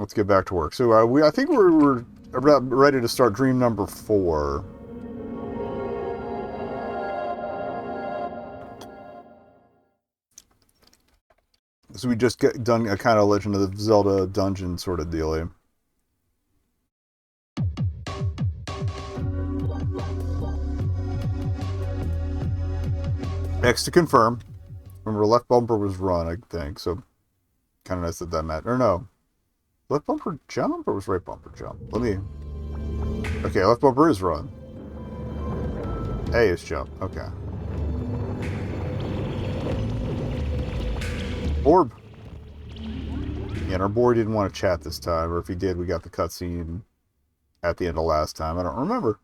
Let's get back to work. So I think we're about ready to start dream number 4. So we just done a kind of Legend of Zelda dungeon sort of dealie. X to confirm. Remember, left bumper was run, I think. So kind of nice that that mattered. Or no. Left bumper jump or was right bumper jump? Let me... Okay, left bumper is run. A is jump. Okay. Orb. Yeah, and our boy didn't want to chat this time. Or if he did, we got the cutscene at the end of last time. I don't remember.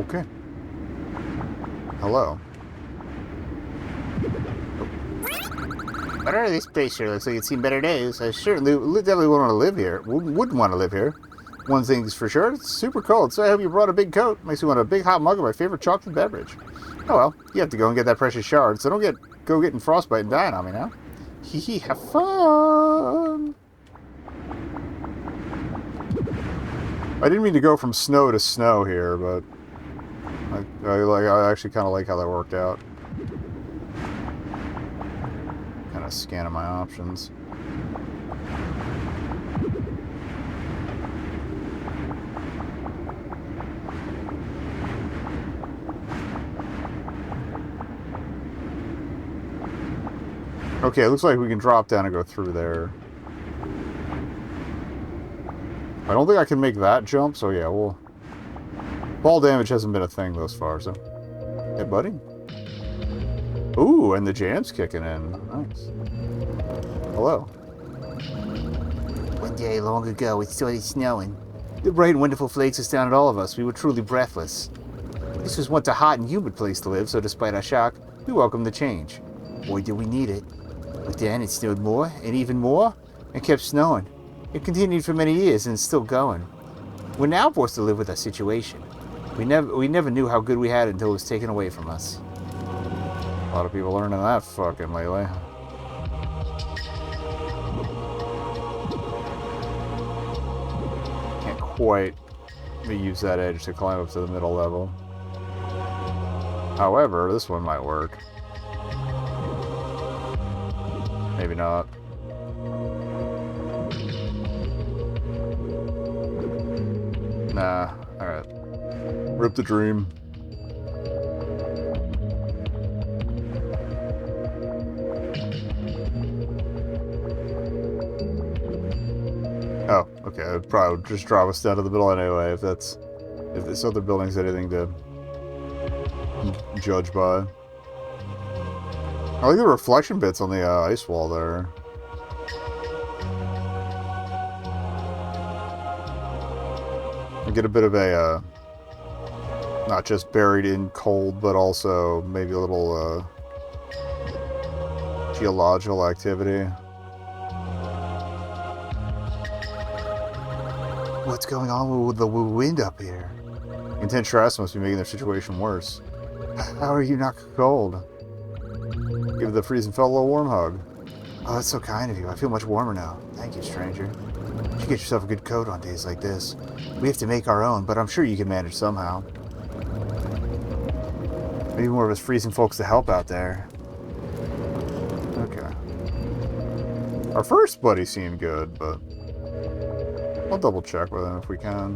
Okay. Hello. Whatever this place sure looks like it's seen better days. I certainly definitely wouldn't want to live here. Wouldn't want to live here. One thing's for sure, it's super cold, so I hope you brought a big coat. Makes me want a big hot mug of my favorite chocolate beverage. Oh well, you have to go and get that precious shard, so don't go getting frostbite and dying on me now. Hee hee, have fun! I didn't mean to go from snow to snow here, but I actually kind of like how that worked out. Kind of scanning my options. Okay, it looks like we can drop down and go through there. I don't think I can make that jump, so yeah, we'll... Ball damage hasn't been a thing thus far, so... Hey, buddy. Ooh, and the jam's kicking in. Nice. Hello. One day long ago, it started snowing. The bright and wonderful flakes astounded all of us. We were truly breathless. This was once a hot and humid place to live, so despite our shock, we welcomed the change. Boy, did we need it. But then it snowed more, and even more, and kept snowing. It continued for many years, and it's still going. We're now forced to live with our situation. We never knew how good we had it until it was taken away from us. A lot of people learning that fucking lately. Can't quite use that edge to climb up to the middle level. However, this one might work. Maybe not. Nah. Alright. Rip the dream. Oh, okay. It'd probably just drop us down to the middle anyway if this other building's anything to judge by. I like the reflection bits on the ice wall there. I get a bit of a, not just buried in cold, but also maybe a little geological activity. What's going on with the wind up here? Intense stress must be making their situation worse. How are you not cold? Give the freezing fellow a warm hug. Oh, that's so kind of you. I feel much warmer now. Thank you, stranger. You should get yourself a good coat on days like this. We have to make our own, but I'm sure you can manage somehow. Maybe more of us freezing folks to help out there. Okay. Our first buddy seemed good, but I'll double check with him if we can.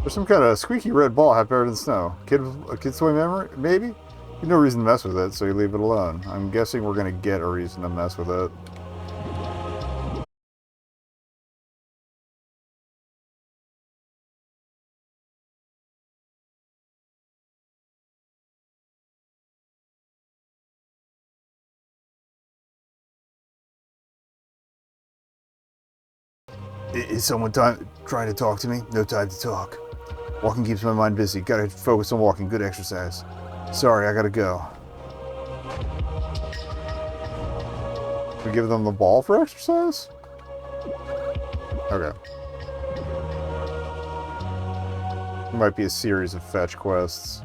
There's some kind of squeaky red ball half buried in snow. A kid's toy memory? Maybe? You have no reason to mess with it, so you leave it alone. I'm guessing we're going to get a reason to mess with it. Is someone trying to talk to me? No time to talk. Walking keeps my mind busy. Gotta focus on walking. Good exercise. Sorry, I gotta go. We give them the ball for exercise? Okay. It might be a series of fetch quests.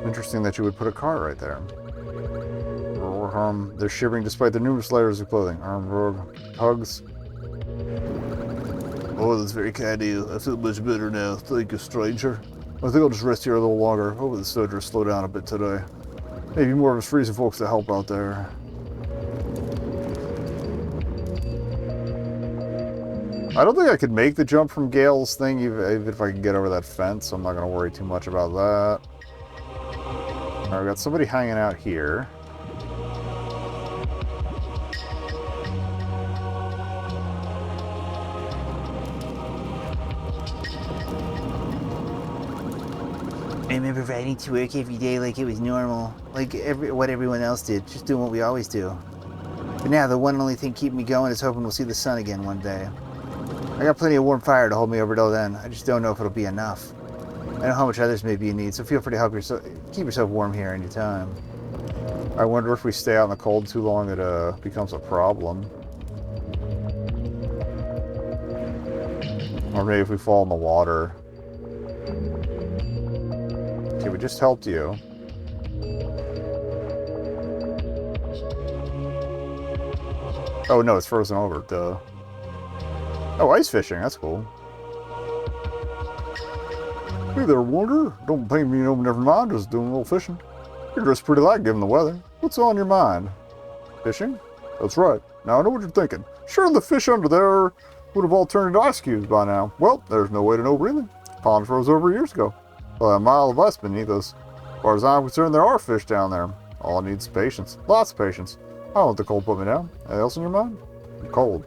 Interesting that you would put a car right there. They're shivering despite their numerous layers of clothing. Hugs. Oh, that's very kind of you. I feel much better now. Thank you, stranger. I think I'll just rest here a little longer. Hopefully the soldier will slow down a bit today. Maybe more of us freezing folks to help out there. I don't think I could make the jump from Gale's thing, even if I can get over that fence, so I'm not going to worry too much about that. Alright, we got somebody hanging out here. I remember riding to work every day like it was normal, like what everyone else did, just doing what we always do. But now the one and only thing keeping me going is hoping we'll see the sun again one day. I got plenty of warm fire to hold me over till then. I just don't know if it'll be enough. I know how much others may be in need, so feel free to help yourself, keep yourself warm here anytime. I wonder if we stay out in the cold too long, it becomes a problem. Or maybe if we fall in the water. Okay, we just helped you. Oh no, it's frozen over, duh. Oh, ice fishing, that's cool. Hey there, Wonder. Don't pay me no, never mind, just doing a little fishing. You're dressed pretty light given the weather. What's on your mind? Fishing? That's right. Now I know what you're thinking. Sure, the fish under there would have all turned into ice cubes by now. Well, there's no way to know really. The pond froze over years ago. Well, a mile of ice beneath us. As far as I'm concerned, there are fish down there. All I need is patience. Lots of patience. I don't let the cold put me down. Anything else in your mind? I'm cold.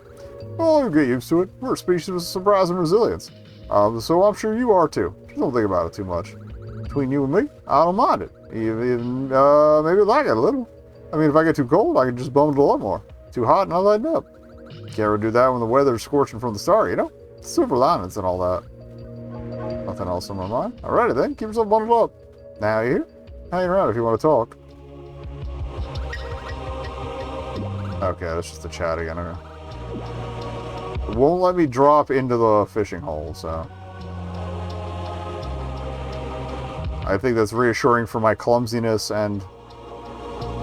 Well, you'll get used to it. We're a species with surprising resilience. So I'm sure you are too. Just don't think about it too much. Between you and me, I don't mind it. Even maybe like it a little. I mean, if I get too cold, I can just bundle up more. Too hot, and I'll lighten up. Can't ever do that when the weather's scorching from the start, you know? Silver linings and all that. Nothing else on my mind. Alrighty then, keep yourself bundled up. Now you here? Hang around if you want to talk. Okay, that's just a chat again. Okay. It won't let me drop into the fishing hole, so... I think that's reassuring for my clumsiness and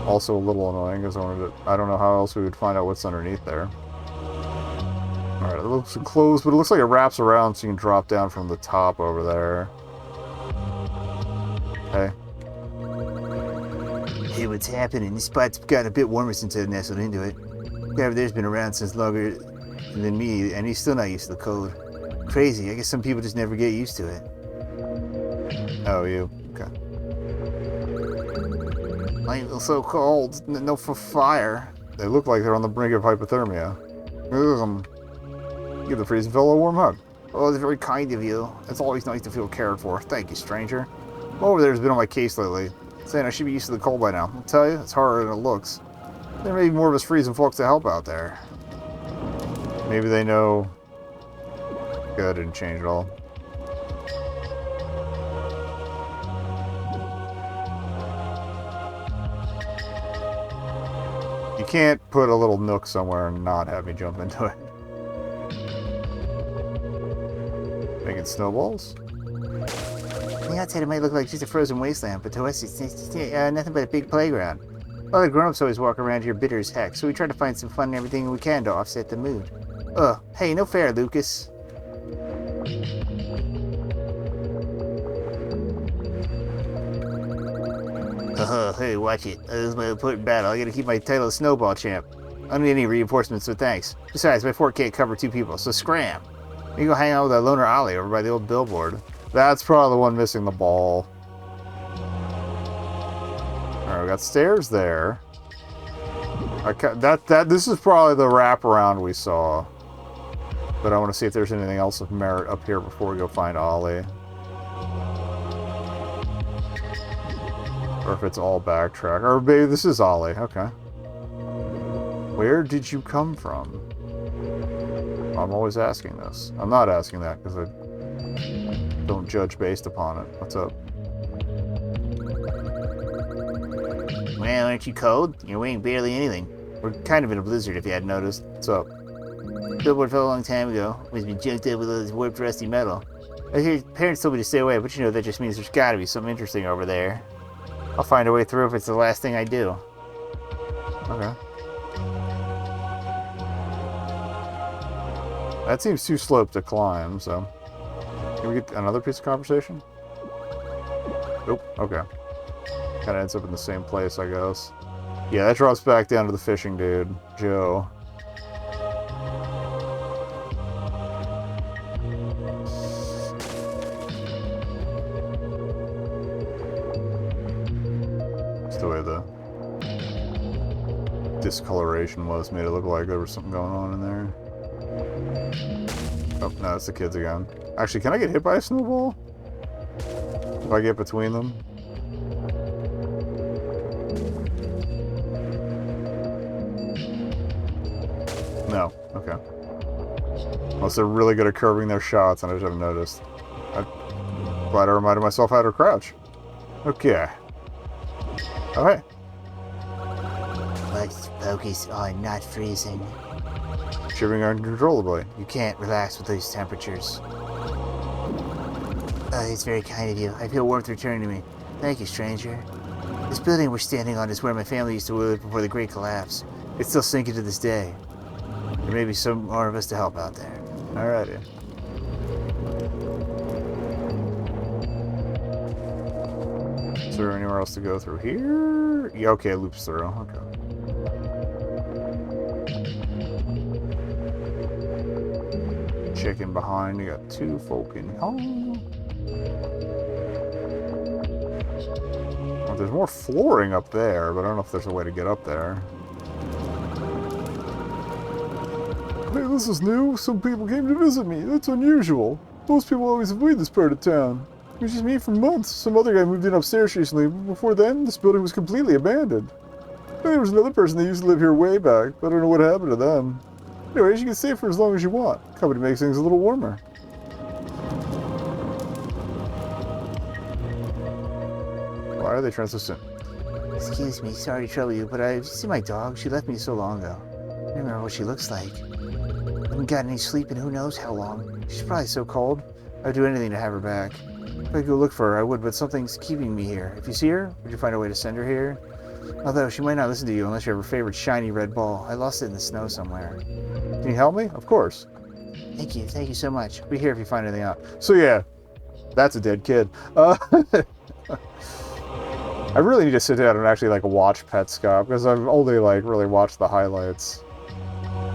also a little annoying because I don't know how else we would find out what's underneath there. Alright, it looks closed, but it looks like it wraps around so you can drop down from the top over there. Hey. Hey, what's happening? This spot's got a bit warmer since I nestled into it. The guy over there's been around since longer than me, and he's still not used to the cold. Crazy. I guess some people just never get used to it. Oh, you. Okay. I feel so cold. No for fire. They look like they're on the brink of hypothermia. Give the freezing fellow a warm hug. Oh, that's very kind of you. It's always nice to feel cared for. Thank you, stranger. Over there's been on my case lately, saying I should be used to the cold by now. I'll tell you, it's harder than it looks. There may be more of us freezing folks to help out there. Maybe they know... Yeah, that didn't change at all. You can't put a little nook somewhere and not have me jump into it. Making snowballs? On the outside it might look like just a frozen wasteland, but to us it's nothing but a big playground. All the grown-ups always walk around here bitter as heck, so we try to find some fun and everything we can to offset the mood. Ugh, hey, no fair, Lucas. Hey, watch it. This is my important battle. I gotta keep my title of Snowball Champ. I don't need any reinforcements, so thanks. Besides, my fort can't cover 2 people, so scram. You go hang out with that loner Ollie over by the old billboard. That's probably the one missing the ball. Alright, we got stairs there. This is probably the wraparound we saw. But I want to see if there's anything else of merit up here before we go find Ollie. Or if it's all backtrack. Or maybe this is Ollie. Okay. Where did you come from? I'm always asking this. I'm not asking that because I don't judge based upon it. What's up? Well, aren't you cold? You're weighing barely anything. We're kind of in a blizzard if you hadn't noticed. What's up? Billboard fell a long time ago. It's been junked up with all this warped rusty metal. I hear parents told me to stay away, but you know that just means there's gotta be something interesting over there. I'll find a way through if it's the last thing I do. Okay. That seems too sloped to climb, so... Can we get another piece of conversation? Nope. Okay. Kinda ends up in the same place, I guess. Yeah, that drops back down to the fishing dude, Joe. Just the way the discoloration was, made it look like there was something going on in there. Oh, no, it's the kids again. Actually, can I get hit by a snowball? If I get between them? No. Okay. Unless they're really good at curving their shots and I just haven't noticed. I'm glad I reminded myself how to crouch. Okay. Alright. Let's focus on not freezing. Shivering uncontrollably. You can't relax with these temperatures. It's very kind of you. I feel warmth returning to me. Thank you, stranger. This building we're standing on is where my family used to live before the Great Collapse. It's still sinking to this day. There may be some more of us to help out there. Alrighty. Is there anywhere else to go through here? Yeah, okay, it loops through. Okay. Checking behind, you got two folk in home. Well, there's more flooring up there, but I don't know if there's a way to get up there. Hey, this is new. Some people came to visit me. That's unusual. Most people always avoid this part of town. It was just me for months. Some other guy moved in upstairs recently, but before then, this building was completely abandoned. There was another person that used to live here way back, but I don't know what happened to them. Anyways, you can stay for as long as you want. Company makes things a little warmer. Why are they translucent? Excuse me, sorry to trouble you, but I've seen my dog. She left me so long ago. I don't remember what she looks like. I haven't gotten any sleep in who knows how long. She's probably so cold. I'd do anything to have her back. If I could go look for her, I would, but something's keeping me here. If you see her, would you find a way to send her here? Although, she might not listen to you unless you have her favorite shiny red ball. I lost it in the snow somewhere. Can you help me? Of course. Thank you so much. Be here if you find anything out. So yeah, that's a dead kid. I really need to sit down and actually like watch Petscop because I've only like really watched the highlights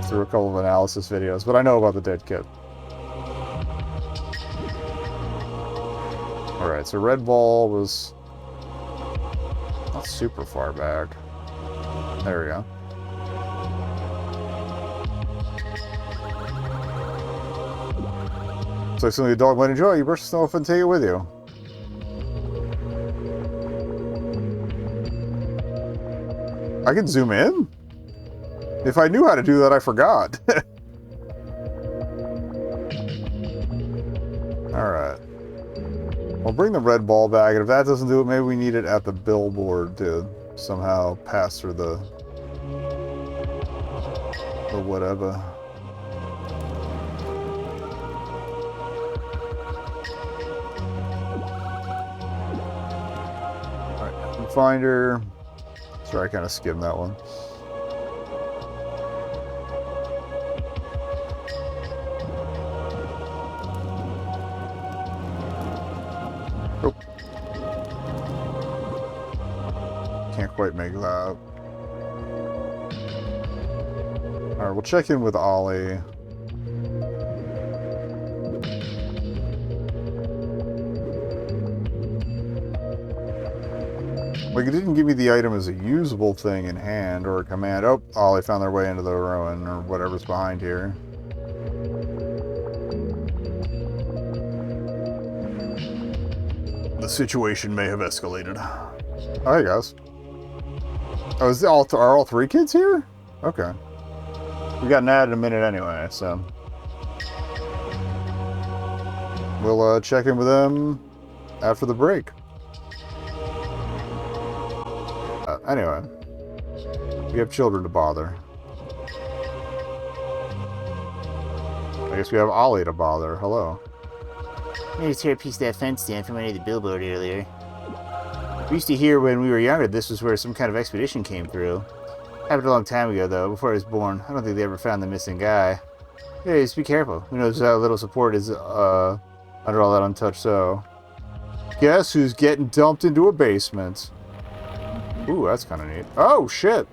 through a couple of analysis videos, but I know about the dead kid. Alright, so red ball was not super far back. There we go. It's like something a dog might enjoy. You brush the snow off and take it with you. I can zoom in? If I knew how to do that, I forgot. Alright. We'll bring the red ball back, and if that doesn't do it, maybe we need it at the billboard to somehow pass through the whatever. Alright, find her. Sorry, I kind of skimmed that one. Oh. Can't quite make that. Alright, we'll check in with Ollie. Like, it didn't give me the item as a usable thing in hand or a command. Oh, Ollie found their way into the ruin or whatever's behind here. The situation may have escalated. Oh, hey guys. Oh, are all three kids here? Okay. We got an ad in a minute anyway, so. We'll check in with them after the break. Anyway, we have children to bother. I guess we have Ollie to bother. Hello. I need to tear a piece of that fence down from under the billboard earlier. We used to hear when we were younger this was where some kind of expedition came through. Happened a long time ago, though, before I was born. I don't think they ever found the missing guy. Hey, just be careful. Who knows how little support is under all that untouched so. Guess who's getting dumped into a basement? Ooh, that's kind of neat. Oh, shit!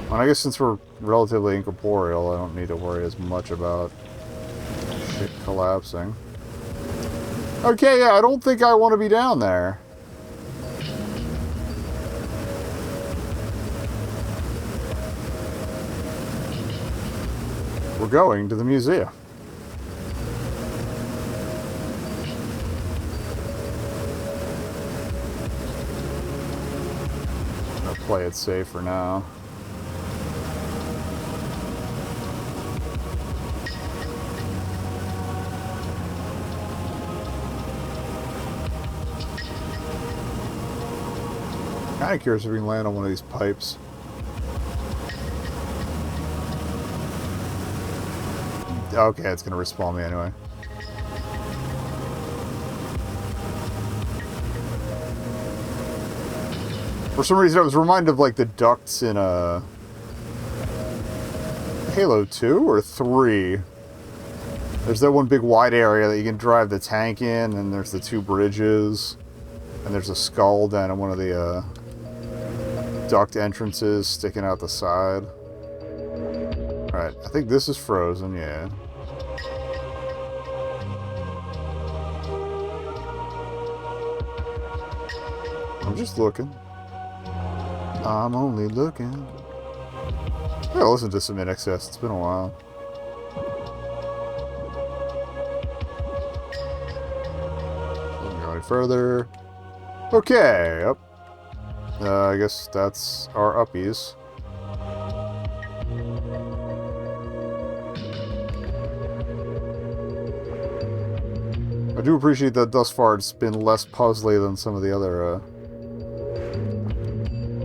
Well, I guess since we're relatively incorporeal, I don't need to worry as much about shit collapsing. Okay, yeah, I don't think I want to be down there. We're going to the museum. I'll play it safe for now. Kind of curious if we can land on one of these pipes. Okay, it's gonna respawn me anyway. For some reason, I was reminded of like the ducts in Halo 2 or 3. There's that one big wide area that you can drive the tank in, and there's the two bridges, and there's a skull down in one of the duct entrances sticking out the side. Alright, I think this is frozen, yeah. I'm just looking. I'm only looking. I gotta listen to some NXS, it's been a while. Doesn't go any further. Okay, up. I guess that's our uppies. I do appreciate that thus far it's been less puzzly than some of the other,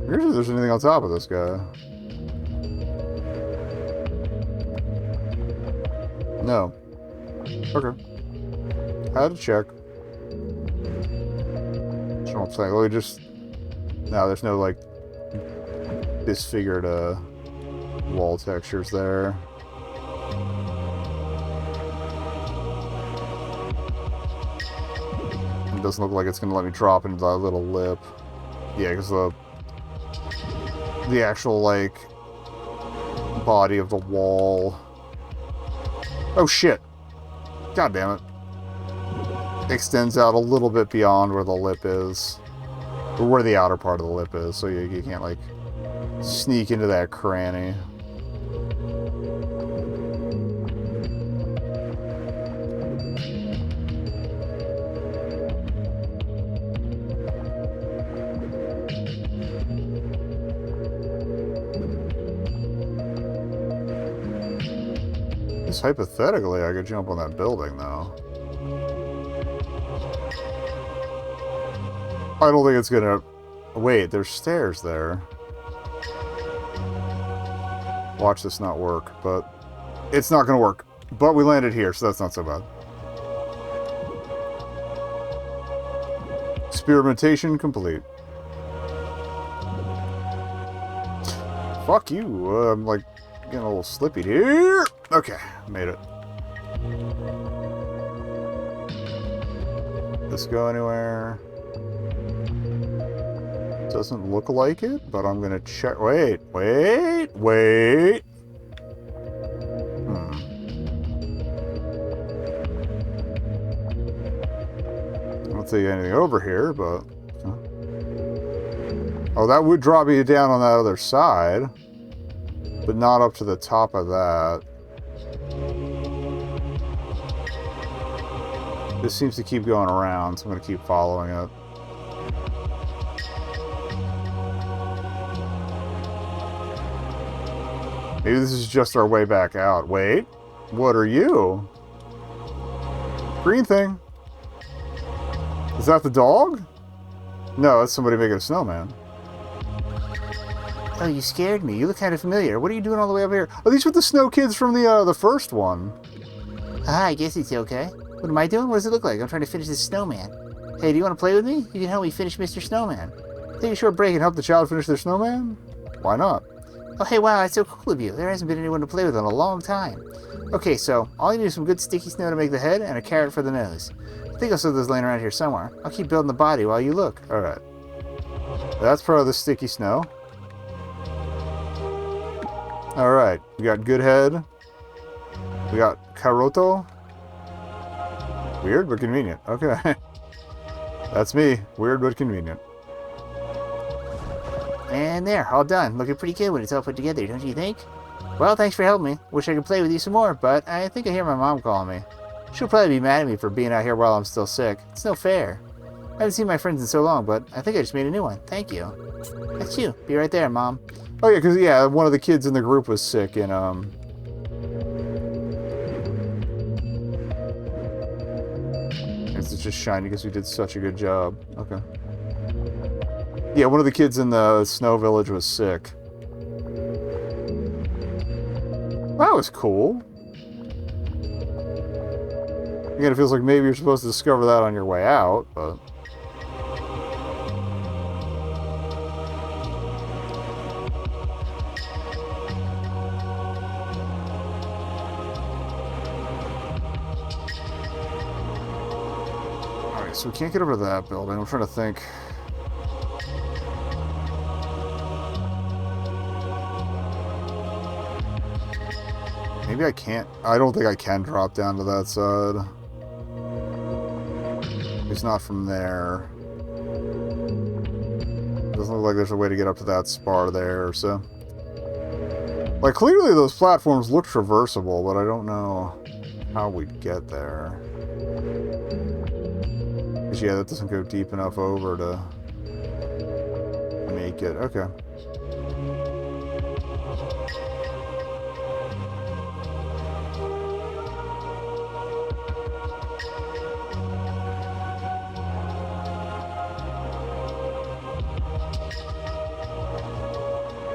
Here's if there's anything on top of this guy. No. Okay. Had to check. Let me just... No, there's no, like, disfigured, wall textures there. It doesn't look like it's gonna let me drop into that little lip. Yeah, because the actual, like, body of the wall... Oh, shit! God damn it. Extends out a little bit beyond where the lip is. Or where the outer part of the lip is, so you can't, like, sneak into that cranny. Just hypothetically, I could jump on that building, though. I don't think it's gonna... Wait, there's stairs there. Watch this not work, but... It's not gonna work. But we landed here, so that's not so bad. Experimentation complete. Fuck you. I'm, like, getting a little slippy here. Okay, made it. Does this go anywhere? Doesn't look like it, but I'm gonna check. Wait. I don't see anything over here, but... Oh, that would drop you down on that other side, but not up to the top of that. This seems to keep going around, so I'm gonna keep following it. Maybe this is just our way back out. Wait, what are you? Green thing. Is that the dog? No, that's somebody making a snowman. Oh, you scared me. You look kind of familiar. What are you doing all the way up here? Are these with the snow kids from the first one? Ah, I guess it's okay. What am I doing? What does it look like? I'm trying to finish this snowman. Hey, do you want to play with me? You can help me finish Mr. Snowman. Take a short break and help the child finish their snowman? Why not? Oh, hey, wow, that's so cool of you. There hasn't been anyone to play with in a long time. Okay, so all you need is some good sticky snow to make the head and a carrot for the nose. I think I'll set those laying around here somewhere. I'll keep building the body while you look. Alright. That's part of the sticky snow. Alright. We got good head. We got Karoto. Weird but convenient. Okay. That's me. Weird but convenient. And there, all done. Looking pretty good when it's all put together, don't you think? Well, thanks for helping me. Wish I could play with you some more, but I think I hear my mom calling me. She'll probably be mad at me for being out here while I'm still sick. It's no fair. I haven't seen my friends in so long, but I think I just made a new one. Thank you. That's you. Be right there, Mom. Oh yeah, because yeah, one of the kids in the group was sick and it's just shiny because we did such a good job. Okay. Yeah, one of the kids in the snow village was sick. That was cool. Again, it feels like maybe you're supposed to discover that on your way out, but... Alright, so we can't get over to that building. I'm trying to think... Maybe I can't. I don't think I can drop down to that side. It's not from there. Doesn't look like there's a way to get up to that spar there, so. Like, clearly those platforms look traversable, but I don't know how we'd get there. Because, yeah, that doesn't go deep enough over to make it. Okay.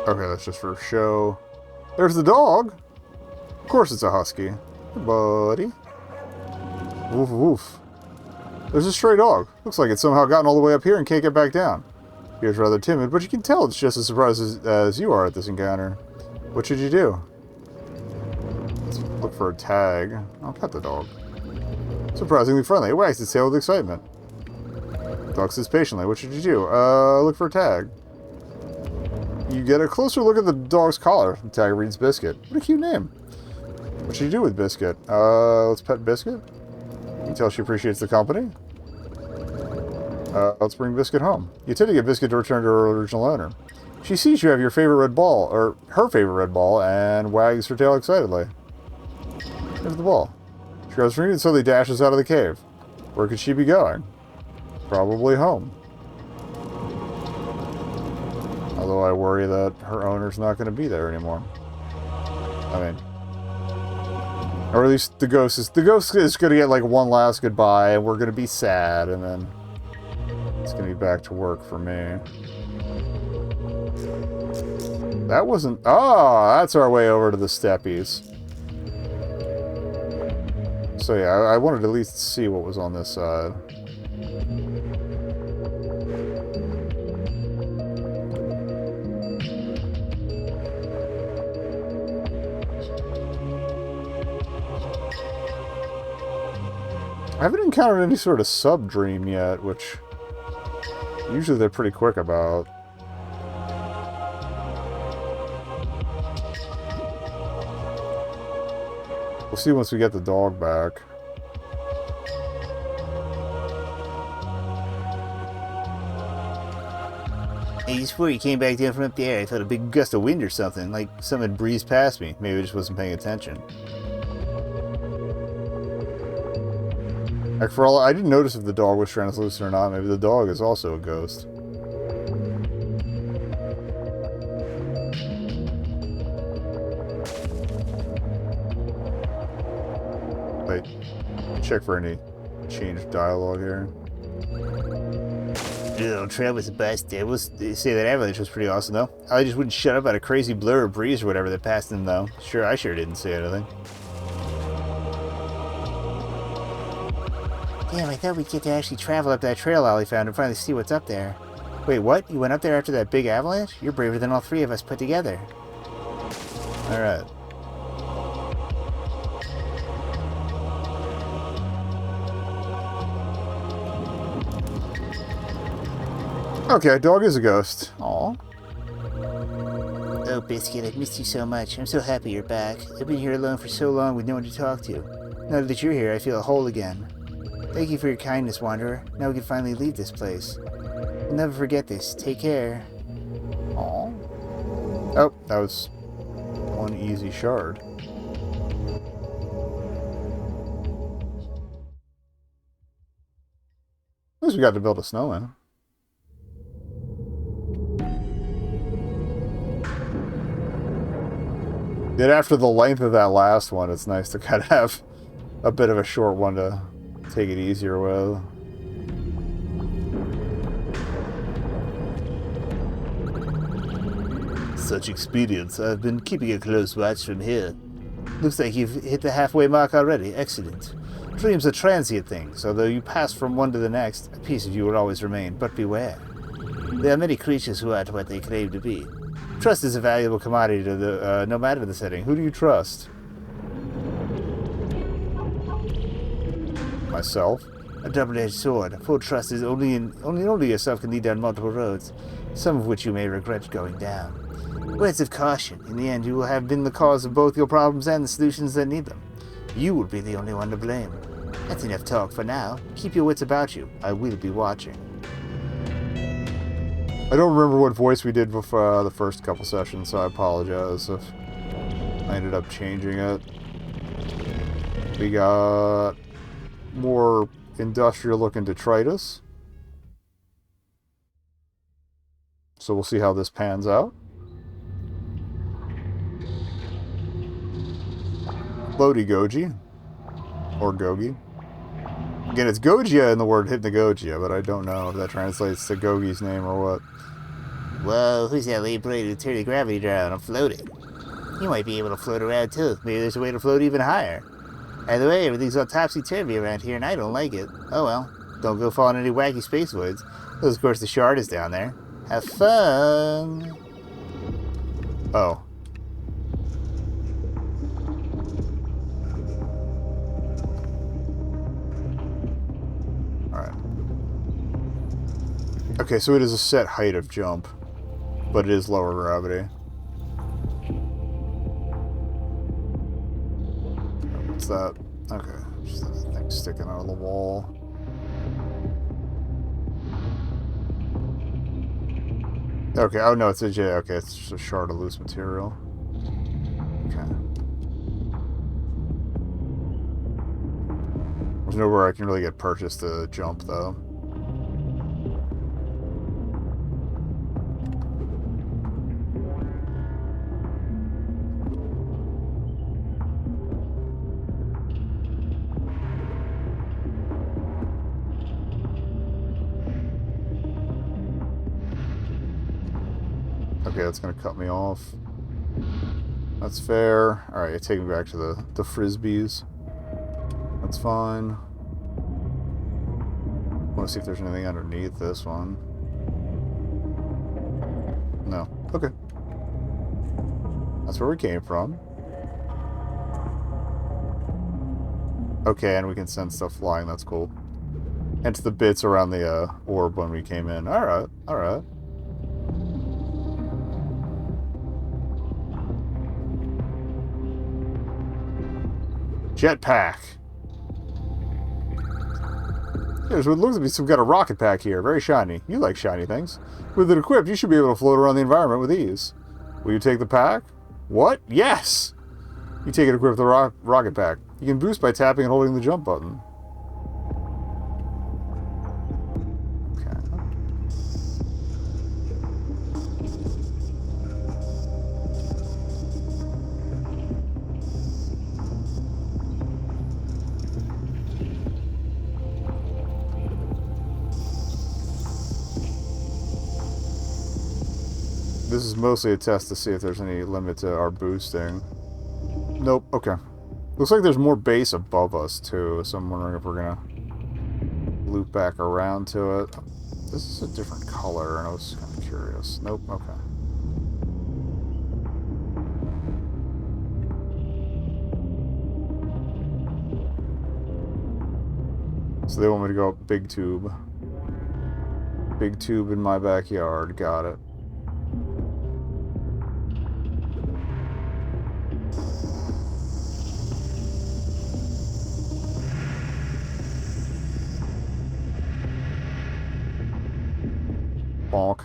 Okay, that's just for show. There's the dog. Of course it's a husky. Hey, buddy. Woof woof. There's a stray dog. Looks like it's somehow gotten all the way up here and can't get back down. Appears rather timid, but you can tell it's just as surprised as you are at this encounter. What should you do? Let's look for a tag. I'll pet the dog. Surprisingly friendly. It wags its tail with excitement. The dog sits patiently. What should you do? Look for a tag. You get a closer look at the dog's collar. The tag reads Biscuit. What a cute name. What should you do with Biscuit? Let's pet Biscuit. You can tell she appreciates the company. Let's bring Biscuit home. You tend to get Biscuit to return to her original owner. She sees you have your favorite red ball, or her favorite red ball, and wags her tail excitedly. There's the ball. She goes free and suddenly dashes out of the cave. Where could she be going? Probably home. Although I worry that her owner's not going to be there anymore. I mean... Or at least the ghost is going to get like one last goodbye, and we're going to be sad, and then... It's going to be back to work for me. That wasn't... Oh, that's our way over to the steppies. So yeah, I wanted to at least see what was on this side. I haven't encountered any sort of sub-dream yet, which usually they're pretty quick about. We'll see once we get the dog back. Hey, just before you came back down from up there, I felt a big gust of wind or something, like something had breezed past me. Maybe I just wasn't paying attention. Like for all, I didn't notice if the dog was translucent or not. Maybe the dog is also a ghost. Wait, check for any changed dialogue here. The little trail was a bust. We'll say that avalanche was pretty awesome, though. I just wouldn't shut up about a crazy blur or breeze or whatever that passed them, though. I sure didn't say anything. Damn, I thought we'd get to actually travel up that trail Ollie found and finally see what's up there. Wait, what? You went up there after that big avalanche? You're braver than all three of us put together. Alright. Okay, dog is a ghost. Aw. Oh, Biscuit, I've missed you so much. I'm so happy you're back. I've been here alone for so long with no one to talk to. Now that you're here, I feel whole again. Thank you for your kindness, Wanderer. Now we can finally leave this place. I'll never forget this. Take care. Aw. Oh, that was one easy shard. At least we got to build a snowman. Yet after the length of that last one, it's nice to kind of have a bit of a short one to take it easier with. Such expedience. I've been keeping a close watch from here. Looks like you've hit the halfway mark already. Excellent. Dreams are transient things. Although you pass from one to the next, a piece of you will always remain. But beware. There are many creatures who aren't what they claim to be. Trust is a valuable commodity to the no matter the setting. Who do you trust? Myself? A double-edged sword. Full trust is only yourself can lead down multiple roads, some of which you may regret going down. Words of caution. In the end, you will have been the cause of both your problems and the solutions that need them. You will be the only one to blame. That's enough talk for now. Keep your wits about you. I will be watching. I don't remember what voice we did before the first couple sessions, so I apologize if I ended up changing it. We got more industrial-looking detritus. So we'll see how this pans out. Floaty Goji. Or Gogi. Again, it's Gogia in the word Hypnagogia, but I don't know if that translates to Gogi's name or what. Whoa, who's that late braid who turned the gravity down? I'm floating. You might be able to float around too. Maybe there's a way to float even higher. Either way, everything's all topsy-turvy around here and I don't like it. Oh well. Don't go fall in any wacky space woods. Though of course the shard is down there. Have fun! Oh. Alright. Okay, so it is a set height of jump, but it is lower gravity. What's that? Okay, just a thing sticking out of the wall. Okay, oh no, it's a J. Okay, it's just a shard of loose material. Okay. There's nowhere I can really get purchased to jump, though. Okay, that's gonna cut me off. That's fair. Alright, take me back to the frisbees. That's fine. I want to see if there's anything underneath this one. No. Okay. That's where we came from. Okay, and we can send stuff flying. That's cool. Hence the bits around the orb when we came in. Alright, alright. Jetpack. There's what looks to be some kind of rocket pack here. Very shiny. You like shiny things. With it equipped, you should be able to float around the environment with ease. Will you take the pack? What? Yes! You take it equipped with the rocket pack. You can boost by tapping and holding the jump button. Okay. This is mostly a test to see if there's any limit to our boosting. Nope, okay. Looks like there's more base above us, too, so I'm wondering if we're gonna loop back around to it. This is a different color, and I was kind of curious. Nope, okay. So they want me to go up big tube. Big tube in my backyard. Got it. Bonk.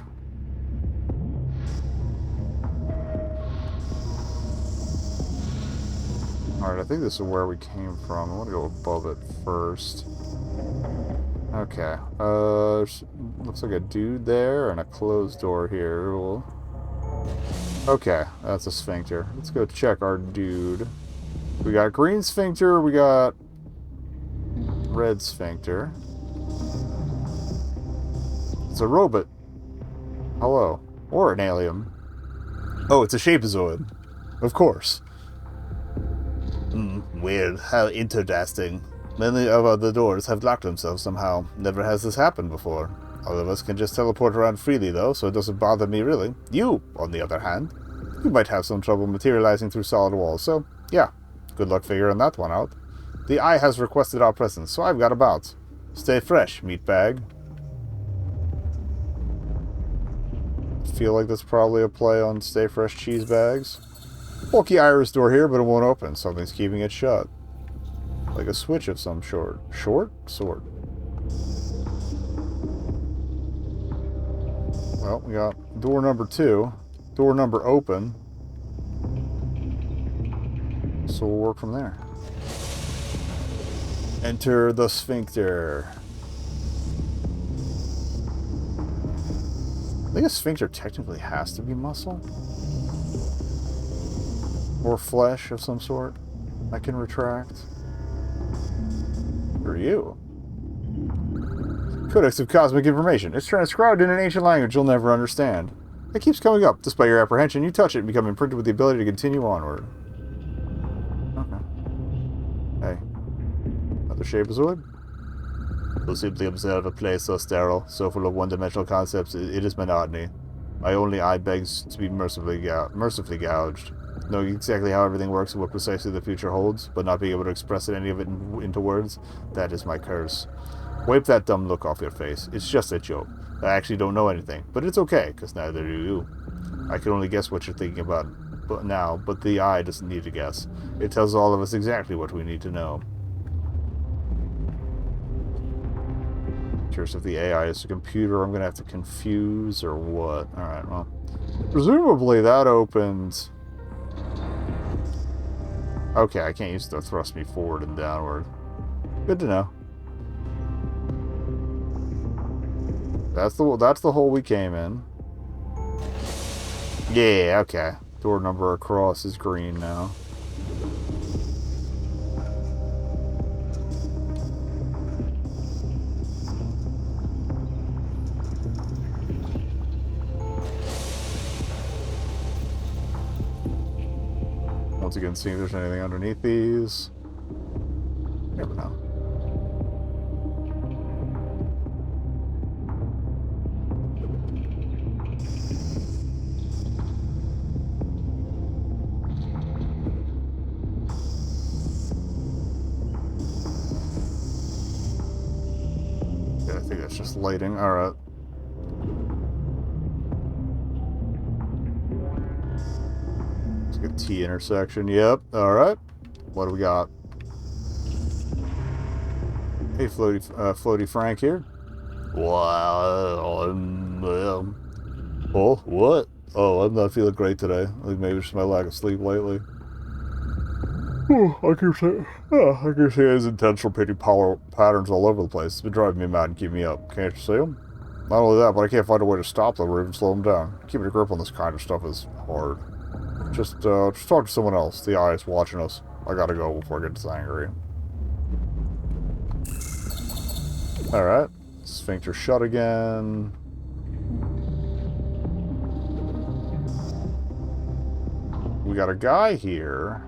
Alright, I think this is where we came from. I want to go above it first. Okay. Looks like a dude there and a closed door here. Okay, that's a sphincter. Let's go check our dude. We got green sphincter, we got red sphincter. It's a robot. Hello. Or an alien. Oh, it's a shapezoid. Of course. Weird. How interesting. Many of the doors have locked themselves somehow. Never has this happened before. All of us can just teleport around freely, though, so it doesn't bother me, really. You, on the other hand, you might have some trouble materializing through solid walls, so, yeah. Good luck figuring that one out. The Eye has requested our presence, so I've got a bounce. Stay fresh, meatbag. Feel like that's probably a play on Stay Fresh cheese bags. Bulky iris door here, but it won't open. Something's keeping it shut. Like a switch of some sort. Sort. Well, we got door number 2. Door number open. So we'll work from there. Enter the sphincter. I think a sphincter technically has to be muscle. Or flesh of some sort. I can retract. Who are you? Codex of Cosmic Information. It's transcribed in an ancient language you'll never understand. It keeps coming up. Despite your apprehension, you touch it and become imprinted with the ability to continue onward. Okay. Hey. Another shapezoid? To simply observe a place so sterile, so full of one-dimensional concepts, it is monotony. My only eye begs to be mercifully gouged. Knowing exactly how everything works and what precisely the future holds, but not being able to express any of it into words, that is my curse. Wipe that dumb look off your face. It's just a joke. I actually don't know anything, but it's okay, because neither do you. I can only guess what you're thinking about but the Eye doesn't need to guess. It tells all of us exactly what we need to know. Curious if the AI is a computer I'm going to have to confuse or what. Alright, well. Presumably that opens... Okay, I can't use it to thrust me forward and downward. Good to know. That's the hole we came in. Yeah, okay. Door number across is green now. Once again, see if there's anything underneath these. Never know. Yeah, I think that's just lighting. Alright. T intersection. Yep. All right. What do we got? Hey, Floaty Frank here. Wow. Oh, what? Oh, I'm not feeling great today. I think maybe it's just my lack of sleep lately. I keep seeing his intense repeating patterns all over the place. It's been driving me mad and keeping me up. Can't you see him? Not only that, but I can't find a way to stop them or even slow them down. Keeping a grip on this kind of stuff is hard. Just talk to someone else. The Eye is watching us. I gotta go before it gets angry. Alright. Sphincter shut again. We got a guy here.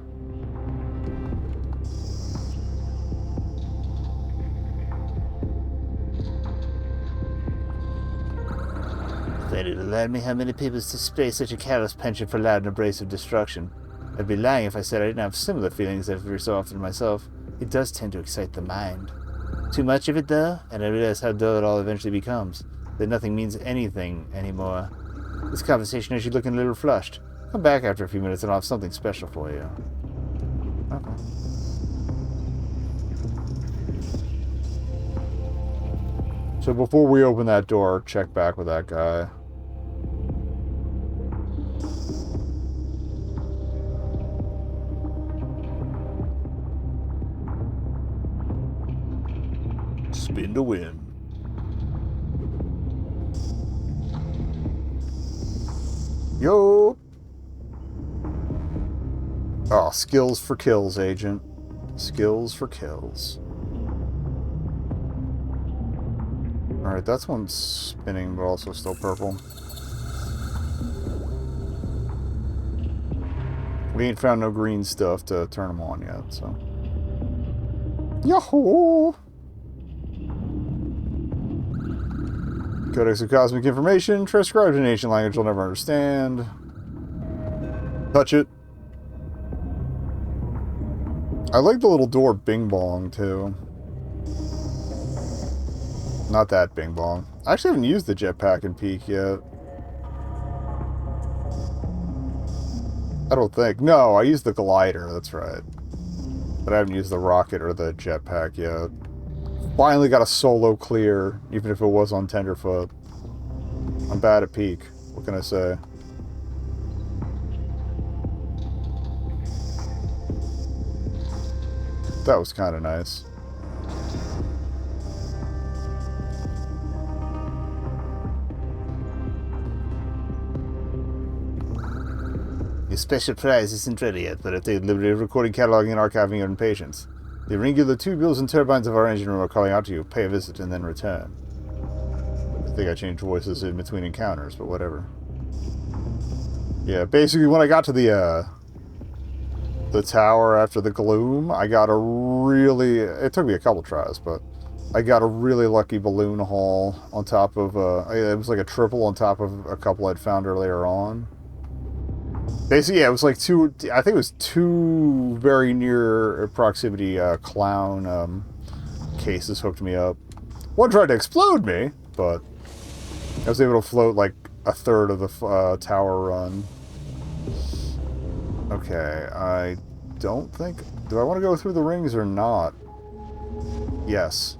Ready to learn me how many peoples display such a callous penchant for loud and abrasive destruction. I'd be lying if I said I didn't have similar feelings every so often myself. It does tend to excite the mind. Too much of it, though, and I realize how dull it all eventually becomes. That nothing means anything anymore. This conversation has you looking a little flushed. Come back after a few minutes and I'll have something special for you. Okay. So before we open that door, check back with that guy. Spin to win. Yo! Oh, skills for kills, Agent. Skills for kills. Alright, that's one spinning, but also still purple. We ain't found no green stuff to turn them on yet, so... Yahoo! Codex of Cosmic Information, transcribed in ancient language you'll never understand. Touch it. I like the little door bing bong, too. Not that bing bong. I actually haven't used the jetpack in Peak yet. I don't think. No, I used the glider, that's right. But I haven't used the rocket or the jetpack yet. Finally got a solo clear, even if it was on Tenderfoot. I'm bad at Peak. What can I say? That was kind of nice. Your special prize isn't ready yet, but I've taken the liberty of recording, cataloging, and archiving your impatience. The irregular tubules and turbines of our engine room are calling out to you. Pay a visit and then return. I think I changed voices in between encounters, but whatever. Yeah, basically when I got to the tower after the gloom, I got a really... It took me a couple tries, but I got a really lucky balloon haul on top of... it was like a triple on top of a couple I'd found earlier on. Basically, yeah, it was like two... I think it was two very near proximity clown cases hooked me up. One tried to explode me, but I was able to float like a third of the tower run. Okay, I don't think... Do I want to go through the rings or not? Yes.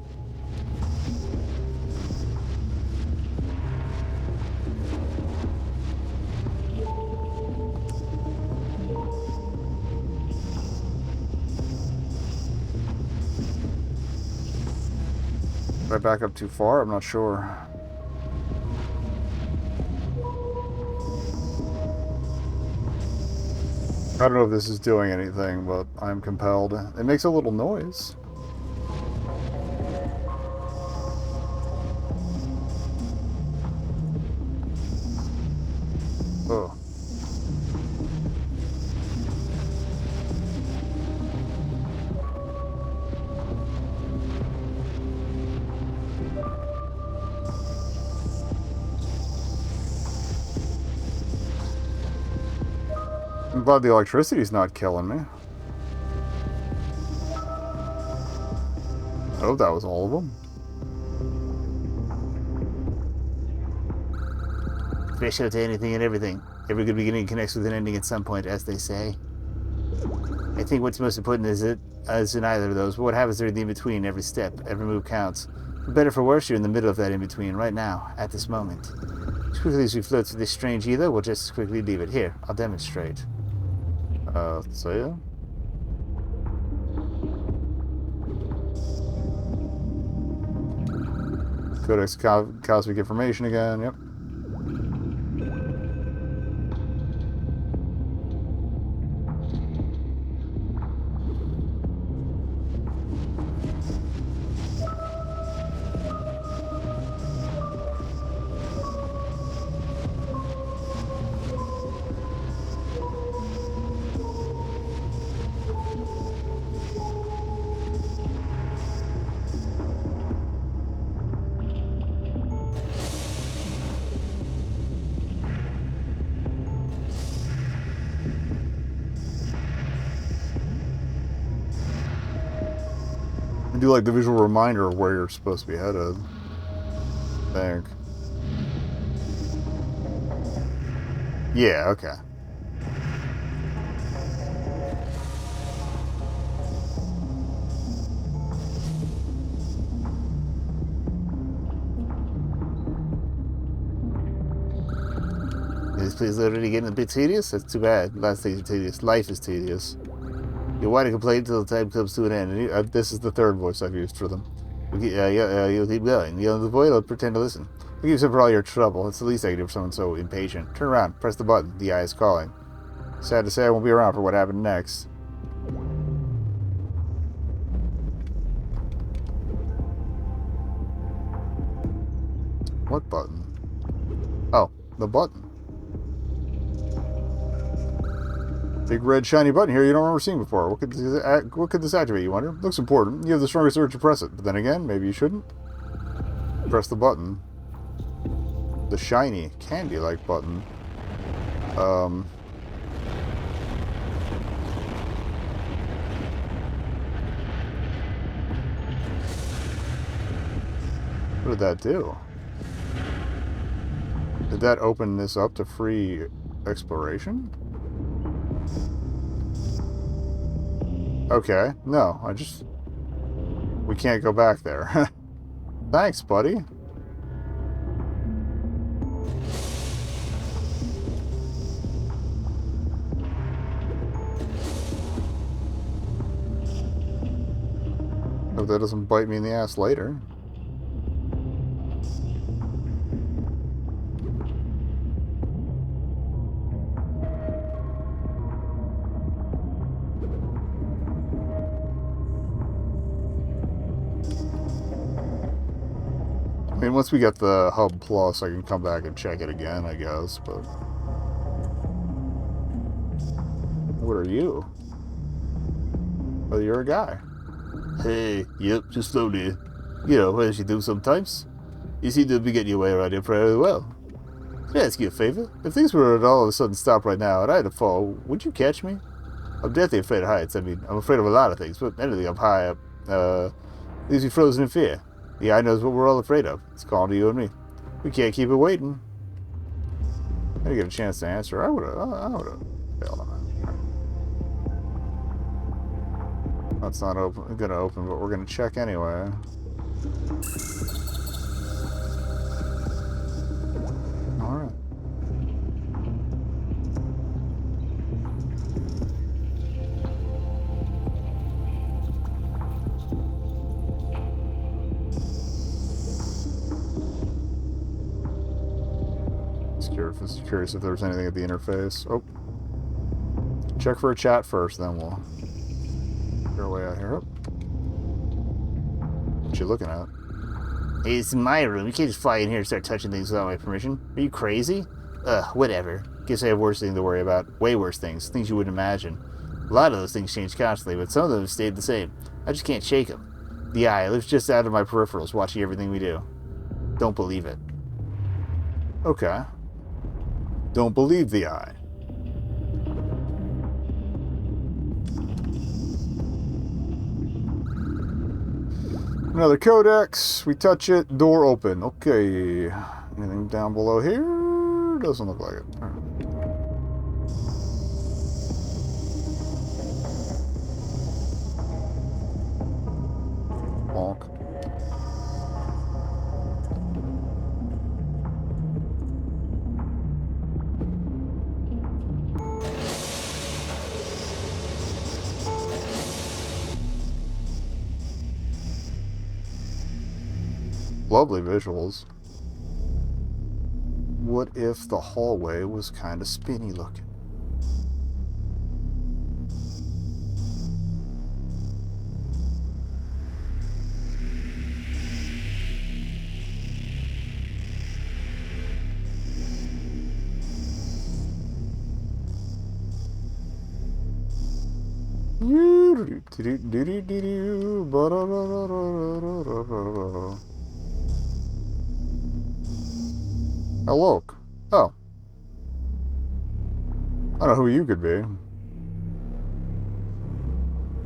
Did I back up too far? I'm not sure. I don't know if this is doing anything, but I'm compelled. It makes a little noise. Oh. I'm glad the electricity's not killing me. I hope that was all of them. Fresh out to anything and everything. Every good beginning connects with an ending at some point, as they say. I think what's most important is in either of those, but what happens during the in-between, every step, every move counts. For better for worse, you're in the middle of that in-between, right now, at this moment. As quickly as we float through this strange ether, we'll just quickly leave it. Here, I'll demonstrate. So yeah. Codex Cosmic Information again, yep. do like the visual reminder of where you're supposed to be headed. I think. Yeah, okay. This place is already getting a bit tedious? That's too bad. Last things are tedious. Life is tedious. You'll want to complain until the time comes to an end. This is the third voice I've used for them. You'll keep going. The voice will pretend to listen. Thank you for all your trouble. It's the least I can do for someone so impatient. Turn around. Press the button. The eye is calling. Sad to say I won't be around for what happened next. What button? Oh, the button. Big red shiny button here you don't remember seeing before. What could this activate, you wonder? Looks important. You have the strongest urge to press it. But then again, maybe you shouldn't. Press the button. The shiny, candy-like button. What did that do? Did that open this up to free exploration? Okay, no, we can't go back there. Thanks, buddy. Hope that doesn't bite me in the ass later. I mean, once we get the Hub Plus, I can come back and check it again, I guess, but... What are you? Oh, you're a guy. Hey, yep, just slowly. You know, as you do sometimes. You seem to be getting your way around here pretty well. Can I ask you a favor? If things were to all of a sudden stop right now and I had to fall, would you catch me? I'm deathly afraid of heights. I mean, I'm afraid of a lot of things, but anything up high up, leaves me frozen in fear. The eye knows what we're all afraid of. It's calling to you and me. We can't keep it waiting. I didn't get a chance to answer. I would've failed on that. That's not gonna open, but we're gonna check anyway. Alright. Curious if there was anything at the interface. Oh. Check for a chat first, then we'll go our way out here. Oh. What you looking at? Hey, it's my room. You can't just fly in here and start touching things without my permission. Are you crazy? Whatever. Guess I have worse things to worry about. Way worse things. Things you wouldn't imagine. A lot of those things change constantly, but some of them have stayed the same. I just can't shake them. The eye lives just out of my peripherals, watching everything we do. Don't believe it. Okay. Don't believe the eye. Another codex. We touch it. Door open. Okay. Anything down below here? Doesn't look like it. All right. Bonk. Lovely visuals. What if the hallway was kind of spinny looking? Oh, look. Oh. I don't know who you could be.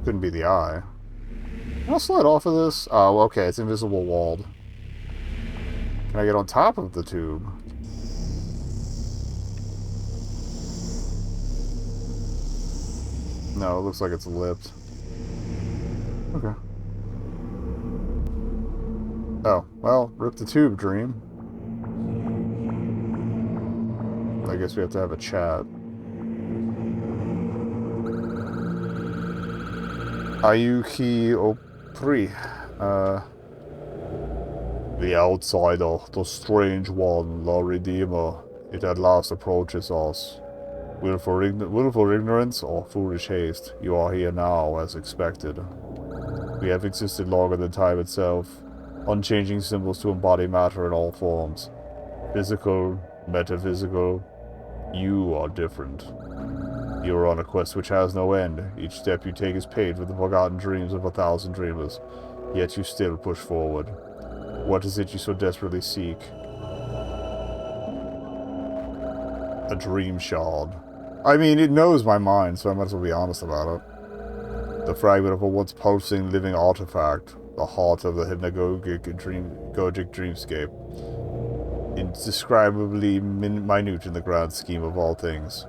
Couldn't be the eye. Can I slide off of this? Oh, okay, it's invisible walled. Can I get on top of the tube? No, it looks like it's lipped. Okay. Oh, well, rip the tube, dream. I guess we have to have a chat. Ayuki Opri. The outsider, the strange one, the Redeemer. It at last approaches us. Willful ignorance or foolish haste, you are here now, as expected. We have existed longer than time itself. Unchanging symbols to embody matter in all forms. Physical, metaphysical. You are different. You are on a quest which has no end. Each step you take is paved with the forgotten dreams of 1,000 dreamers. Yet you still push forward. What is it you so desperately seek? A dream shard. I mean, it knows my mind, so I might as well be honest about it. The fragment of a once pulsing, living artifact. The heart of the hypnagogic dreamscape. Indescribably minute in the grand scheme of all things.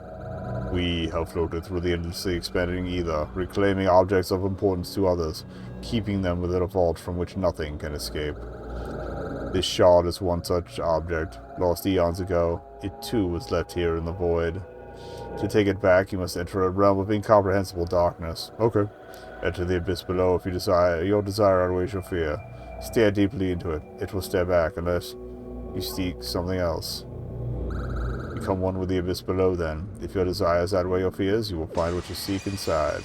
We have floated through the endlessly expanding ether, reclaiming objects of importance to others, keeping them within a vault from which nothing can escape. This shard is one such object, lost eons ago. It too was left here in the void. To take it back, you must enter a realm of incomprehensible darkness. Okay. Enter the abyss below if your desire outweighs your fear. Stare deeply into it. It will stare back unless you seek something else. Become one with the abyss below then. If your desires outweigh your fears, you will find what you seek inside.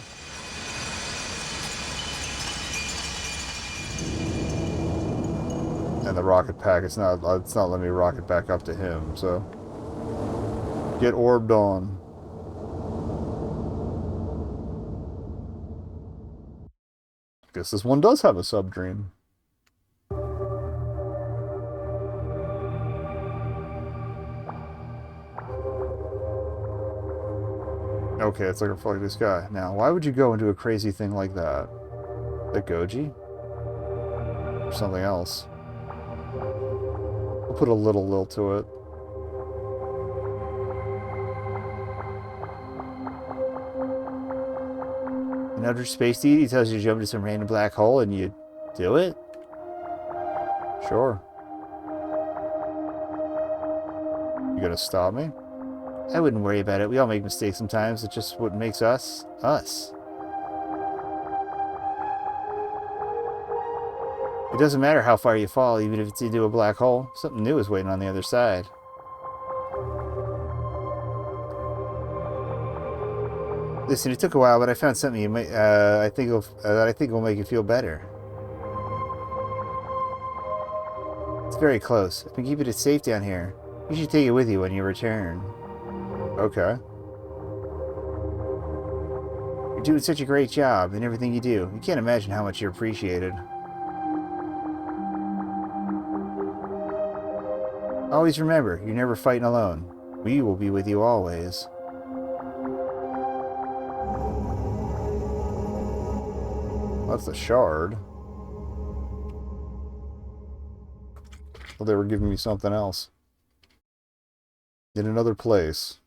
And the rocket pack, it's not letting me rocket back up to him, so. Get orbed on. Guess this one does have a sub-dream. Okay, it's like a flighty sky. Now, why would you go and do a crazy thing like that? The Goji? Or something else? I'll put a little lil to it. In outer space deity tells you to jump into some random black hole and you do it? Sure. You gonna stop me? I wouldn't worry about it. We all make mistakes sometimes. It's just what makes us, us. It doesn't matter how far you fall, even if it's into a black hole. Something new is waiting on the other side. Listen, it took a while, but I found something you might, I think will make you feel better. It's very close. I've been keeping it safe down here. You should take it with you when you return. Okay. You're doing such a great job in everything you do. You can't imagine how much you're appreciated. Always remember, you're never fighting alone. We will be with you always. That's a shard. Well, they were giving me something else. In another place.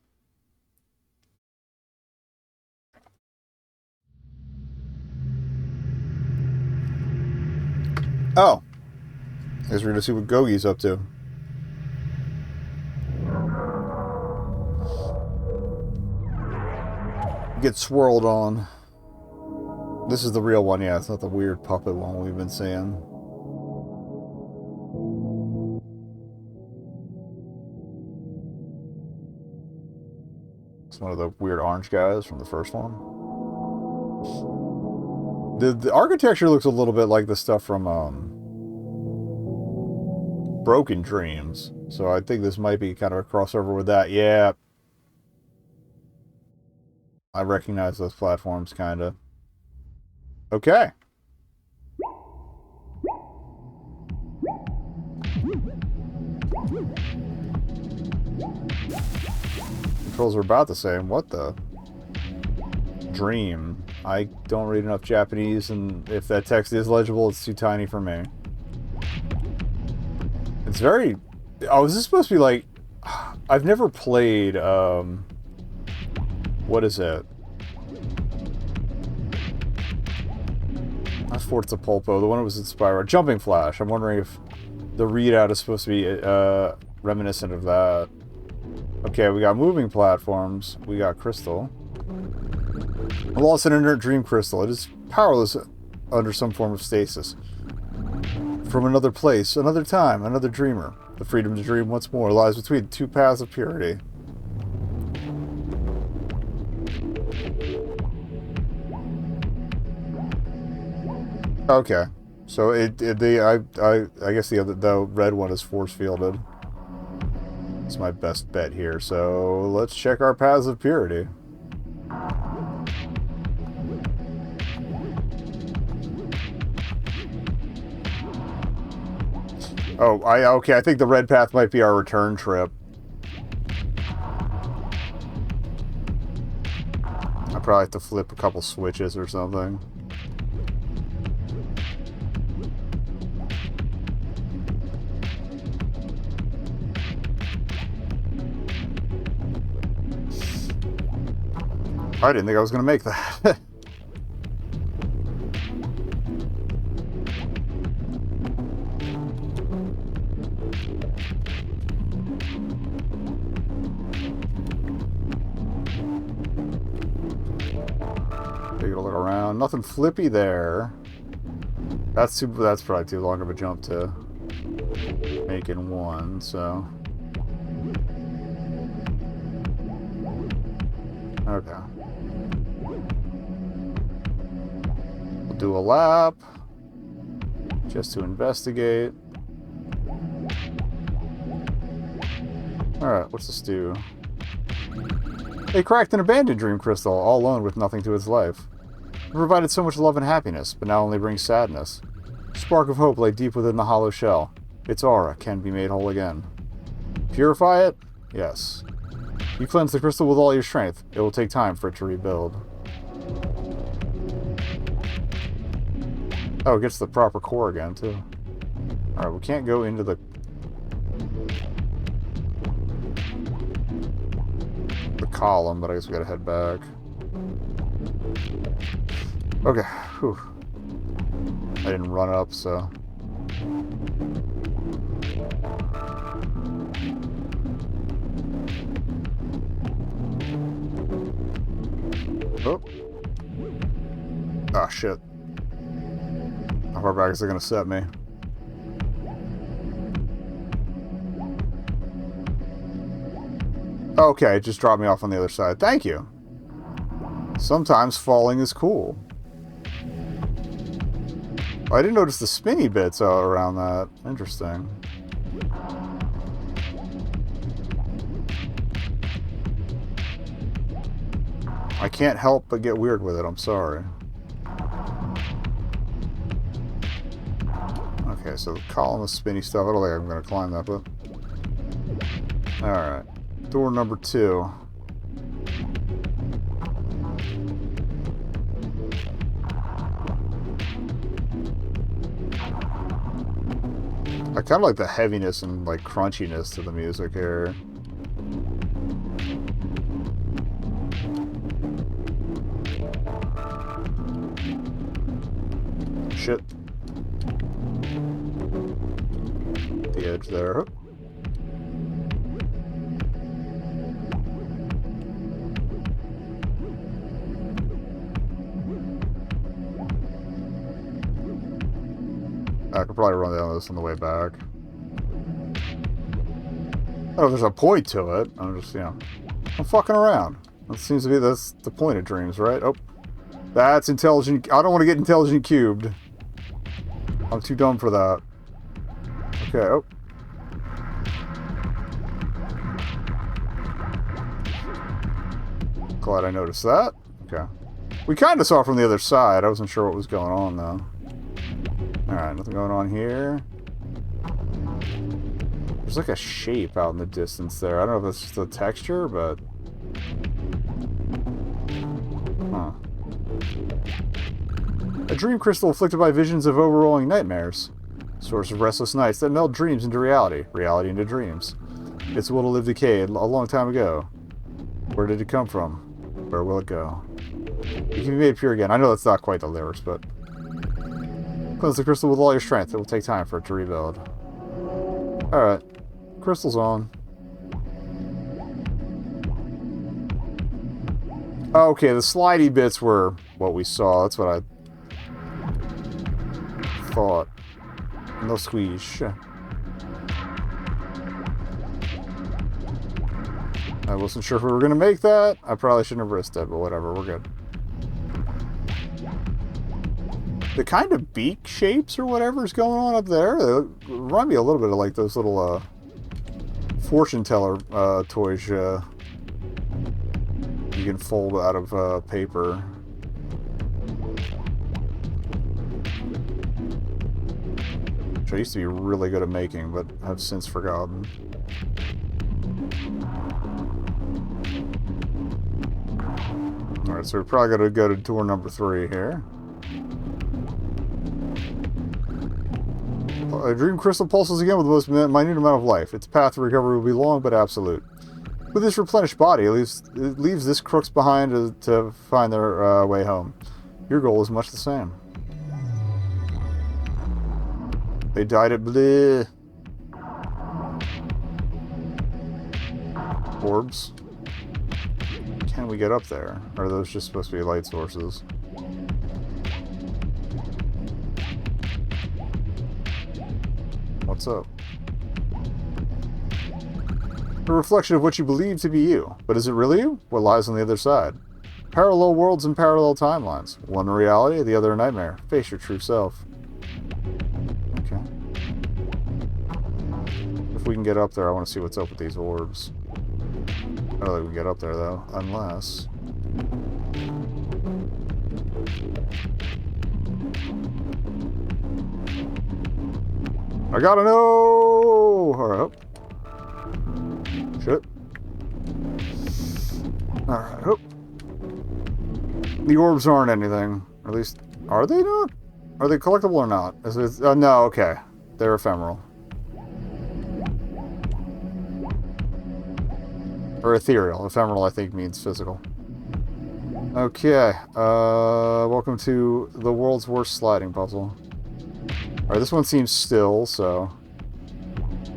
Oh! I guess we're gonna see what Gogi's up to. Get swirled on. This is the real one, yeah. It's not the weird puppet one we've been seeing. It's one of the weird orange guys from the first one. The architecture looks a little bit like the stuff from Broken Dreams. So I think this might be kind of a crossover with that. Yeah. I recognize those platforms, kind of. Okay. Controls are about the same. What the? Dream. I don't read enough Japanese, and if that text is legible, it's too tiny for me. It's very... Oh, is this supposed to be like... I've never played, what is it? Not Forza Pulpo, the one that was inspired. Jumping Flash. I'm wondering if the readout is supposed to be reminiscent of that. Okay, we got moving platforms. We got crystal. I lost an inert dream crystal. It is powerless under some form of stasis. From another place, another time, another dreamer. The freedom to dream once more lies between two paths of purity. Okay, so I guess the red one is force fielded. It's my best bet here. So let's check our paths of purity. Oh, okay. I think the red path might be our return trip. I probably have to flip a couple switches or something. I didn't think I was going to make that. Take a look around. Nothing flippy there. That's probably too long of a jump to make in one, so... Okay. We'll do a lap. Just to investigate. Alright, what's this do? They cracked an abandoned dream crystal, all alone with nothing to its life. It provided so much love and happiness, but now only brings sadness. A spark of hope lay deep within the hollow shell. Its aura can be made whole again. Purify it? Yes. You cleanse the crystal with all your strength. It will take time for it to rebuild. Oh, it gets the proper core again, too. Alright, we can't go into the column, but I guess we gotta head back. Okay, whew. I didn't run up, so... Oh. Ah, shit. How far back is it gonna set me? Okay, it just dropped me off on the other side. Thank you. Sometimes falling is cool. Oh, I didn't notice the spinny bits around that. Interesting. I can't help but get weird with it. I'm sorry. Okay, so the column of spinny stuff. I don't think I'm going to climb that, but... Alright. Door number 2. I kind of like the heaviness and like crunchiness to the music here. Shit. The edge there. I could probably run down this on the way back. Oh, there's a point to it. I'm just, I'm fucking around. That seems to be that's the point of dreams, right? Oh, that's intelligent. I don't want to get intelligent cubed. I'm too dumb for that. Okay, oh. Glad I noticed that. Okay. We kind of saw it from the other side. I wasn't sure what was going on, though. Alright, nothing going on here. There's like a shape out in the distance there. I don't know if that's just the texture, but... Huh. A dream crystal afflicted by visions of overrolling nightmares. Source of restless nights that melt dreams into reality. Reality into dreams. Its will to live decayed a long time ago. Where did it come from? Where will it go? It can be made pure again. I know that's not quite the lyrics, but... Cleanse the crystal with all your strength. It will take time for it to rebuild. Alright. Crystal's on. Okay, the slidey bits were what we saw. That's what I thought. No squeeze. I wasn't sure if we were going to make that. I probably shouldn't have risked it, but whatever. We're good. The kind of beak shapes or whatever is going on up there, they remind me a little bit of like those little fortune teller toys you can fold out of paper. Which I used to be really good at making, but have since forgotten. Alright, so we're probably going to go to door number 3 here. A dream crystal pulses again with the most minute amount of life. Its path to recovery will be long but absolute. With this replenished body, it leaves this crooks behind to find their way home. Your goal is much the same. They died at bleh. Orbs. Can we get up there? Or are those just supposed to be light sources? What's up? A reflection of what you believe to be you. But is it really you? What lies on the other side? Parallel worlds and parallel timelines. One a reality, the other a nightmare. Face your true self. Okay. If we can get up there, I want to see what's up with these orbs. I don't think we can get up there, though. Unless... I gotta know! Alright, up. Shit. Alright, up. The orbs aren't anything. Or at least, are they not? Are they collectible or not? No, okay. They're ephemeral. Or ethereal. Ephemeral, I think, means physical. Okay. Welcome to the world's worst sliding puzzle. Alright, this one seems still, so...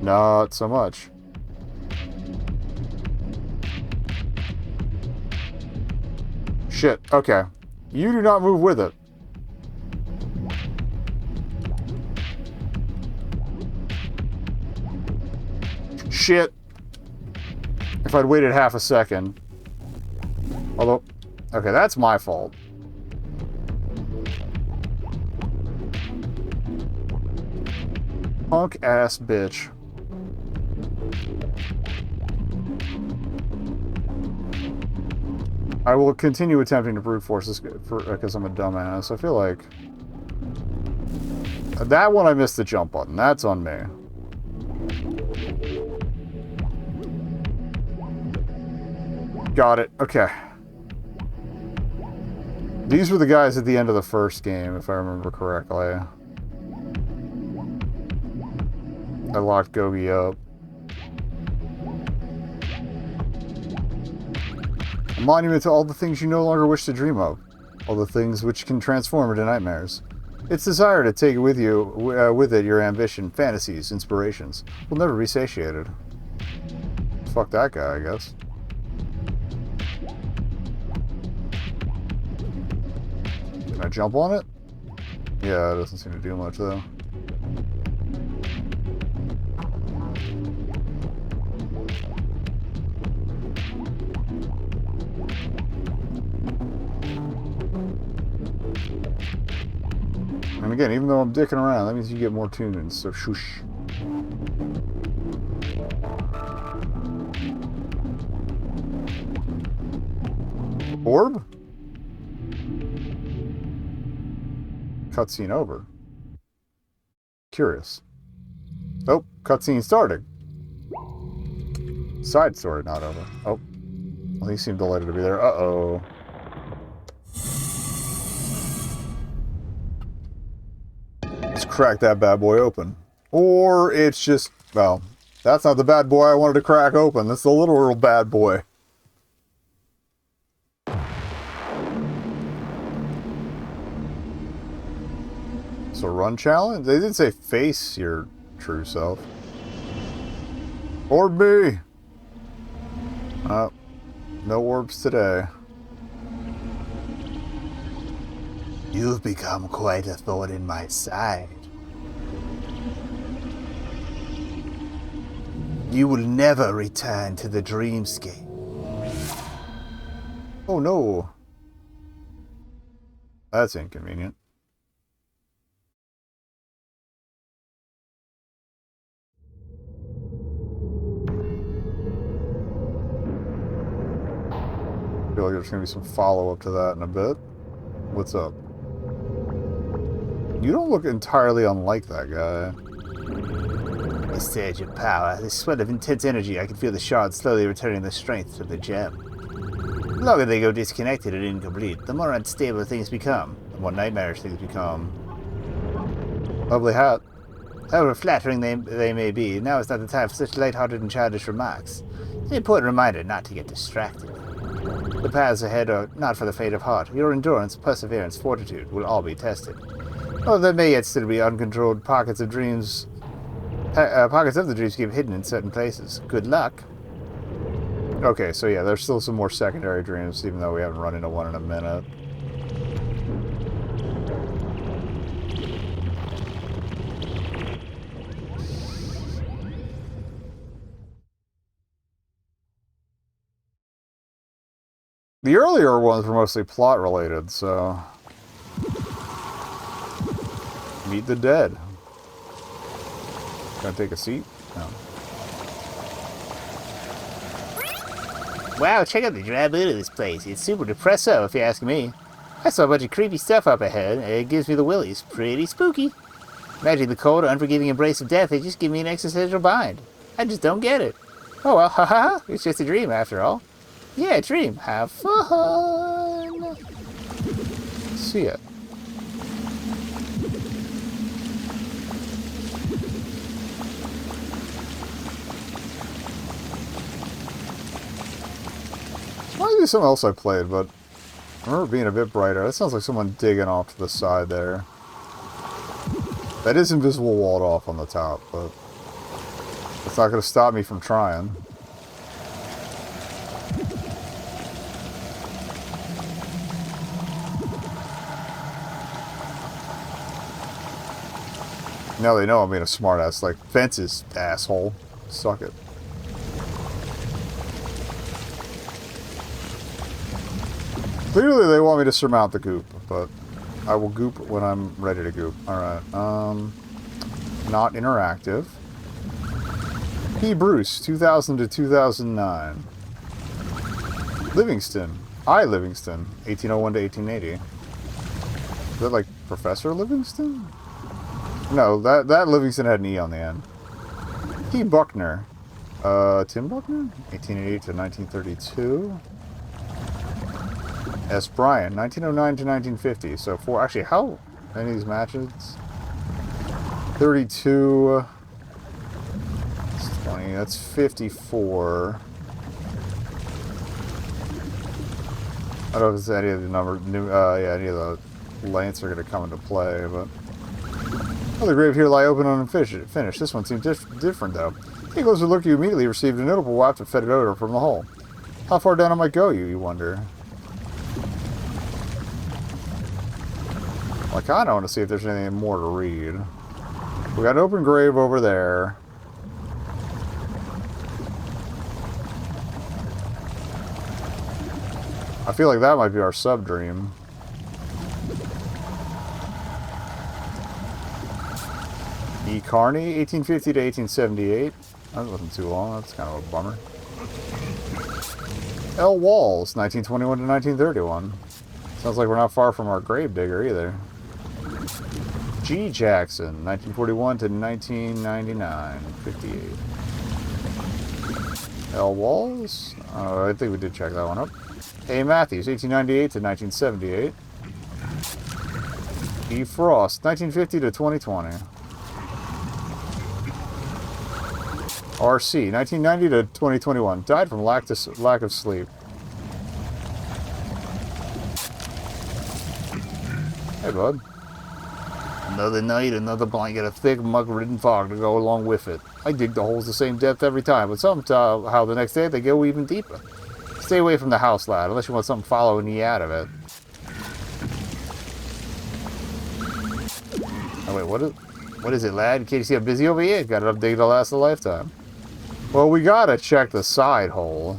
Not so much. Shit. Okay. You do not move with it. Shit. If I'd waited half a second. Although... Okay, that's my fault. Punk ass bitch. I will continue attempting to brute force this because I'm a dumbass. I feel like... That one I missed the jump button. That's on me. Got it. Okay. These were the guys at the end of the first game, if I remember correctly. I locked Gobi up. A monument to all the things you no longer wish to dream of. All the things which can transform into nightmares. Its desire to take with you, with it your ambition, fantasies, inspirations, will never be satiated. Fuck that guy, I guess. Can I jump on it? Yeah, it doesn't seem to do much, though. And again, even though I'm dicking around, that means you get more tune-ins, so shush. Orb? Cutscene over. Curious. Oh, cutscene started. Side story not over. Oh. Well, he seemed delighted to be there. Uh-oh. crack that bad boy open. Or it's just, well, that's not the bad boy I wanted to crack open. That's the literal bad boy. So run challenge? They did say face your true self. Or me. No orbs today. You've become quite a thorn in my side. You will never return to the dreamscape. Oh no. That's inconvenient. I feel like there's going to be some follow-up to that in a bit. What's up? You don't look entirely unlike that guy. A surge of power, this sweat of intense energy. I can feel the shards slowly returning the strength to the gem. The longer they go disconnected and incomplete, the more unstable things become, the more nightmarish things become. Lovely hat. However flattering they may be, now is not the time for such light-hearted and childish remarks. It's an important reminder not to get distracted. The paths ahead are not for the faint of heart. Your endurance, perseverance, fortitude will all be tested. Though there may yet still be uncontrolled pockets of dreams. Pockets of the dreamscape hidden in certain places. Good luck. Okay, so yeah, there's still some more secondary dreams, even though we haven't run into one in a minute. The earlier ones were mostly plot related, so... Meet the dead. Can I take a seat? No. Wow, check out the dry mood of this place. It's super depresso, if you ask me. I saw a bunch of creepy stuff up ahead, and it gives me the willies. Pretty spooky. Imagine the cold, unforgiving embrace of death, they just give me an existential bind. I just don't get it. Oh well, haha, it's just a dream after all. Yeah, dream. Have fun. See ya. Might be something else I played, but I remember being a bit brighter. That sounds like someone digging off to the side there. That is invisible walled off on the top, but it's not going to stop me from trying. Now they know I'm being a smartass. Like, fences, asshole. Suck it. Clearly they want me to surmount the goop, but I will goop when I'm ready to goop. Alright, not interactive. P. Bruce, 2000 to 2009. Livingston. I. Livingston, 1801 to 1880. Is that like Professor Livingston? No, that Livingston had an E on the end. T. Buckner. Tim Buckner? 1888 to 1932. S. Bryan, 1909 to 1950. So actually, how many of these matches? 32. That's 20. That's 54. I don't know if it's any of the any of the lengths are going to come into play, but... Oh, the grave here lie open and unfinished. This one seems different, though. Take a closer look, you immediately received a notable waft of fetid odor from the hole. How far down it might go, you wonder? Well, I kind of want to see if there's anything more to read. We got an open grave over there. I feel like that might be our sub-dream. E. Carney, 1850 to 1878. That wasn't too long. That's kind of a bummer. L. Walls, 1921 to 1931. Sounds like we're not far from our gravedigger either. G. Jackson, 1941 to 1999. 58. L. Walls? I think we did check that one up. A. Matthews, 1898 to 1978. Frost, 1950 to 2020. RC, 1990 to 2021. Died from lack of sleep. Hey, bud. Another night, another blanket of thick, mug-ridden fog to go along with it. I dig the holes the same depth every time, but somehow the next day they go even deeper. Stay away from the house, lad, unless you want something following you out of it. Oh, wait, what is it, lad? Can't you see I'm busy over here? Got enough digging to last a lifetime. Well, we gotta check the side hole.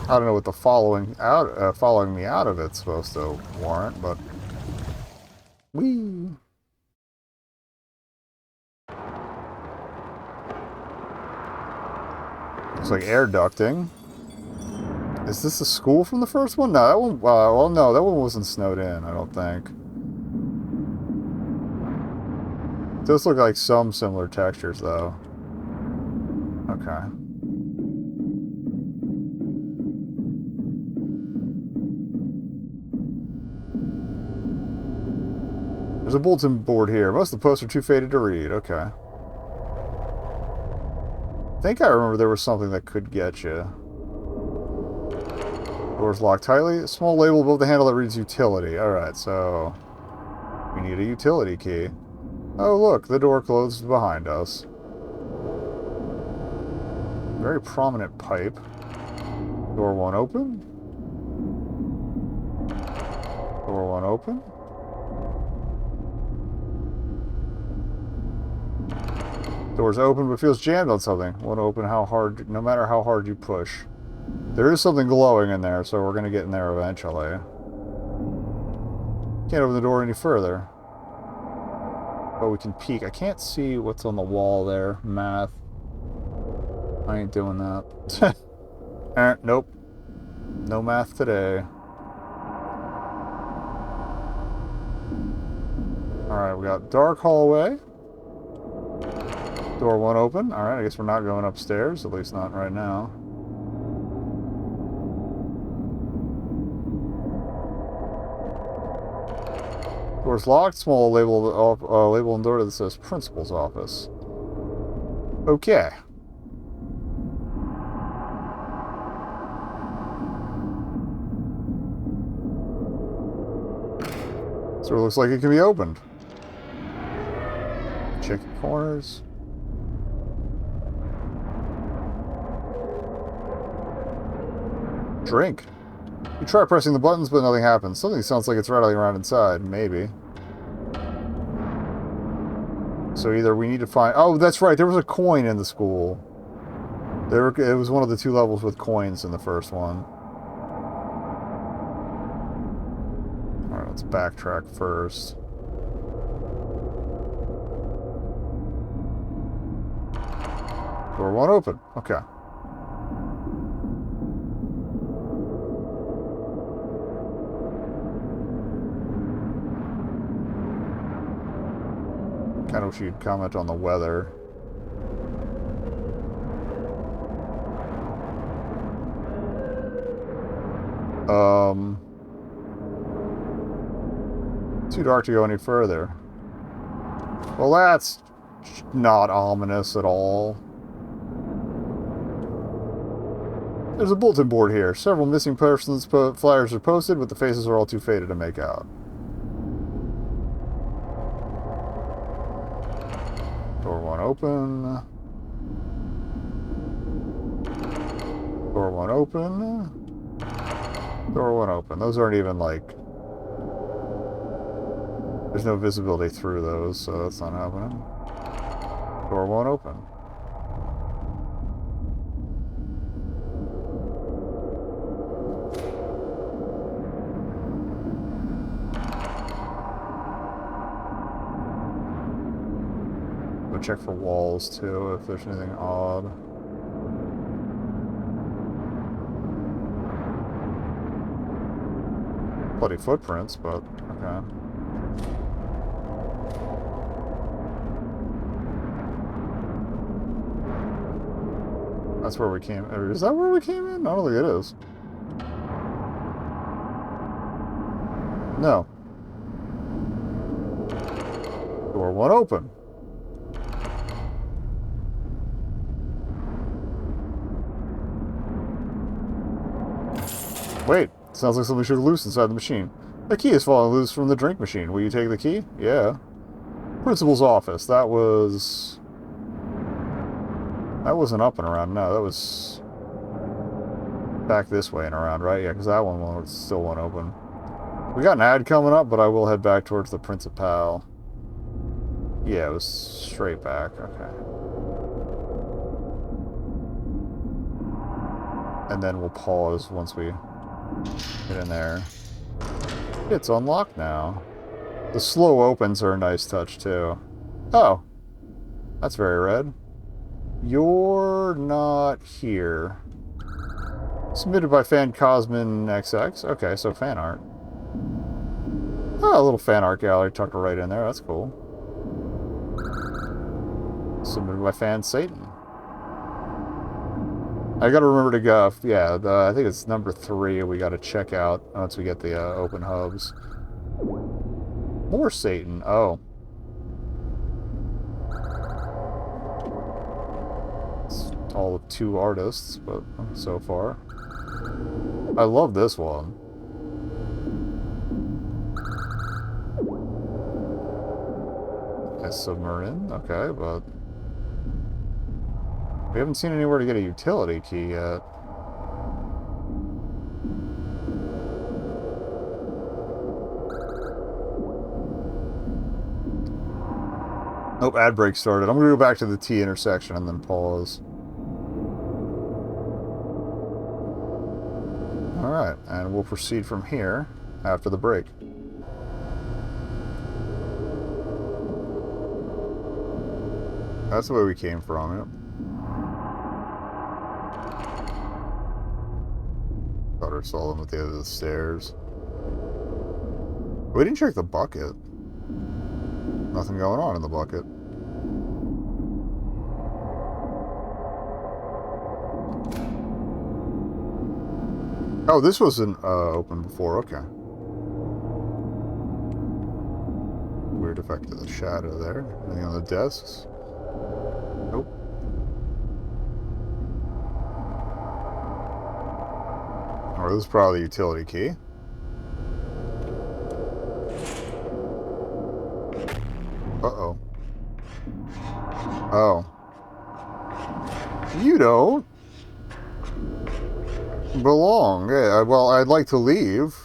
I don't know what the following me out of it's supposed to warrant, but whee. Looks like air ducting. Is this a school from the first one? No, that one. Well, no, that one wasn't snowed in. I don't think. It does look like some similar textures, though. Okay. There's a bulletin board here. Most of the posts are too faded to read. Okay. I think I remember there was something that could get you. Door's locked tightly. A small label above the handle that reads utility. Alright, so we need a utility key. Oh, look, the door closed behind us. Very prominent pipe. Door won't open. Door won't open. Door's open, but feels jammed on something. Won't open how hard, no matter how hard you push. There is something glowing in there, so we're going to get in there eventually. Can't open the door any further. But we can peek. I can't see what's on the wall there. Math. I ain't doing that. Nope. No math today. Alright, we got dark hallway. Door won't open. Alright, I guess we're not going upstairs. At least not right now. Door's locked. Small label on door that says principal's office. Okay. So it looks like it can be opened. Check the corners. Drink. You try pressing the buttons, but nothing happens. Something sounds like it's rattling around inside. Maybe. So either we need to find... Oh, that's right. There was a coin in the school. It was one of the 2 levels with coins in the first one. Alright, let's backtrack first. Door won't open. Okay. Kind of wish you'd comment on the weather. Too dark to go any further. Well, that's not ominous at all. There's a bulletin board here. Several missing persons flyers are posted, but the faces are all too faded to make out. Door won't open. Door won't open. Door won't open. Those aren't even like... There's no visibility through those, so that's not happening. Door won't open. Go check for walls too, if there's anything odd. Bloody footprints, but okay. That's where we came. Or is that where we came in? I don't think it is. No. Door won't open. Wait. Sounds like something shook loose inside the machine. A key has fallen loose from the drink machine. Will you take the key? Yeah. Principal's office. That wasn't up and around. No, that was back this way and around, right? Yeah, because that one still won't open. We got an ad coming up, but I will head back towards the Principal. Yeah, it was straight back. Okay. And then we'll pause once we get in there. It's unlocked now. The slow opens are a nice touch, too. Oh. That's very red. You're not here. Submitted by fan Cosmin XX. Okay, so fan art. Oh, a little fan art gallery tucked right in there. That's cool. Submitted by fan Satan. I gotta remember to go. Yeah, I think it's number 3 we gotta check out once we get the open hubs. More Satan. Oh. It's all of 2 artists, but so far. I love this one. A submarine. Okay, but we haven't seen anywhere to get a utility key yet. Nope, ad break started. I'm going to go back to the T intersection and then pause. Alright, and we'll proceed from here after the break. That's the way we came from, yep. Thought I saw them at the end of the stairs. We didn't check the bucket. Nothing going on in the bucket. Oh, this wasn't open before. Okay. Weird effect of the shadow there. Anything on the desks? Nope. Oh, this is probably the utility key. Uh-oh. Oh. You don't belong. Yeah, well, I'd like to leave.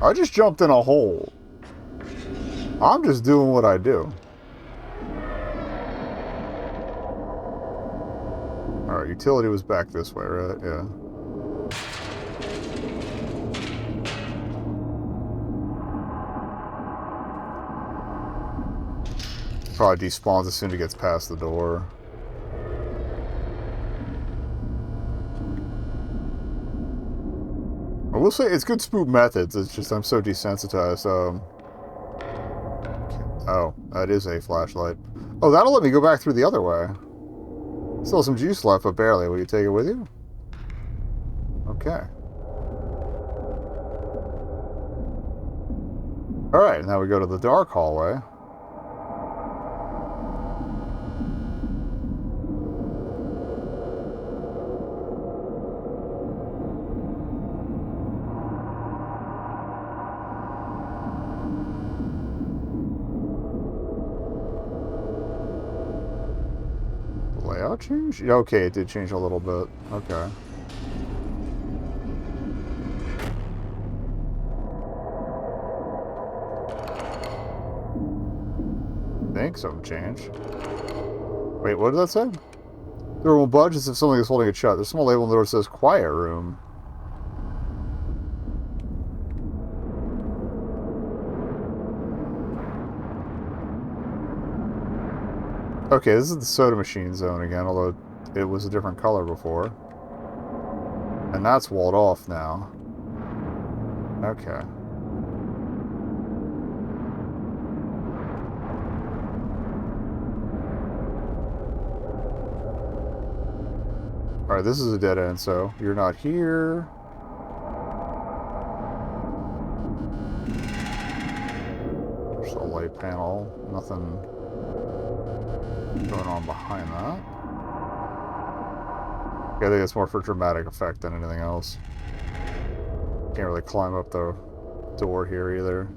I just jumped in a hole. I'm just doing what I do. Alright, utility was back this way, right? Yeah. Probably despawns as soon as it gets past the door. I will say it's good spook methods. It's just I'm so desensitized. Oh, that is a flashlight. Oh, that'll let me go back through the other way. Still some juice left, but barely. Will you take it with you? Okay. Alright, now we go to the dark hallway. Layout change? Okay, it did change a little bit. Okay. I think something changed. Wait, what did that say? The door won't budge as if something is holding it shut. There's a small label on the door that says quiet room. Okay, this is the soda machine zone again, although it was a different color before. And that's walled off now. Okay. Alright, this is a dead end, so you're not here. There's a light panel. Nothing going on behind that. Yeah, I think it's more for dramatic effect than anything else. Can't really climb up the door here either.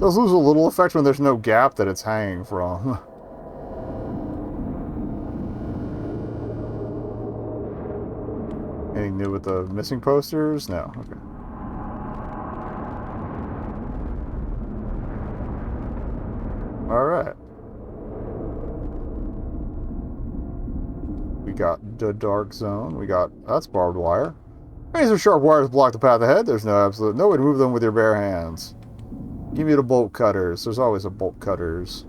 Does lose a little effect when there's no gap that it's hanging from. Anything new with the missing posters? No. Okay. Alright. We got the dark zone. We got... That's barbed wire. Razor sharp wires block the path ahead. There's no way to move them with your bare hands. Give me the bolt cutters. There's always a bolt cutters.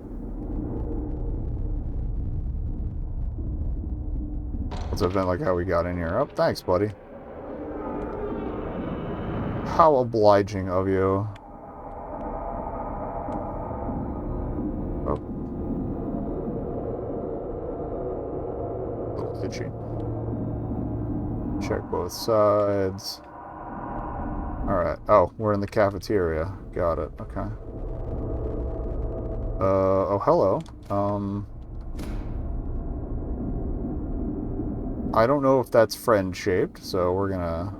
What's an event like how we got in here? Oh, thanks, buddy. How obliging of you. Oh. A little itchy. Check both sides. Alright. Oh, we're in the cafeteria. Got it. Okay. Oh, hello. I don't know if that's friend-shaped, so we're gonna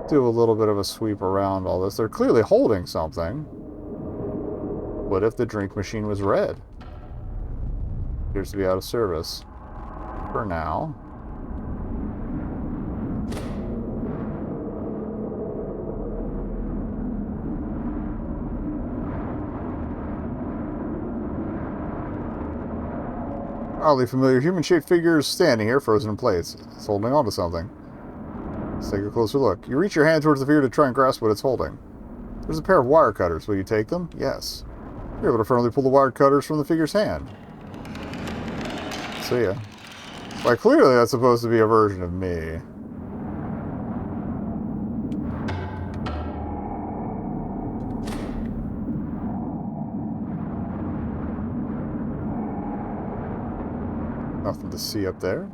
do a little bit of a sweep around all this. They're clearly holding something. What if the drink machine was red? Appears to be out of service. For now. Oddly familiar human-shaped figure is standing here, frozen in place. It's holding on to something. Let's take a closer look. You reach your hand towards the figure to try and grasp what it's holding. There's a pair of wire cutters. Will you take them? Yes. You're able to firmly pull the wire cutters from the figure's hand. See ya. Like, clearly that's supposed to be a version of me. Nothing to see up there.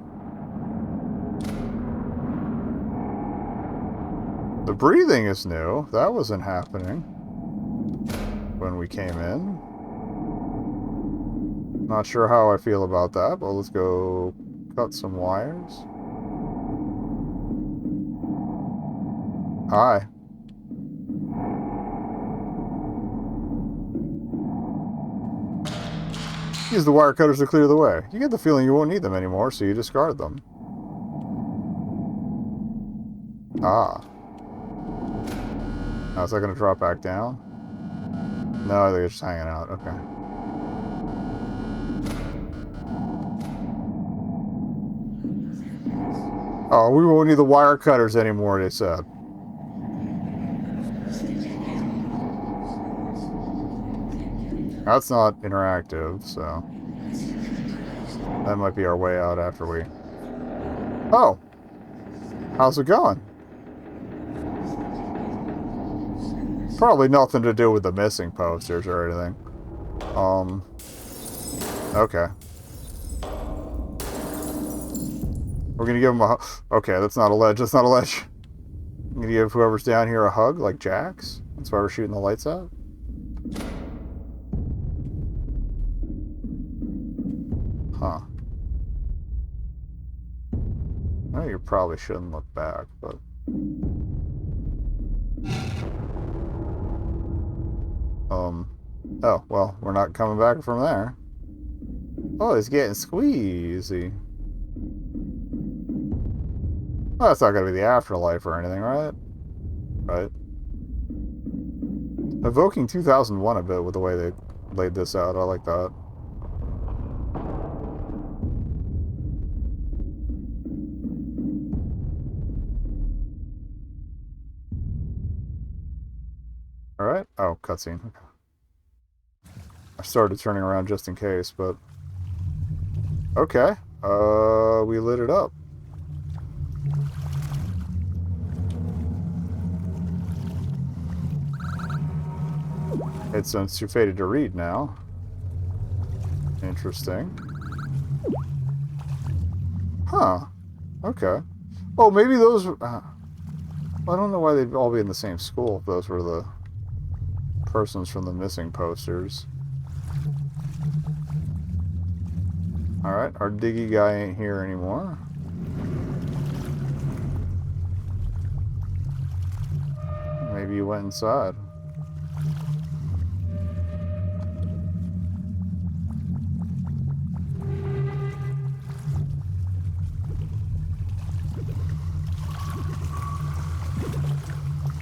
The breathing is new. That wasn't happening when we came in. Not sure how I feel about that, but let's go cut some wires. Hi. Use the wire cutters to clear the way. You get the feeling you won't need them anymore, so you discard them. Ah. Now, is that going to drop back down? No, I think it's just hanging out. Okay. Oh, we won't need the wire cutters anymore, they said. That's not interactive, so... that might be our way out after we... Oh! How's it going? Probably nothing to do with the missing posters or anything. Okay. We're gonna give him a... Okay, that's not a ledge, that's not a ledge. I'm gonna give whoever's down here a hug, like Jax. That's why we're shooting the lights out. Huh. I know you probably shouldn't look back, but... Oh, well, we're not coming back from there. Oh, he's getting squeezy. Well, that's not going to be the afterlife or anything, right? Right. Evoking 2001 a bit with the way they laid this out. I like that. Alright. Oh, cutscene. I started turning around just in case, but... Okay. We lit it up. It's too faded to read now. Interesting. Huh. Okay. Oh, maybe those... I don't know why they'd all be in the same school if those were the persons from the missing posters. Alright, our diggy guy ain't here anymore. Maybe he went inside.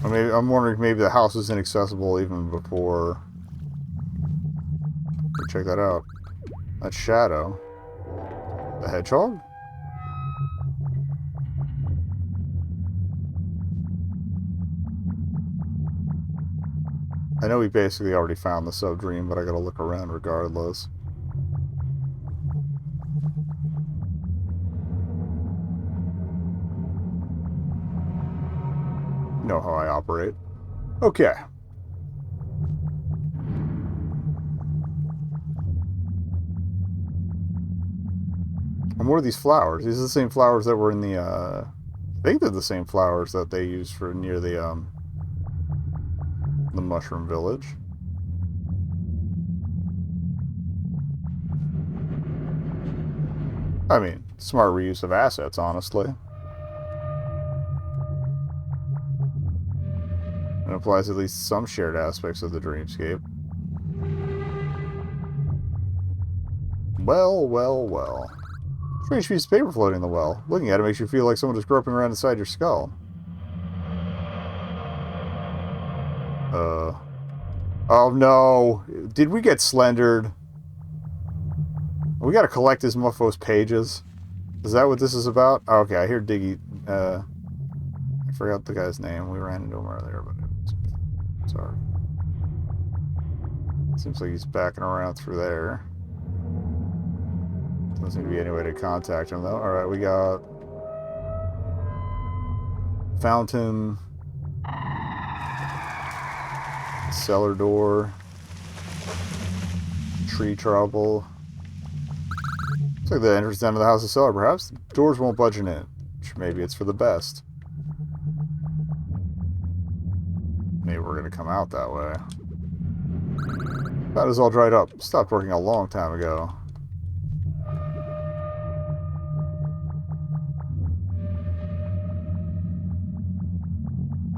Or maybe, I'm wondering if maybe the house is inaccessible even before. Check that out. That shadow. The hedgehog? I know we basically already found the sub-dream, but I gotta look around regardless. You know how I operate. Okay. And what are these flowers? These are the same flowers that were in the, I think they're the same flowers that they used for near the Mushroom Village. I mean, smart reuse of assets, honestly. It applies at least some shared aspects of the dreamscape. Well, well, well. Strange piece of paper floating in the well. Looking at it makes you feel like someone is groping around inside your skull. Oh no! Did we get slendered? We gotta collect this moffo's pages. Is that what this is about? Oh, okay, I hear Diggy. I forgot the guy's name. We ran into him earlier, but sorry. Seems like he's backing around through there. Doesn't seem to be any way to contact him, though. Alright, we got... Fountain. Cellar door. Tree trouble. Looks like the entrance down to the house is cellar, perhaps. The doors won't budge an inch. Maybe it's for the best. Maybe we're going to come out that way. That is all dried up. Stopped working a long time ago.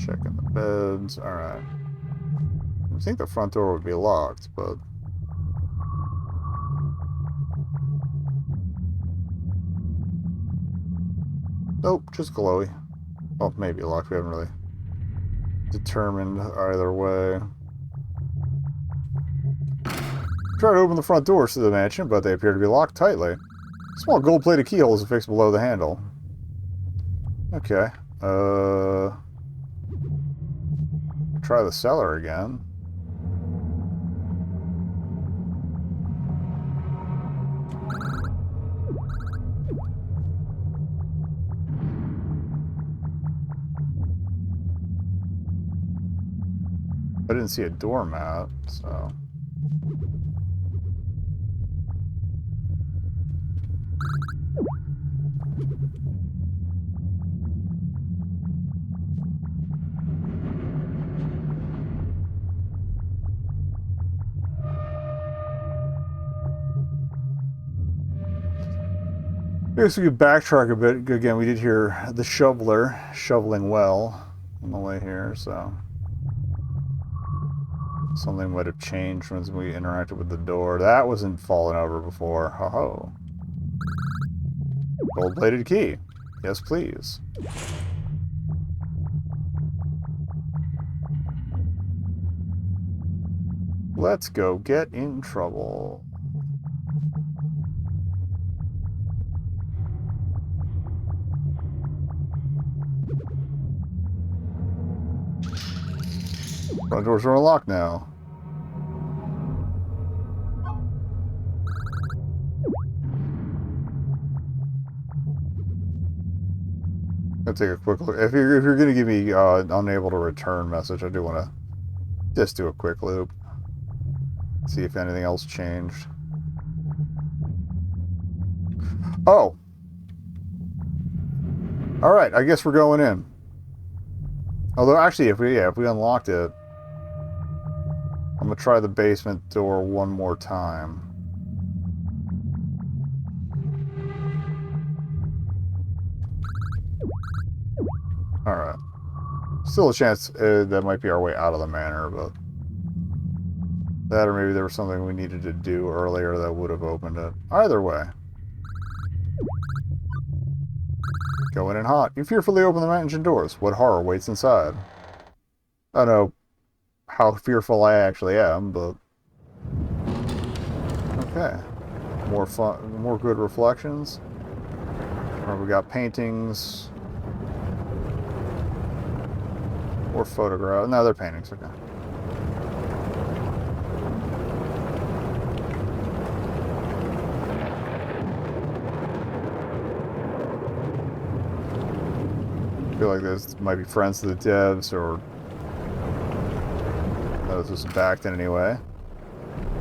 Checking the beds. Alright. I think the front door would be locked, but... Nope, just glowy. Well, maybe locked. We haven't really determined either way. Tried to open the front doors to the mansion, but they appear to be locked tightly. A small gold-plated keyhole is affixed below the handle. Okay. Try the cellar again. I didn't see a doormat, so... I guess we could backtrack a bit. Again, we did hear the shoveler shoveling well on the way here, so... Something might have changed once we interacted with the door. That wasn't fallen over before. Ho-ho. Gold-plated key. Yes, please. Let's go get in trouble. Front doors are unlocked now. I'll take a quick look. If you're going to give me unable to return message, I do want to just do a quick loop. See if anything else changed. Oh. Alright, I guess we're going in. Although, actually, if we unlocked it, I'm gonna try the basement door one more time. Alright. Still a chance that might be our way out of the manor, but... that, or maybe there was something we needed to do earlier that would have opened it. Either way. Going in hot. You fearfully open the mansion doors. What horror waits inside? I don't know how fearful I actually am, but... okay. More fun, more good reflections. We got paintings. Or photographs. No, they're paintings, okay. I feel like this might be friends to the devs, or... no, this is backed in anyway.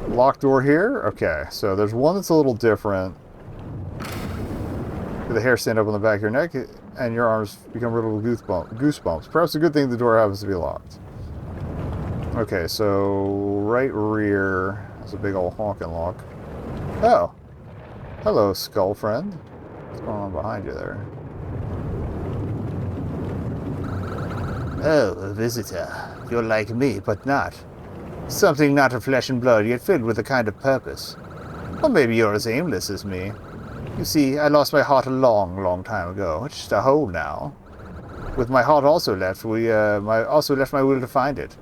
Locked door here? Okay, so there's one that's a little different. The hair stand up on the back of your neck, and your arms become riddled with goosebumps. Perhaps a good thing the door happens to be locked. Okay, so right rear is a big old honking lock. Oh. Hello, skull friend. What's going on behind you there? Oh, a visitor. You're like me, but not. Something not of flesh and blood, yet filled with a kind of purpose. Or maybe you're as aimless as me. You see, I lost my heart a long, long time ago. It's just a hole now. With my heart also left, also left my will to find it.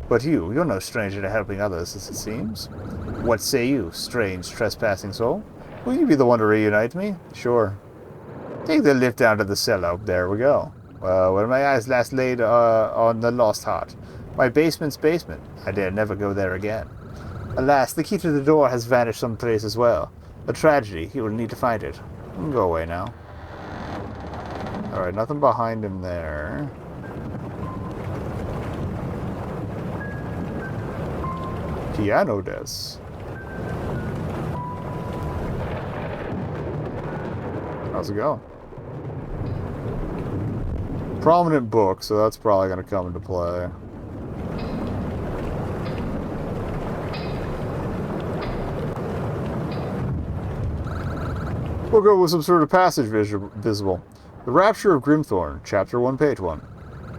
But you're no stranger to helping others, as it seems. What say you, strange, trespassing soul? Will you be the one to reunite me? Sure. Take the lift down to the cellar. There we go. When my eyes last laid on the lost heart, my basement's basement, I dare never go there again. Alas, the key to the door has vanished someplace as well. A tragedy. He will need to find it. Go away now. Alright, nothing behind him there. Piano desk. How's it going? Prominent book, so that's probably going to come into play. We'll go with some sort of passage visible. The Rapture of Grimthorn, Chapter 1, Page 1.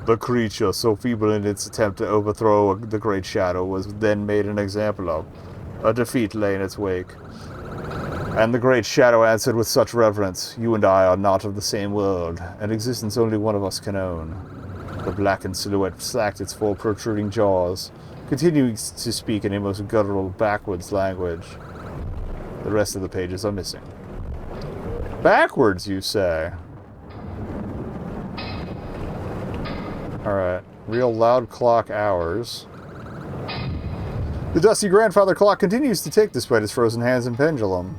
The creature, so feeble in its attempt to overthrow the Great Shadow, was then made an example of. A defeat lay in its wake. And the Great Shadow answered with such reverence, "You and I are not of the same world, an existence only one of us can own." The blackened silhouette slacked its four protruding jaws, continuing to speak in a most guttural, backwards language. The rest of the pages are missing. Backwards, you say? Alright. Real loud clock hours. The dusty grandfather clock continues to tick despite its frozen hands and pendulum.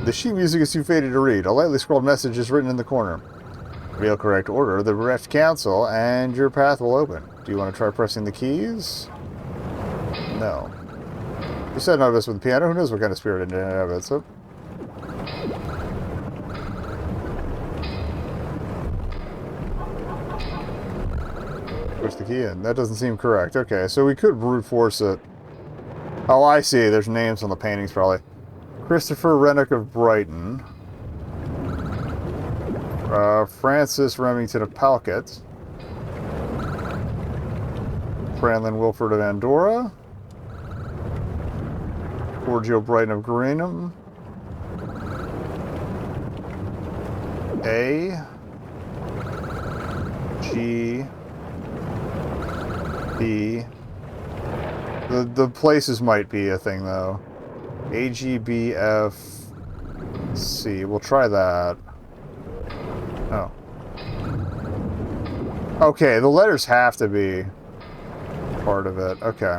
The sheet music is too faded to read. A lightly scrawled message is written in the corner. Real correct order, the bereft council, and your path will open. Do you want to try pressing the keys? No. You said none of us with the piano. Who knows what kind of spirit it have it, so... push the key in. That doesn't seem correct. Okay, so we could brute force it. Oh, I see. There's names on the paintings, probably. Christopher Rennick of Brighton. Francis Remington of Palkett. Franlin Wilford of Andorra. Giorgio Brighton of Greenham. A. G. B. The places might be a thing, though. A, G, B, F, C. We'll try that. Oh. Okay, the letters have to be part of it. Okay.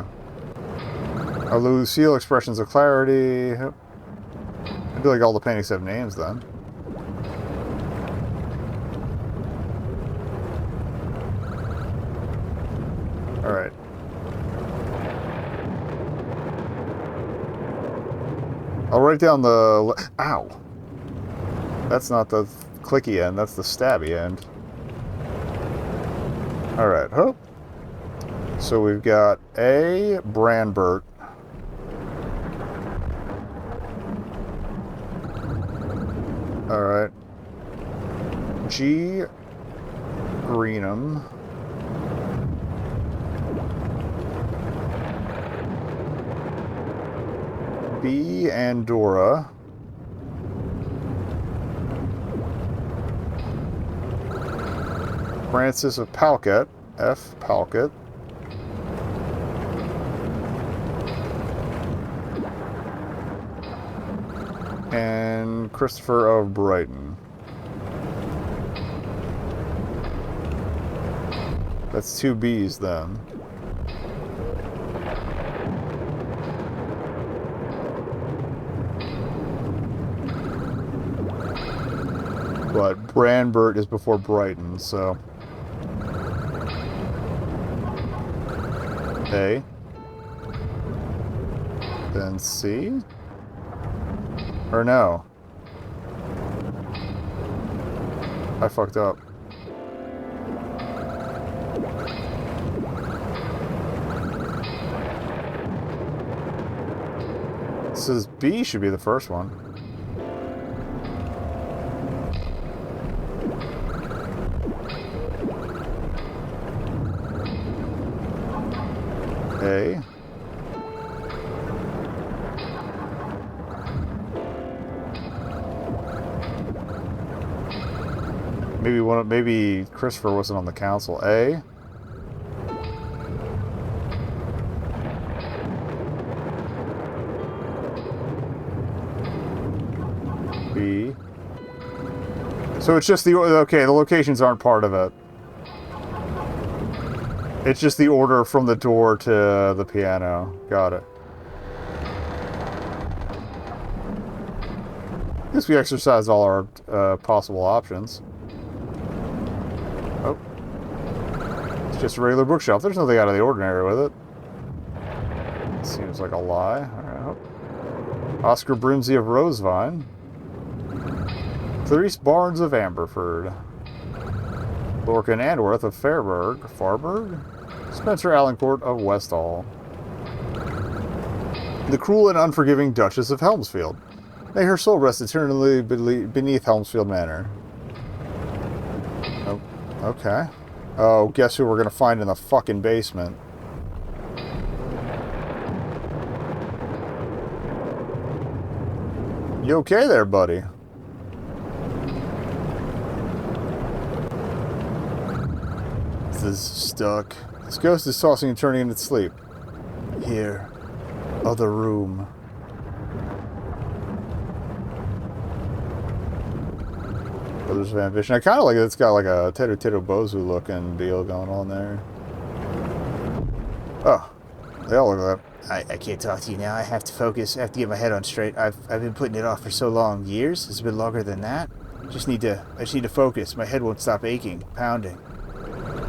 Lucille, expressions of clarity. I feel like all the paintings have names then. Alright. I'll write down the... Ow! That's not the clicky end, that's the stabby end. Alright, hope. So we've got A, Branbert. Alright. G, Greenham. B, Andorra. Francis of Palket. F, Palket. And Christopher of Brighton. That's 2 B's then. But Branbert is before Brighton, so... A. Then C? Or no? I fucked up. This is B should be the first one. A. Maybe Christopher wasn't on the council. A. B. So it's just the... Okay, the locations aren't part of it. It's just the order from the door to the piano. Got it. I guess we exercised all our possible options. Oh. It's just a regular bookshelf. There's nothing out of the ordinary with it. Seems like a lie. Alright. Oscar Brimsey of Rosevine. Clarice Barnes of Amberford. Lorcan Andworth of Farburg. Spencer Allencourt of Westall. The cruel and unforgiving Duchess of Helmsfield. May her soul rest eternally beneath Helmsfield Manor. Oh, okay. Oh, guess who we're gonna find in the fucking basement? You okay there, buddy? This is stuck. This ghost is tossing and turning in its sleep. Here. Other room. Brothers of Ambition. I kind of like it. It's got like a Teto Teto Bozu looking deal going on there. Oh. They all look like that. I can't talk to you now. I have to focus. I have to get my head on straight. I've been putting it off for so long. Years? It's been longer than that. I just need to focus. My head won't stop aching, pounding.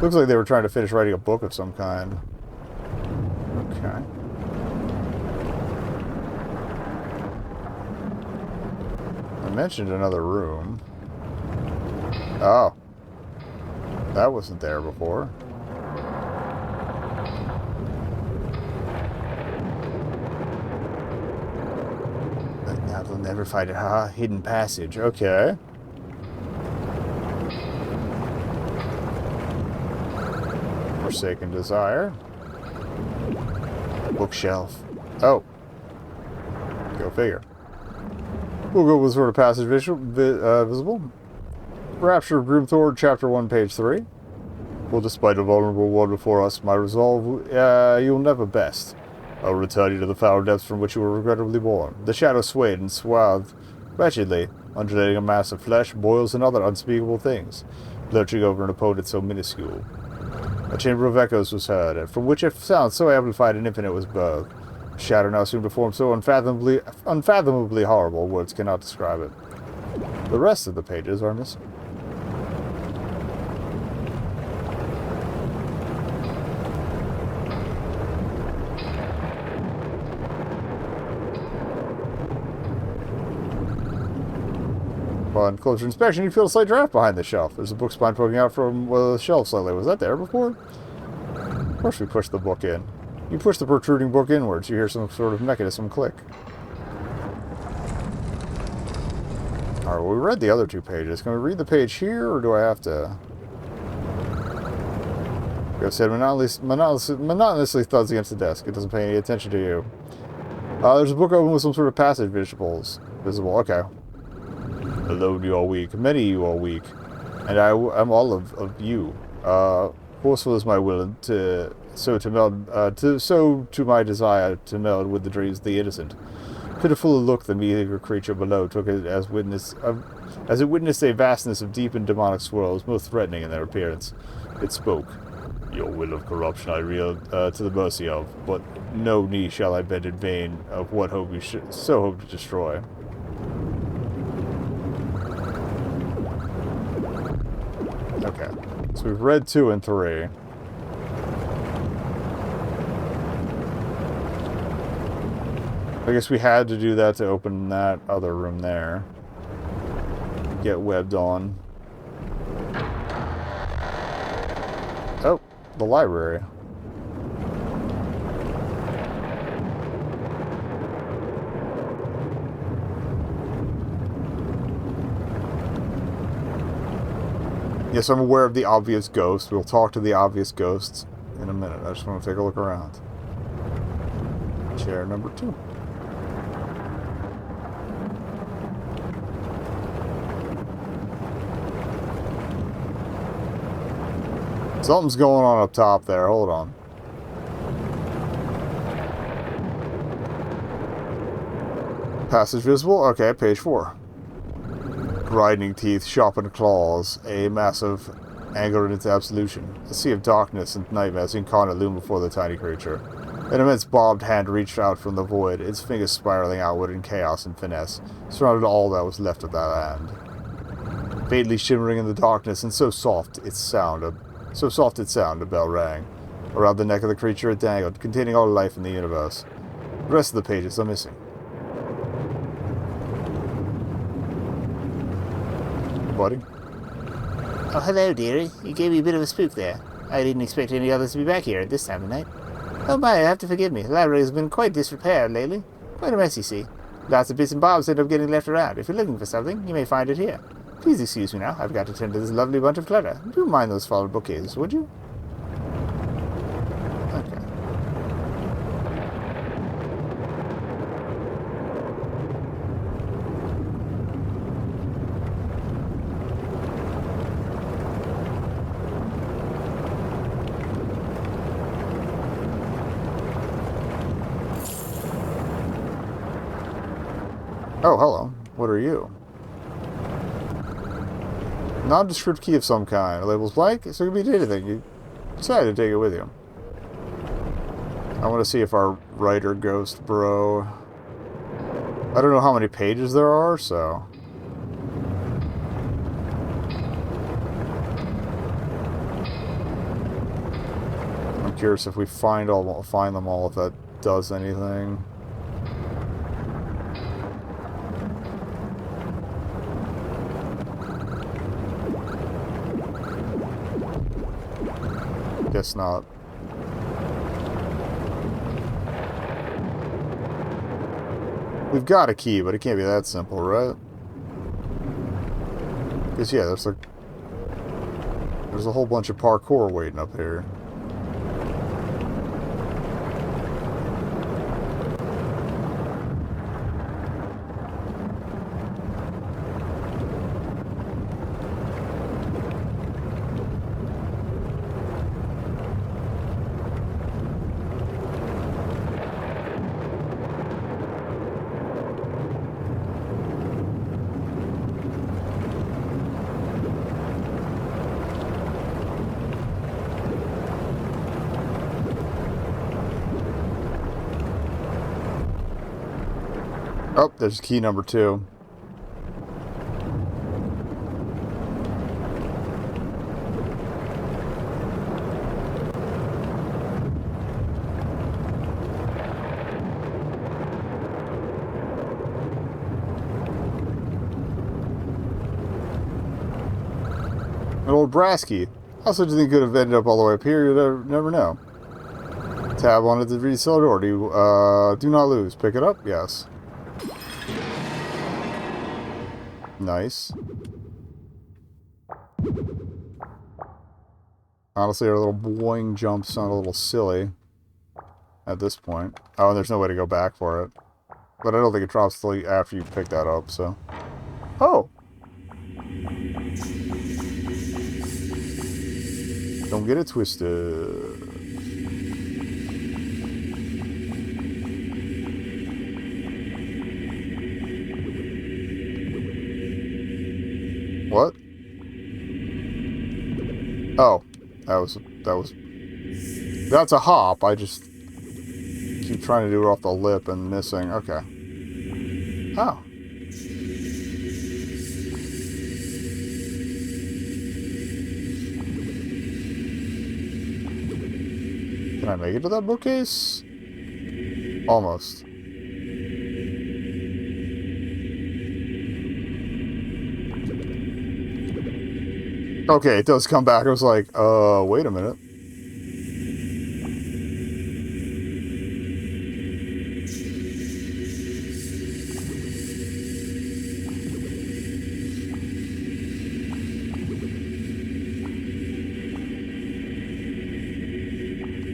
Looks like they were trying to finish writing a book of some kind. Okay. I mentioned another room. Oh. That wasn't there before. But now they'll never find it. Ha! Hidden passage. Okay. Forsaken Desire. Bookshelf. Oh. Go figure. We'll go with sort of passage visible. Rapture of Grimthor, Chapter 1, Page 3. Well, despite a vulnerable world before us, my resolve you'll never best. I will return you to the foul depths from which you were regrettably born. The shadow swayed and swathed wretchedly, undulating a mass of flesh, boils, and other unspeakable things, lurching over an opponent so minuscule. A chamber of echoes was heard, and from which a sound so amplified and infinite was birthed. A shadow now seemed to form so unfathomably horrible, words cannot describe it. The rest of the pages are missing. Upon closer inspection, you feel a slight draft behind the shelf. There's a book spine poking out from the shelf slightly. Was that there before? Of course we push the book in. You push the protruding book inwards. You hear some sort of mechanism click. Alright, well, we read the other 2 pages. Can we read the page here, or do I have to... Like I said, monotonously thuds against the desk. It doesn't pay any attention to you. There's a book open with some sort of passage visible. Okay. Alone you are weak. Many of you are weak. And I'm all of you. Forceful is my will to my desire to meld with the dreams of the innocent. Pitiful a look the meager creature below took it as it witnessed a vastness of deep and demonic swirls, most threatening in their appearance. It spoke. Your will of corruption I yield to the mercy of, but no knee shall I bend in vain of what hope you so hope to destroy. Okay, so we've read 2 and 3. I guess we had to do that to open that other room there. Get webbed on. Oh, the library. Yes, I'm aware of the obvious ghost. We'll talk to the obvious ghosts in a minute. I just want to take a look around. Chair number 2. Something's going on up top there. Hold on. Passage visible? Okay, page 4. Grinding teeth, sharpened claws, a massive anger in its absolution. A sea of darkness and nightmares incarnate loomed before the tiny creature. An immense bobbed hand reached out from the void, its fingers spiraling outward in chaos and finesse, surrounded all that was left of that hand. Faintly shimmering in the darkness, and so soft its sound, a bell rang. Around the neck of the creature it dangled, containing all life in the universe. The rest of the pages are missing. Buddy? Oh, hello, dearie. You gave me a bit of a spook there. I didn't expect any others to be back here at this time of night. Oh my, you have to forgive me. The library has been quite disrepaired lately. Quite a mess, you see. Lots of bits and bobs end up getting left around. If you're looking for something, you may find it here. Please excuse me now. I've got to tend to this lovely bunch of clutter. Do mind those fallen bookcases, would you? Okay. Oh, hello. What are you? Nondescript key of some kind. The label's blank, so it could be anything. You decided to take it with you. I want to see if our writer ghost bro... I don't know how many pages there are, so... I'm curious if we find them all, if that does anything. Guess not. We've got a key, but it can't be that simple, right? Because, yeah, there's a whole bunch of parkour waiting up here. Oh, there's key number 2. old brass key. How such a thing could have ended up all the way up here, you never know. Tab on it to read the cellar door. Do not lose. Pick it up? Yes. Nice. Honestly, our little boing jumps sound a little silly at this point. Oh, and there's no way to go back for it. But I don't think it drops till after you pick that up, so... Oh! Don't get it twisted. What? Oh. That's a hop. I just keep trying to do it off the lip and missing. Okay. Oh. Can I make it to that bookcase? Almost. Okay, it does come back. I was like, wait a minute.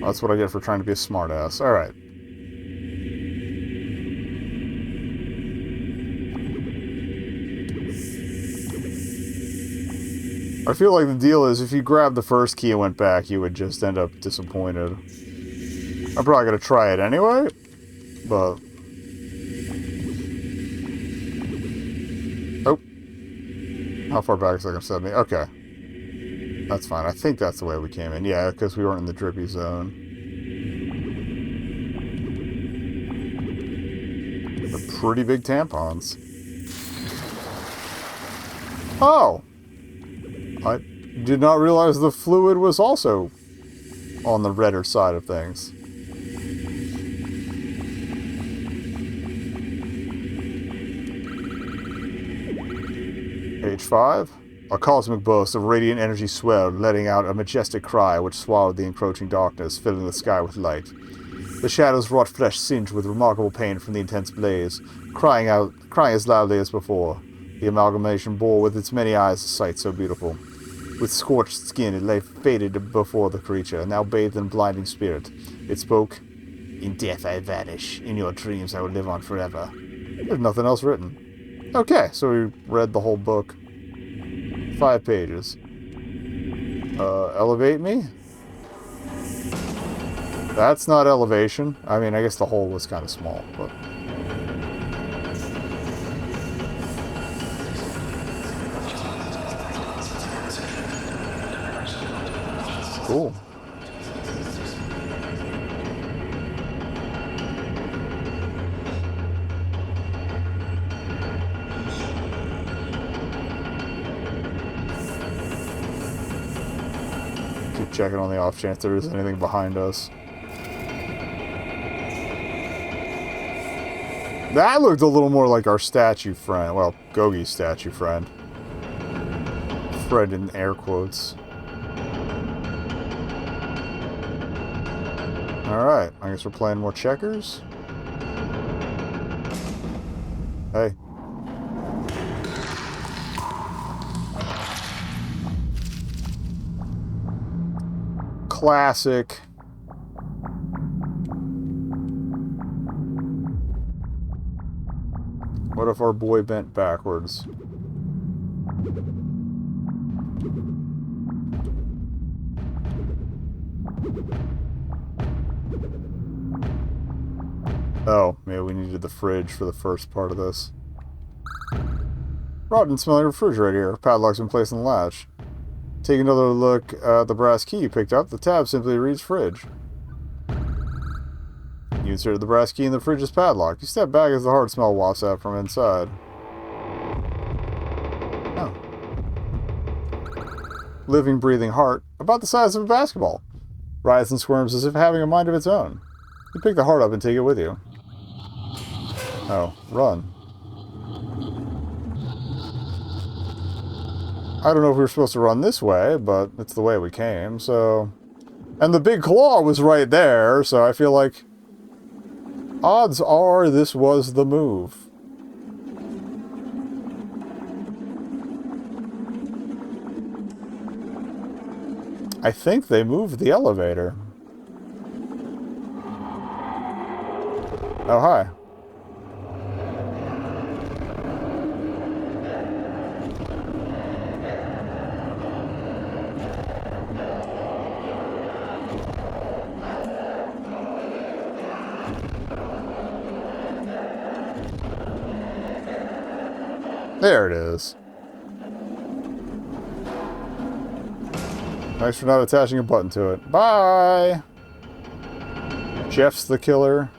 That's what I get for trying to be a smartass. Alright. I feel like the deal is if you grabbed the first key and went back, you would just end up disappointed. I'm probably going to try it anyway, but... Oh. How far back is it going to send me? Okay. That's fine. I think that's the way we came in. Yeah, because we weren't in the drippy zone. They're pretty big tampons. Oh! I did not realize the fluid was also on the redder side of things. Page 5. A cosmic burst of radiant energy swelled, letting out a majestic cry which swallowed the encroaching darkness, filling the sky with light. The shadows wrought flesh singed with remarkable pain from the intense blaze, crying as loudly as before. The amalgamation bore with its many eyes a sight so beautiful. With scorched skin it lay faded before the creature, now bathed in blinding spirit. It spoke, "In death I vanish, in your dreams I will live on forever." There's nothing else written. Okay, so we read the whole book. 5 pages. Elevate me? That's not elevation. I mean, I guess the hole was kind of small, but... Cool. Keep checking on the off chance there is anything behind us. That looked a little more like our statue friend. Well, Gogi's statue friend. Friend in air quotes. Alright, I guess we're playing more checkers. Hey. Classic. What if our boy bent backwards? Oh, maybe we needed the fridge for the first part of this. Rotten smelling refrigerator here. Padlock's been placed on the latch. Take another look at the brass key you picked up. The tab simply reads fridge. You inserted the brass key in the fridge's padlock. You step back as the hard smell wafts out from inside. Oh. Living, breathing heart, about the size of a basketball. Writhes and squirms as if having a mind of its own. You pick the heart up and take it with you. Oh, run. I don't know if we were supposed to run this way, but it's the way we came, so... And the big claw was right there, so I feel like... Odds are this was the move. I think they moved the elevator. Oh, hi. There it is. Thanks for not attaching a button to it. Bye! Jeff's the killer.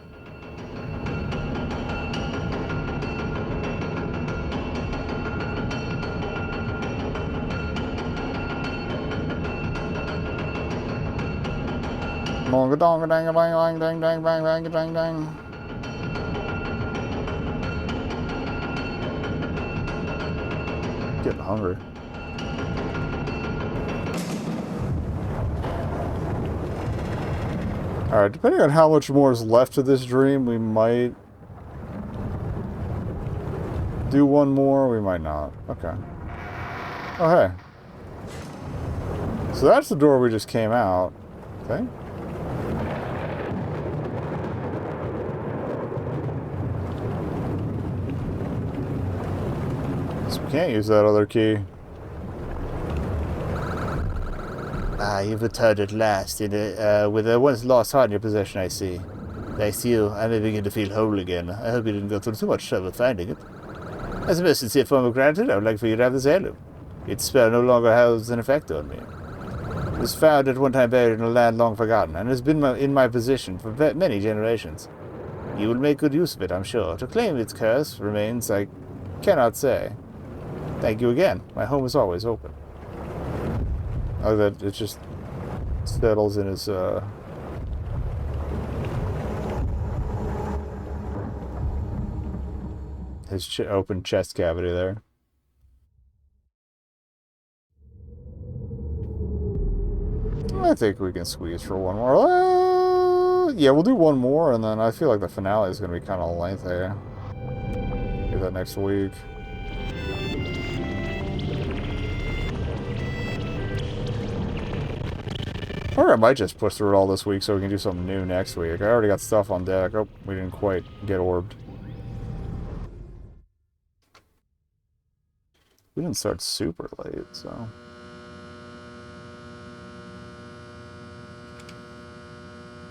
Monga donga dang bang dang dang bang bang dang dang. Getting hungry. Alright, depending on how much more is left of this dream, we might do one more, we might not. Okay. Oh, hey. So that's the door we just came out. Okay. So we can't use that other key. Ah, you've returned at last, with a once lost heart in your possession, I see. Thanks to you, I may begin to feel whole again. I hope you didn't go through too much trouble finding it. As a most sincere form of gratitude, I would like for you to have this heirloom. Its spell no longer has an effect on me. It was found at one time buried in a land long forgotten, and has been in my possession for many generations. You will make good use of it, I'm sure. To claim its curse remains, I cannot say. Thank you again. My home is always open. Oh, that it just settles in his, open chest cavity there. I think we can squeeze for one more. Yeah, we'll do one more, and then I feel like the finale is going to be kind of lengthy. Do that next week. Or I might just push through it all this week so we can do something new next week. I already got stuff on deck. Oh, we didn't quite get orbed. We didn't start super late, so...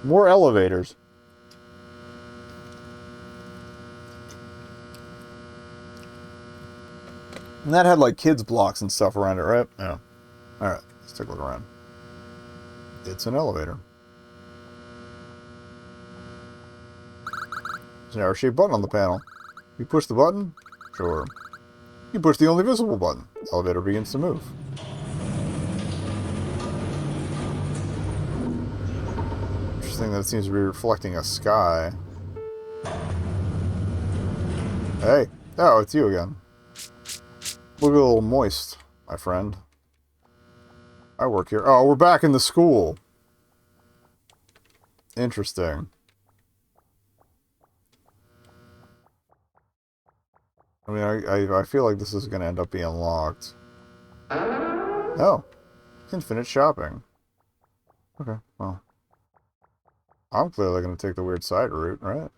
More elevators. And that had, like, kids' blocks and stuff around it, right? Yeah. Alright, let's take a look around. It's an elevator. There's an arrow-shaped button on the panel. You push the button? Sure. You push the only visible button. The elevator begins to move. Interesting that it seems to be reflecting a sky. Hey. Oh, it's you again. Look a little moist, my friend. I work here. Oh, we're back in the school. Interesting. I mean, I feel like this is going to end up being locked. Oh. Infinite shopping. Okay, well. I'm clearly going to take the weird side route, right?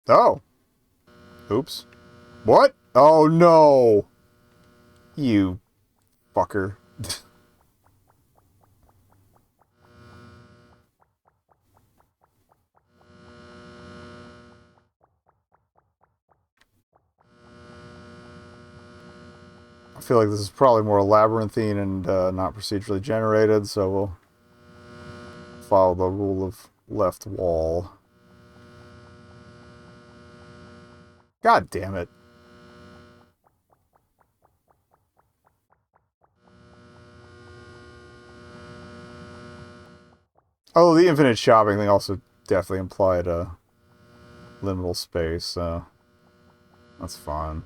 Oh. Oops. What? Oh, no. You fucker. I feel like this is probably more labyrinthine and not procedurally generated, so we'll follow the rule of left wall. God damn it. Oh, the infinite shopping thing also definitely implied a liminal space, so... That's fine.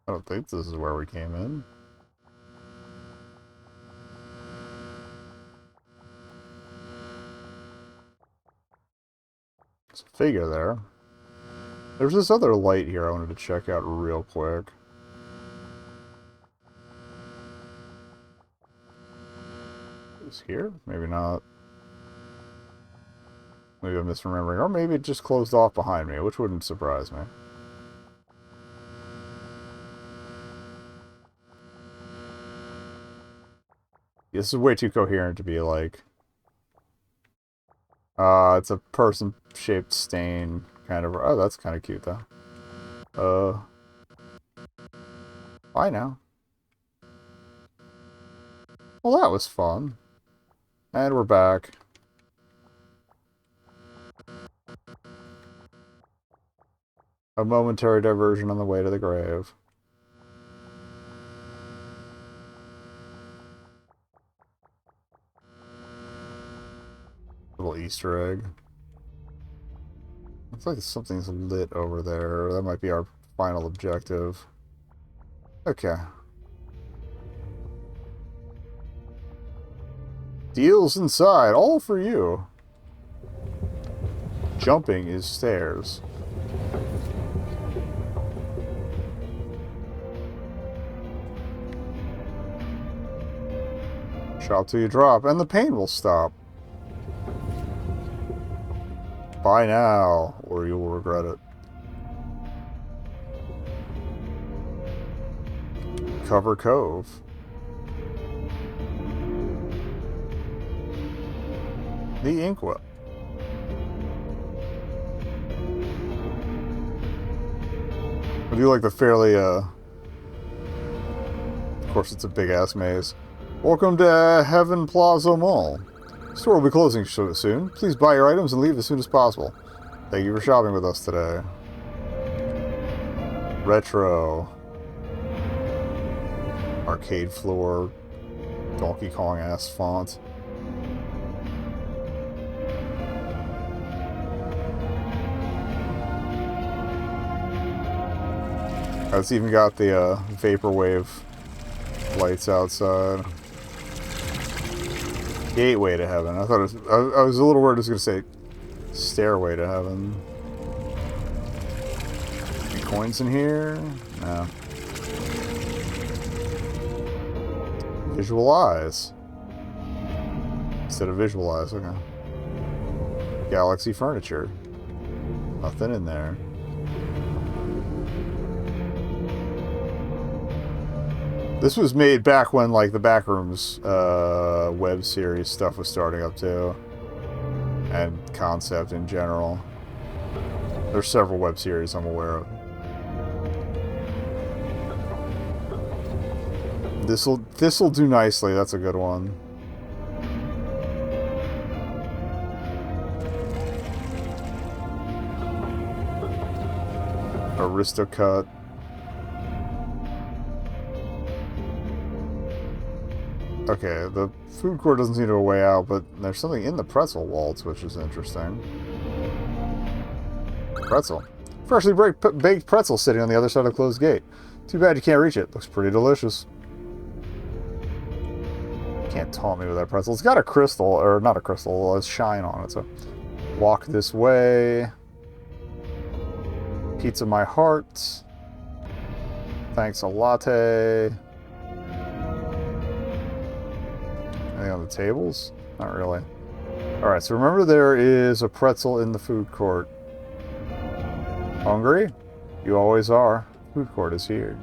I don't think this is where we came in. There's a figure there. There's this other light here I wanted to check out real quick. Is here? Maybe not. Maybe I'm misremembering. Or maybe it just closed off behind me, which wouldn't surprise me. This is way too coherent to be like... it's a person-shaped stain, kind of... Oh, that's kind of cute, though. Bye now. Well, that was fun. And we're back. A momentary diversion on the way to the grave. Little Easter egg. Looks like something's lit over there. That might be our final objective. Okay. Deals inside, all for you. Jumping is stairs. Shop till you drop, and the pain will stop. Buy now, or you will regret it. Cover Cove. The Inkwell. I do like the fairly, of course it's a big-ass maze. Welcome to Heaven Plaza Mall. The store will be closing soon. Please buy your items and leave as soon as possible. Thank you for shopping with us today. Retro. Arcade floor. Donkey Kong-ass font. It's even got the vaporwave lights outside. Gateway to Heaven. I thought it was, I was a little worried it was going to say Stairway to Heaven. Any coins in here? No. Visualize. Instead of visualize, okay. Galaxy furniture. Nothing in there. This was made back when, like, the Backrooms web series stuff was starting up, too. And Concept in general. There's several web series I'm aware of. This'll do nicely, that's a good one. Aristocut. Okay, the food court doesn't seem to be a way out, but there's something in the pretzel waltz, which is interesting. Pretzel. Freshly baked pretzel sitting on the other side of the closed gate. Too bad you can't reach it. Looks pretty delicious. Can't taunt me with that pretzel. It's got a crystal, or not a crystal, a shine on it, so... Walk this way. Pizza my heart. Thanks a latte. Anything on the tables? Not really. Alright, so remember there is a pretzel in the food court. Hungry? You always are. Food court is here.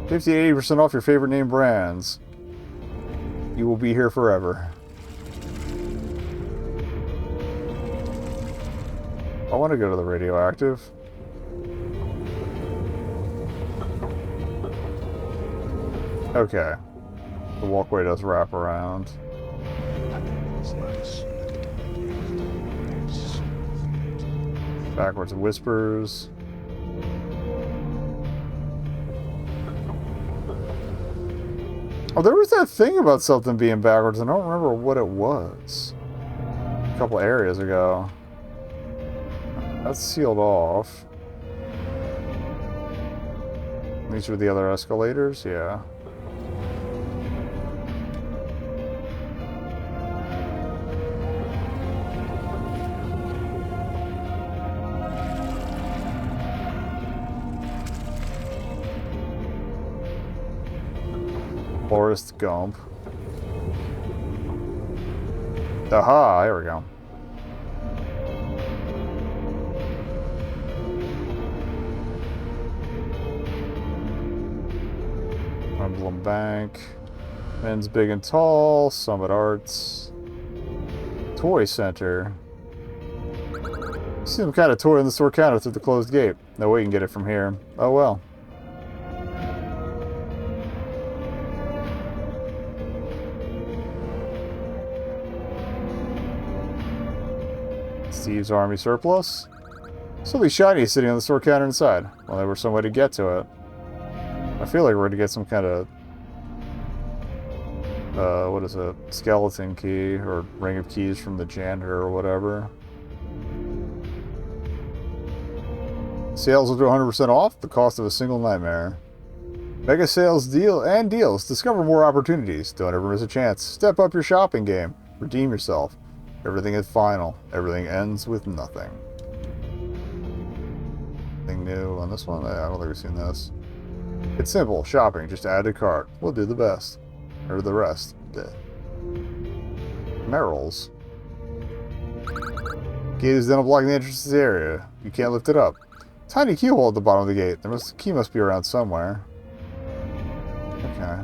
$50 to 80% off your favorite name brands. You will be here forever. I want to go to the radioactive. Okay. The walkway does wrap around. Backwards whispers. Oh, there was that thing about something being backwards. I don't remember what it was. A couple areas ago. That's sealed off. These are the other escalators? Yeah. Forest Gump. Aha, here we go. Emblem Bank. Men's Big and Tall. Summit Arts. Toy Center. See some kind of toy in the store counter through the closed gate. No way you can get it from here. Oh well. Steve's Army Surplus. Something shiny is sitting on the store counter inside. Well, there was some way to get to it. I feel like we're going to get some kind of... what is it? Skeleton key, or ring of keys from the janitor or whatever. Sales will do 100% off the cost of a single nightmare. Mega sales deals. Discover more opportunities. Don't ever miss a chance. Step up your shopping game. Redeem yourself. Everything is final. Everything ends with nothing. Anything new on this one? I don't think we've seen this. It's simple. Shopping. Just add to cart. We'll do the best. Or the rest. Merrill's. Gate is then blocking the entrance to this area. You can't lift it up. Tiny keyhole at the bottom of the gate. The key must be around somewhere. Okay.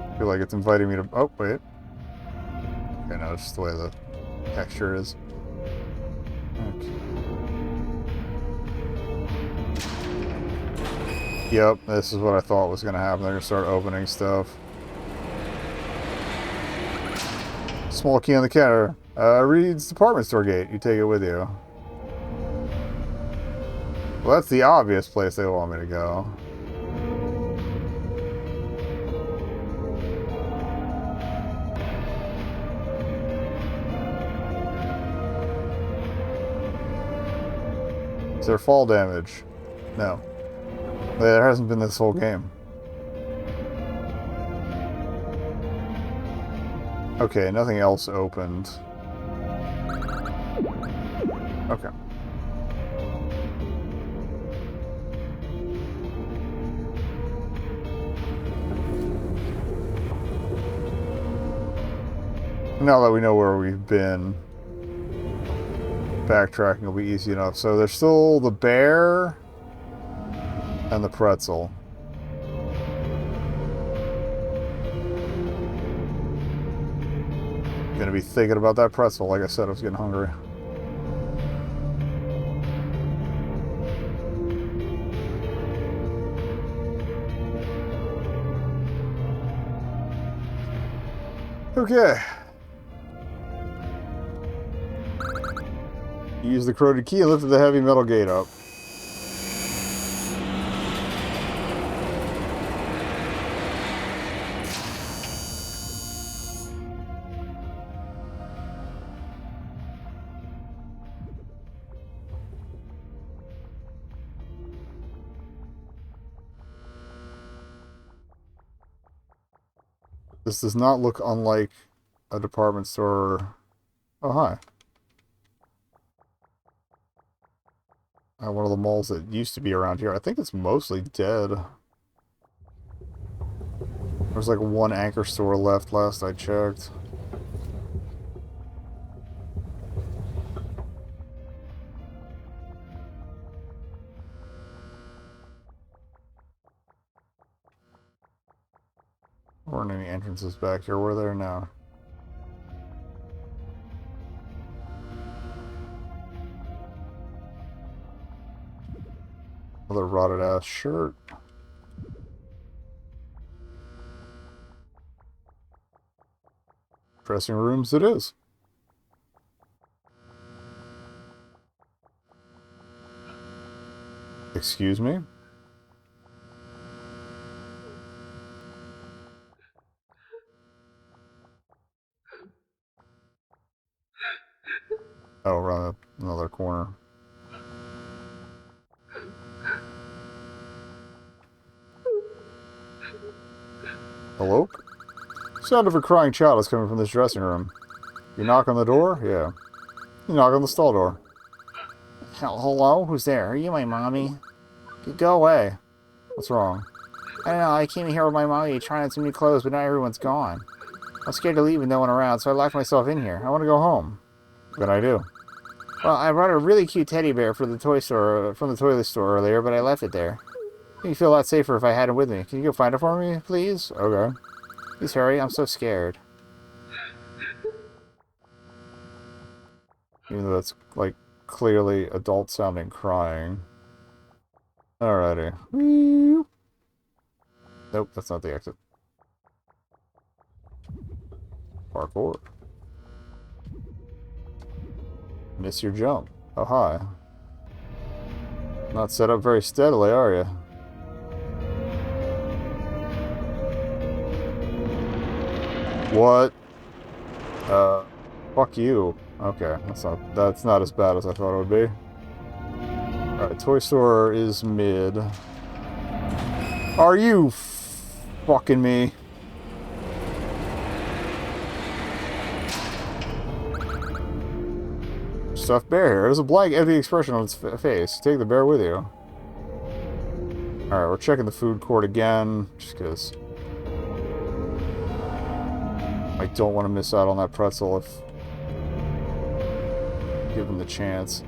I feel like it's inviting me to... Oh, wait. Okay, no, it's just the way the texture is. Okay. Yep, this is what I thought was going to happen. They're going to start opening stuff. Small key on the counter. Reads department store gate. You take it with you. Well, that's the obvious place they want me to go. Is there fall damage? No. There hasn't been this whole game. Okay, nothing else opened. Okay. Now that we know where we've been, backtracking will be easy enough. So there's still the bear and the pretzel. Gonna be thinking about that pretzel. Like I said, I was getting hungry. Okay. Use the corroded key and lifted the heavy metal gate up. This does not look unlike a department store. Oh, hi. One of the malls that used to be around here. I think it's mostly dead. There's like one anchor store left last I checked. There weren't any entrances back here, were there? No. Another rotted ass shirt. Dressing rooms it is. Excuse me? Oh, around another corner. Hello? Sound of a crying child is coming from this dressing room. You knock on the door? Yeah. You knock on the stall door. Hello? Who's there? Are you my mommy? Go away. What's wrong? I don't know. I came in here with my mommy trying on some new clothes, but now everyone's gone. I was scared to leave with no one around, so I locked myself in here. I want to go home. Good idea. Well, I brought a really cute teddy bear from the toy store earlier, but I left it there. It'd me feel a lot safer if I had it with me. Can you go find it for me, please? Okay. Please hurry. I'm so scared. Even though that's, like, clearly adult-sounding crying. Alrighty. Nope, that's not the exit. Parkour. Miss your jump. Oh, hi. Not set up very steadily, are you? What? Fuck you. Okay, that's not as bad as I thought it would be. Alright, toy store is mid. Are you fucking me? Stuffed bear here. There's a blank, empty expression on its face. Take the bear with you. Alright, we're checking the food court again, just because I don't want to miss out on that pretzel if given the chance.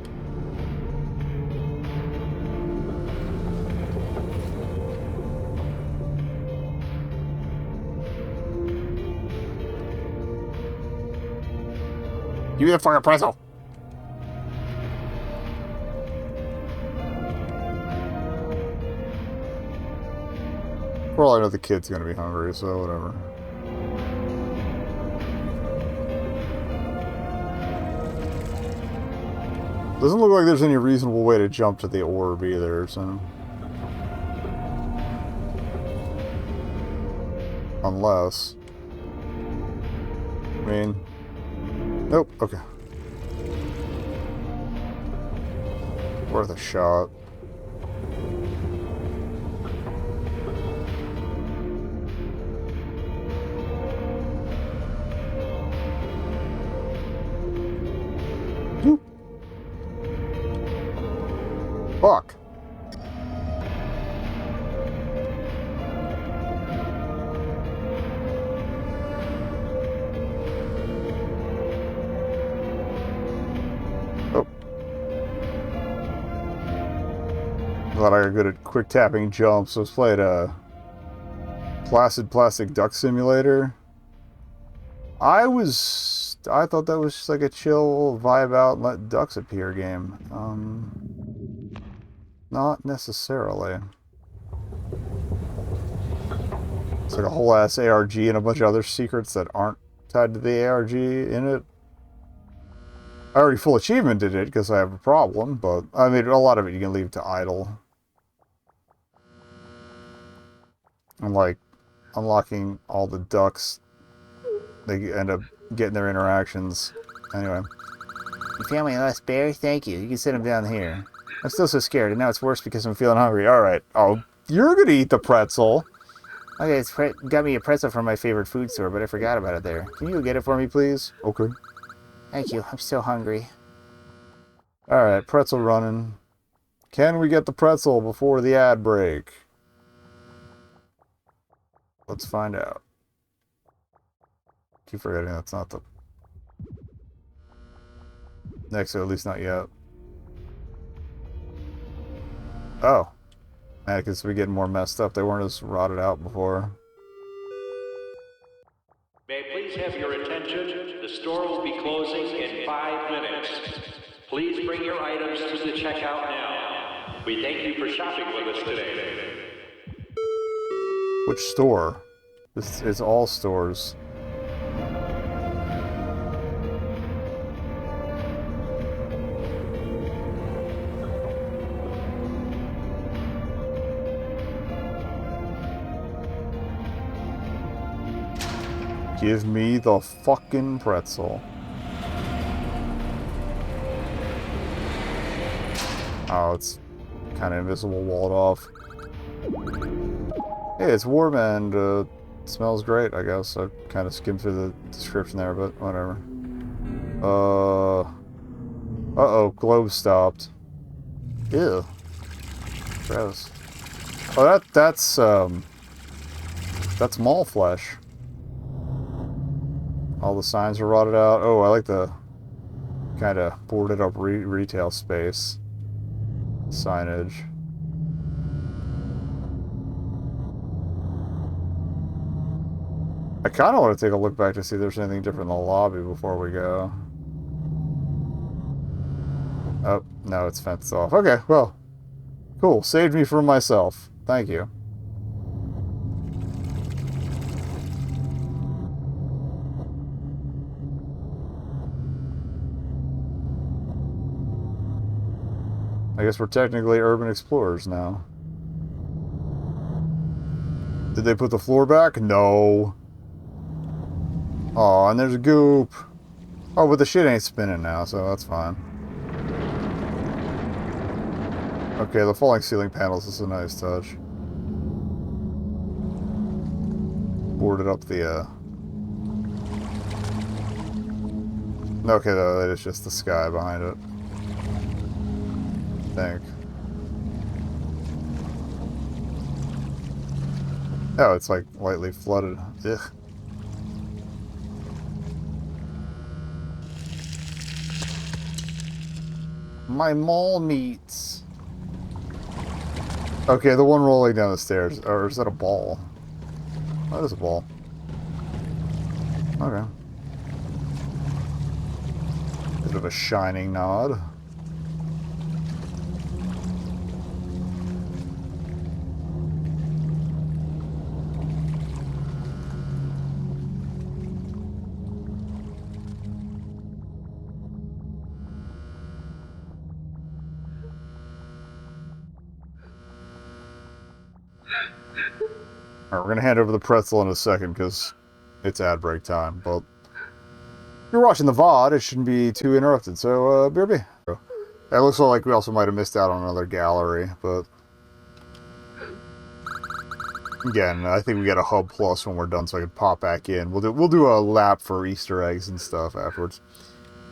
Give me the fucking pretzel! For all I know, the kid's gonna be hungry, so whatever. Doesn't look like there's any reasonable way to jump to the orb either, so... Unless... I mean... Nope, okay. Worth a shot. Boop. Fuck. Oh. Glad I got good at quick tapping jumps. Let's play a Placid Plastic Duck Simulator. I thought that was just like a chill vibe out and let ducks appear game. Not necessarily. It's like a whole ass ARG and a bunch of other secrets that aren't tied to the ARG in it. I already full achievemented it because I have a problem, but I mean, a lot of it you can leave to idle. And like unlocking all the ducks, they end up getting their interactions. Anyway. You found my last bear? Thank you. You can sit him down here. I'm still so scared, and now it's worse because I'm feeling hungry. Alright. Oh, you're gonna eat the pretzel. Okay, it's got me a pretzel from my favorite food store, but I forgot about it there. Can you go get it for me, please? Okay. Thank you. I'm so hungry. Alright, pretzel running. Can we get the pretzel before the ad break? Let's find out. Keep forgetting that's not the... Next, or at least not yet. Oh. Man, because we're getting more messed up. They weren't as rotted out before. May I please have your attention? The store will be closing in 5 minutes. Please bring your items to the checkout now. We thank you for shopping with us today. Which store? This is all stores. Give me the fucking pretzel. Oh, it's kind of invisible, walled off. Hey, it's warm and smells great, I guess. I kind of skimmed through the description there, but whatever. Uh-oh, globe stopped. Ew. Gross. Oh, that's mall flesh. All the signs are rotted out. Oh, I like the kind of boarded up retail space signage. I kind of want to take a look back to see if there's anything different in the lobby before we go. Oh, no, it's fenced off. Okay, well, cool. Saved me from myself. Thank you. I guess we're technically urban explorers now. Did they put the floor back? No. Aw, and there's a goop. Oh, but the shit ain't spinning now, so that's fine. Okay, the falling ceiling panels is a nice touch. Boarded up the, Okay, though, that is just the sky behind it. I think. Oh, it's like lightly flooded. Ugh. My mall meats. Okay, the one rolling down the stairs. Or is that a ball? Oh, that is a ball. Okay. Bit of a shining nod. Alright, we're going to hand over the pretzel in a second because it's ad break time. But if you're watching the VOD, it shouldn't be too interrupted. So, BRB. It looks like we also might have missed out on another gallery, but again, I think we got a hub plus when we're done, so I can pop back in. We'll do a lap for Easter eggs and stuff afterwards.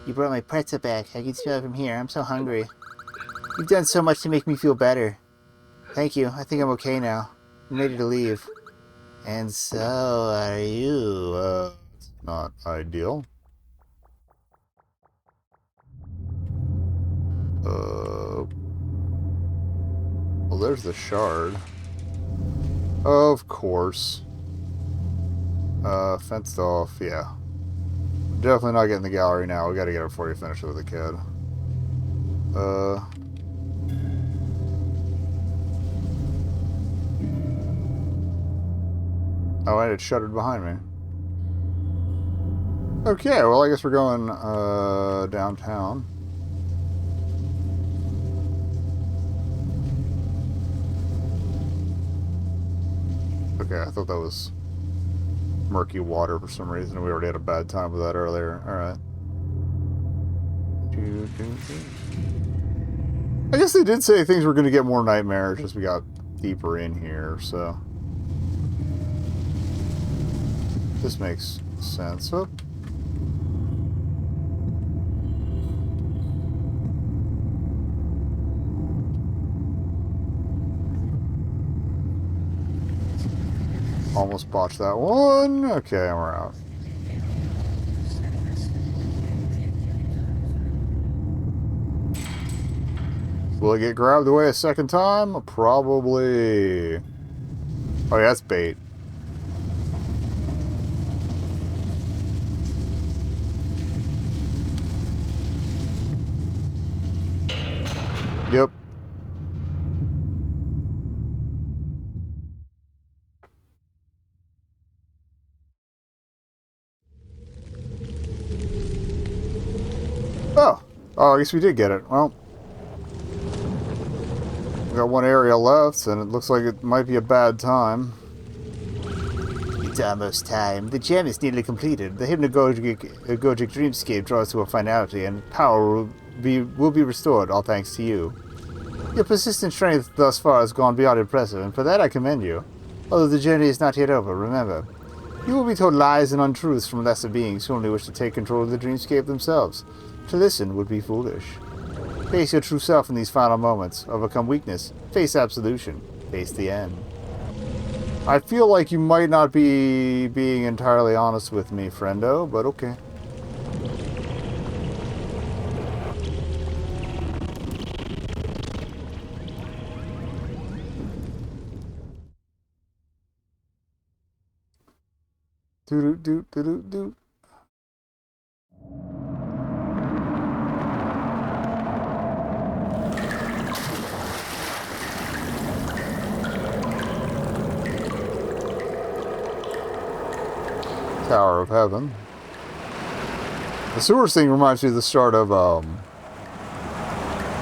You brought my pretzel back. I can smell it from here. I'm so hungry. You've done so much to make me feel better. Thank you. I think I'm okay now. I'm ready to leave. And so are you. It's not ideal. Well, there's the shard. Of course. Fenced off, yeah. Definitely not getting the gallery now. We gotta get it before you finish with the kid. Oh, and it's shuttered behind me. Okay, well, I guess we're going, downtown. Okay, I thought that was murky water for some reason. We already had a bad time with that earlier. Alright. I guess they did say things were going to get more nightmarish as we got deeper in here, so this makes sense. Oh. Almost botched that one. Okay, we're out. Will it get grabbed away a second time? Probably. Oh, yeah, that's bait. Yep. Oh. Oh, I guess we did get it. Well. We got one area left, and it looks like it might be a bad time. It's almost time. The gem is nearly completed. The hypnagogic dreamscape draws to a finality, and power will be restored, all thanks to you. Your persistent strength thus far has gone beyond impressive, and for that I commend you. Although the journey is not yet over, remember, you will be told lies and untruths from lesser beings who only wish to take control of the dreamscape themselves. To listen would be foolish. Face your true self in these final moments. Overcome weakness. Face absolution. Face the end. I feel like you might not be being entirely honest with me, friendo, but okay. Do-do-do-do-do-do. Tower of Heaven. The sewers thing reminds me of the start of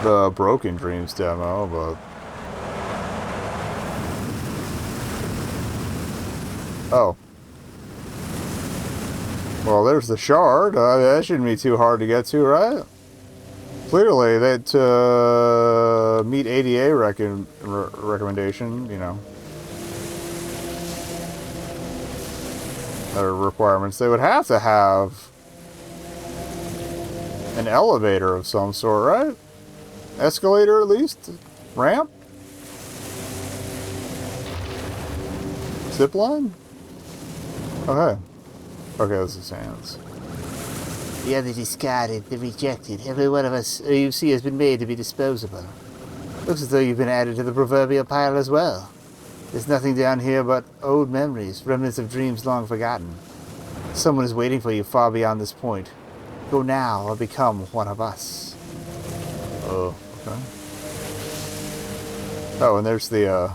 the Broken Dreams demo, but oh. Well, there's the shard. That shouldn't be too hard to get to, right? Clearly, that meet ADA recommendation, you know. Their requirements. They would have to have an elevator of some sort, right? Escalator, at least? Ramp? Zip line? Okay. Okay, this is hands. The other discarded, the rejected. Every one of us you see has been made to be disposable. Looks as though you've been added to the proverbial pile as well. There's nothing down here but old memories, remnants of dreams long forgotten. Someone is waiting for you far beyond this point. Go now or become one of us. Oh, okay. Oh, and there's the,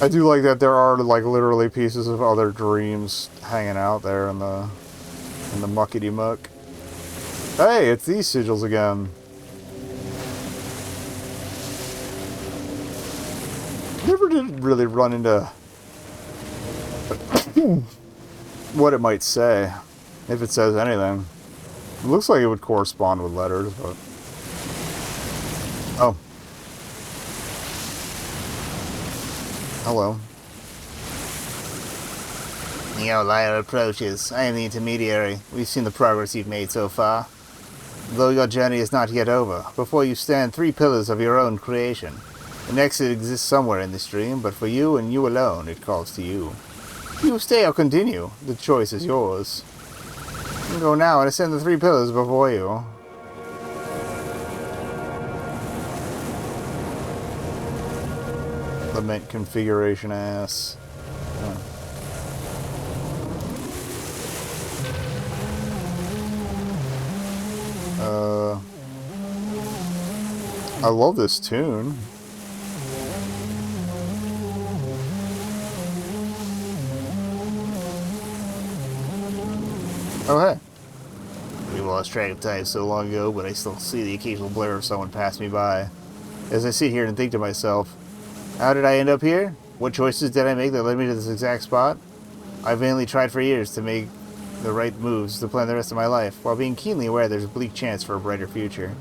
I do like that there are, like, literally pieces of other dreams hanging out there in the muckety-muck. Hey, it's these sigils again. Never did really run into what it might say, if it says anything. It looks like it would correspond with letters, but... Oh. Hello. The outlier approaches. I am the intermediary. We've seen the progress you've made so far. Though your journey is not yet over, before you stand 3 pillars of your own creation. An exit exists somewhere in this dream, but for you and you alone, it calls to you. You stay or continue. The choice is yours. You can go now and ascend the 3 pillars before you. Lament configuration ass. I love this tune. Oh, hey. We lost track of time so long ago, but I still see the occasional blur of someone pass me by. As I sit here and think to myself, how did I end up here? What choices did I make that led me to this exact spot? I vainly tried for years to make the right moves to plan the rest of my life, while being keenly aware there's a bleak chance for a brighter future.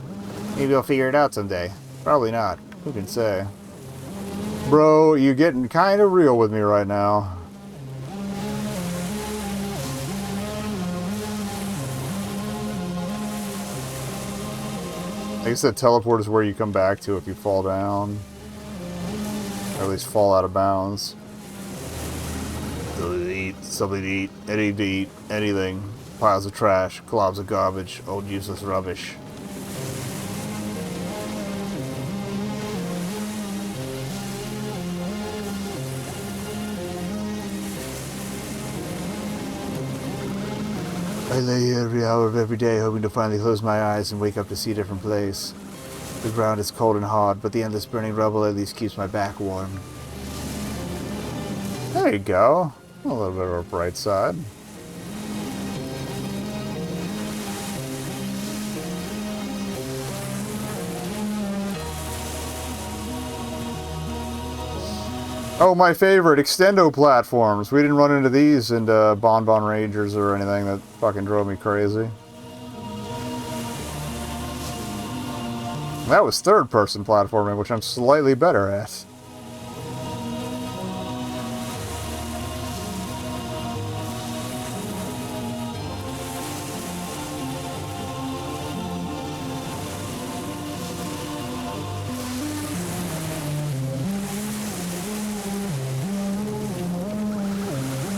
Maybe I'll figure it out someday. Probably not. Who can say? Bro, you're getting kind of real with me right now. I guess that teleport is where you come back to if you fall down. Or at least fall out of bounds. Something to eat, anything to eat, anything. Piles of trash, globs of garbage, old useless rubbish. I lay here every hour of every day hoping to finally close my eyes and wake up to see a different place. The ground is cold and hard, but the endless burning rubble at least keeps my back warm. There you go. A little bit of a bright side. Oh, my favorite, extendo platforms. We didn't run into these in Bon Bon Rangers or anything. That fucking drove me crazy. That was third-person platforming, which I'm slightly better at.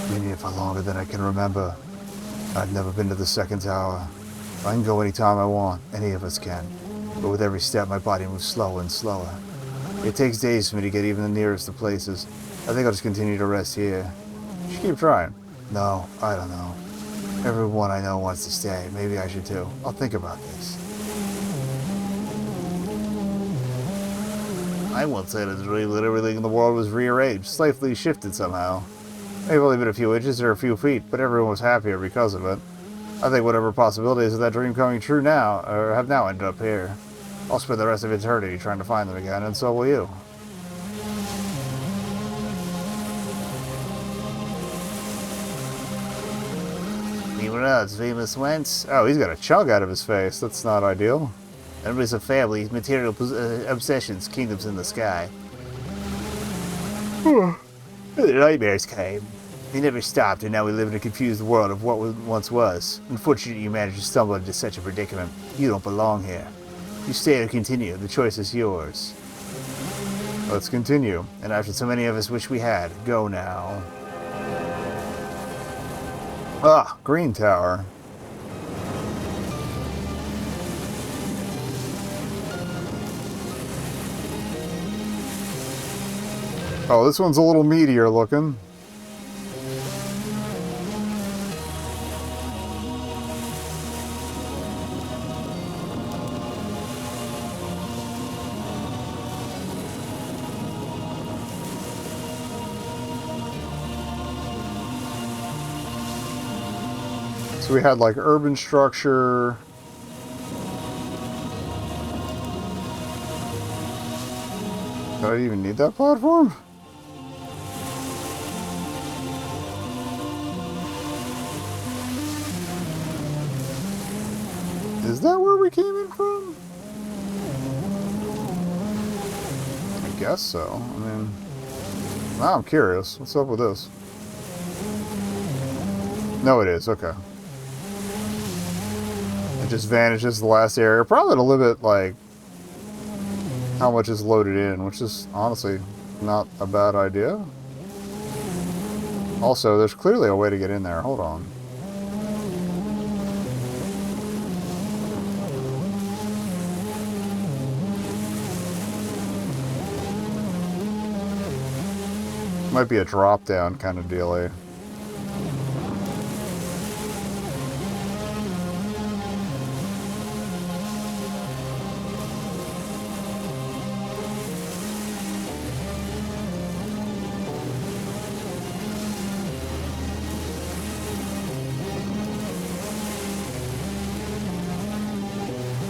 Been here for longer than I can remember. I've never been to the second tower. I can go anytime I want. Any of us can. But with every step, my body moves slower and slower. It takes days for me to get even the nearest of places. I think I'll just continue to rest here. You should keep trying. No, I don't know. Everyone I know wants to stay. Maybe I should too. I'll think about this. I once had a dream that everything in the world was rearranged, slightly shifted somehow. Maybe only been a few inches or a few feet, but everyone was happier because of it. I think whatever possibilities of that dream coming true now, or have now ended up here. I'll spend the rest of eternity trying to find them again, and so will you. Anyone else famous whence? Oh, he's got a chug out of his face. That's not ideal. Members of families, material obsessions, kingdoms in the sky. The nightmares came. They never stopped, and now we live in a confused world of what once was. Unfortunately, you managed to stumble into such a predicament. You don't belong here. You stay or continue. The choice is yours. Let's continue. And after so many of us wish we had, go now. Ah, Green Tower. Oh, this one's a little meatier looking. So we had like urban structure. Did I even need that platform? Is that where we came in from? I guess so. I mean, now I'm curious. What's up with this? No, it is. Okay. It just vanishes the last area. Probably to limit, like, how much is loaded in, which is honestly not a bad idea. Also, there's clearly a way to get in there. Hold on. Might be a drop-down kind of dealie.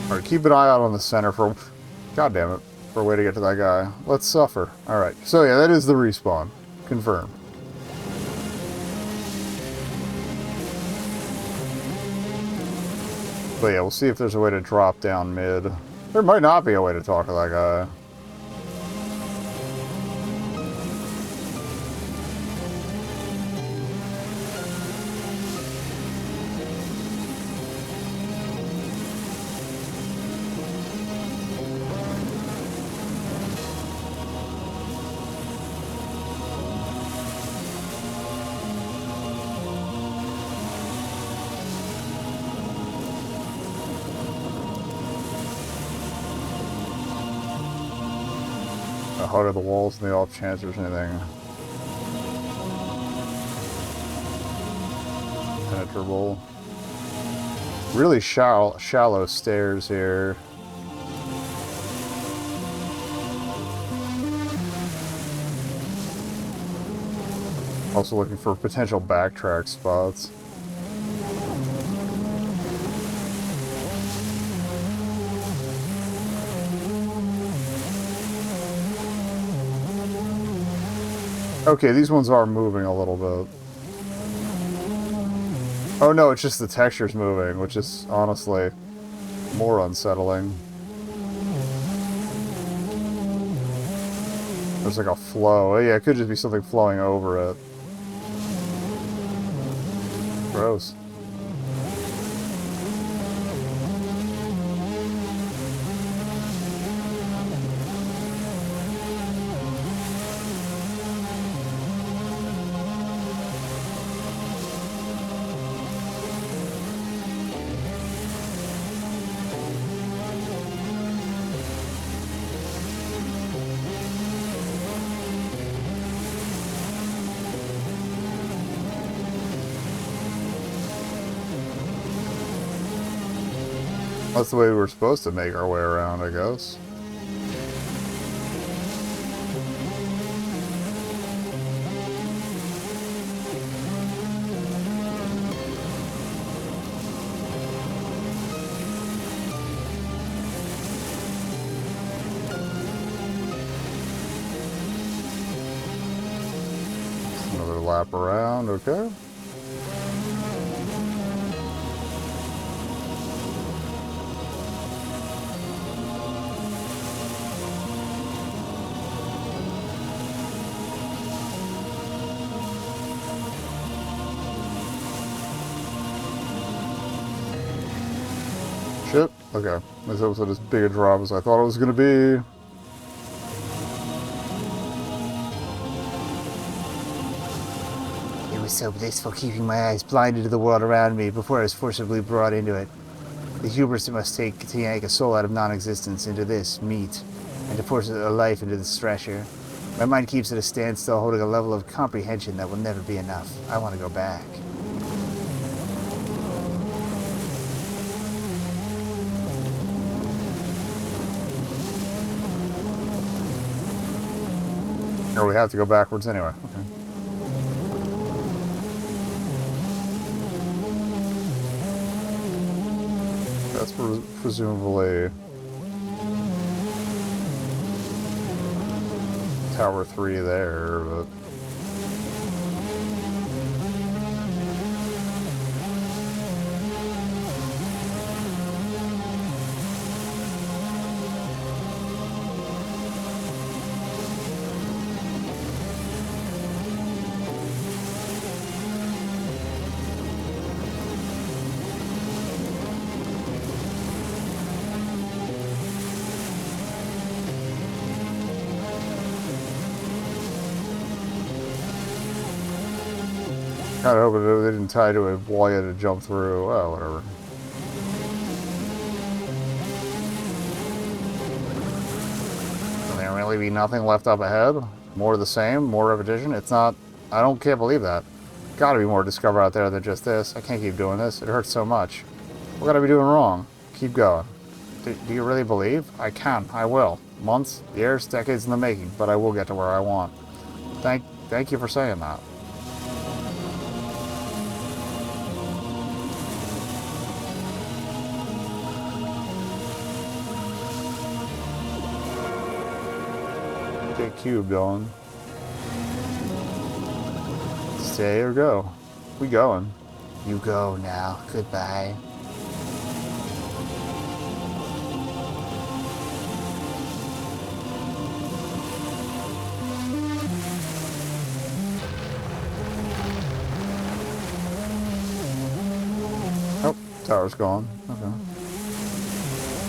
Alright, keep an eye out on the center for... God damn it. For a way to get to that guy. Let's suffer. Alright, so yeah, that is the respawn. Confirmed. But yeah, we'll see if there's a way to drop down mid. There might not be a way to talk to that guy. How hard are the walls and the off chance there's anything penetrable. Really shallow stairs here. Also looking for potential backtrack spots. Okay, these ones are moving a little bit. Oh no, it's just the texture's moving, which is honestly more unsettling. There's like a flow. Oh, yeah, it could just be something flowing over it. Gross. That's the way we were supposed to make our way around, I guess. Another lap around, okay. Shit. Okay. This episode is big a drop as I thought it was going to be. It was so blissful keeping my eyes blinded to the world around me before I was forcibly brought into it. The hubris it must take to yank a soul out of non-existence into this, meat, and to force a life into this stretcher. My mind keeps at a standstill, holding a level of comprehension that will never be enough. I want to go back. Or we have to go backwards anyway. Okay. That's presumably Tower 3 there, but... Kind of hoping they didn't tie to a wall you had to jump through. Oh, whatever. Can there really be nothing left up ahead? More of the same? More repetition? It's not... can't believe that. Gotta be more to discover out there than just this. I can't keep doing this. It hurts so much. What gotta be doing wrong? Keep going. Do you really believe? I can. I will. Months, years, decades in the making, but I will get to where I want. Thank you for saying that. Get cube going. Stay or go? We going. You go now. Goodbye. Oh, tower's gone. Okay.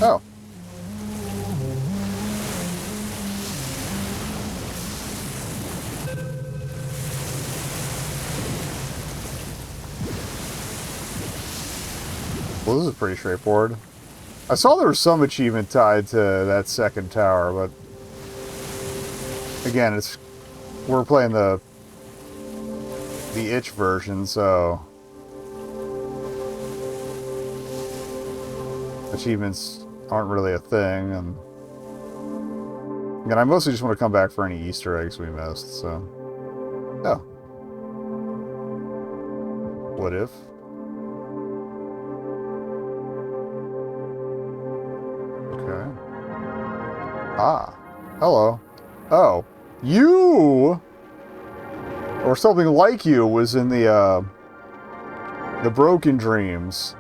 Oh. Well, this is pretty straightforward. I saw there was some achievement tied to that second tower, but again, we're playing the itch version, so achievements aren't really a thing. And again, I mostly just want to come back for any Easter eggs we missed. So, oh, what if? Ah, hello. Oh, you! or something like you was in the Broken Dreams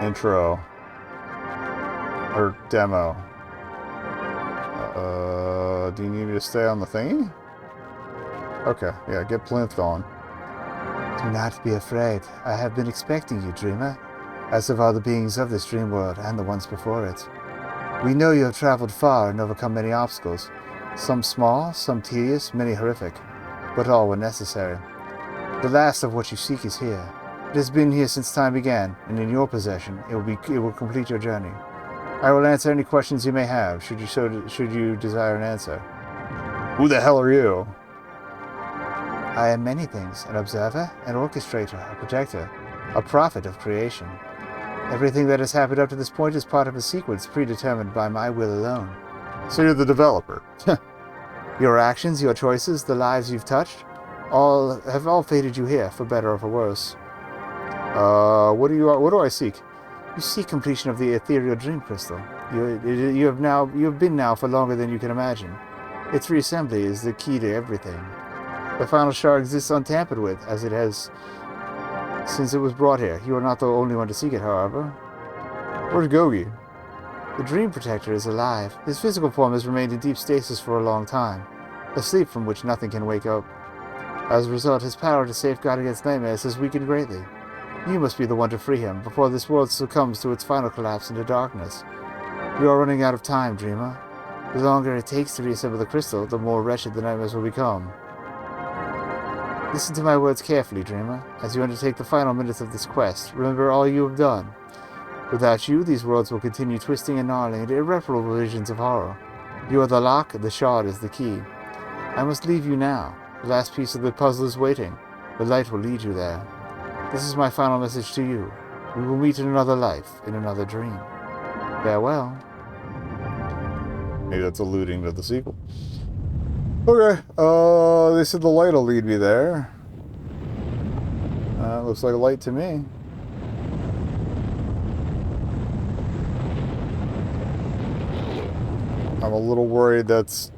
intro or demo. Do you need me to stay on the thingy? Okay, yeah, get plinth on. Do not be afraid. I have been expecting you, dreamer, as have all the beings of this dream world and the ones before it. We know you have traveled far and overcome many obstacles, some small, some tedious, many horrific, but all were necessary. The last of what you seek is here. It has been here since time began, and in your possession, it will complete your journey. I will answer any questions you may have, should you desire an answer. Who the hell are you? I am many things: an observer, an orchestrator, a protector, a prophet of creation. Everything that has happened up to this point is part of a sequence predetermined by my will alone. So you're the developer. Your actions, your choices, the lives you've touched, have all fated you here, for better or for worse. What do I seek? You seek completion of the ethereal dream crystal. You have been now for longer than you can imagine. Its reassembly is the key to everything. The final shard exists untampered with, as it has since it was brought here. You are not the only one to seek it, however. Where's Gogi? The Dream Protector is alive. His physical form has remained in deep stasis for a long time, a sleep from which nothing can wake up. As a result, his power to safeguard against nightmares has weakened greatly. You must be the one to free him, before this world succumbs to its final collapse into darkness. You are running out of time, dreamer. The longer it takes to reassemble the crystal, the more wretched the nightmares will become. Listen to my words carefully, dreamer. As you undertake the final minutes of this quest, remember all you have done. Without you, these worlds will continue twisting and gnarling into irreparable visions of horror. You are the lock, the shard is the key. I must leave you now. The last piece of the puzzle is waiting. The light will lead you there. This is my final message to you. We will meet in another life, in another dream. Farewell. Maybe that's alluding to the sequel. Okay, they said the light will lead me there. Looks like a light to me. I'm a little worried that's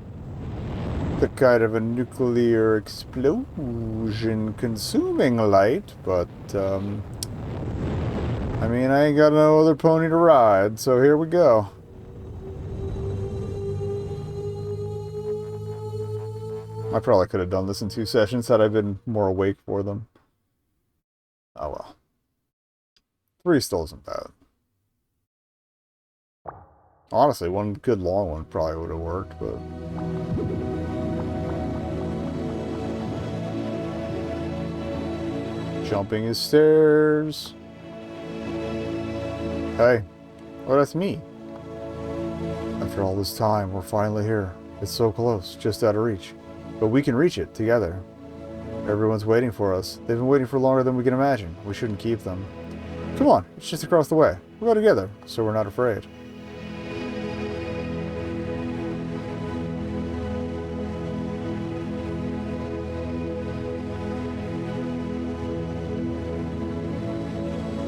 the kind of a nuclear explosion consuming light, but, I mean, I ain't got no other pony to ride, so here we go. I probably could have done this in 2 sessions had I been more awake for them. Oh well. 3 still isn't bad. Honestly, one good long one probably would have worked, but... Jumping his stairs. Hey. Oh, that's me. After all this time, we're finally here. It's so close, just out of reach. But we can reach it, together. Everyone's waiting for us. They've been waiting for longer than we can imagine. We shouldn't keep them. Come on, it's just across the way. We'll go together, so we're not afraid.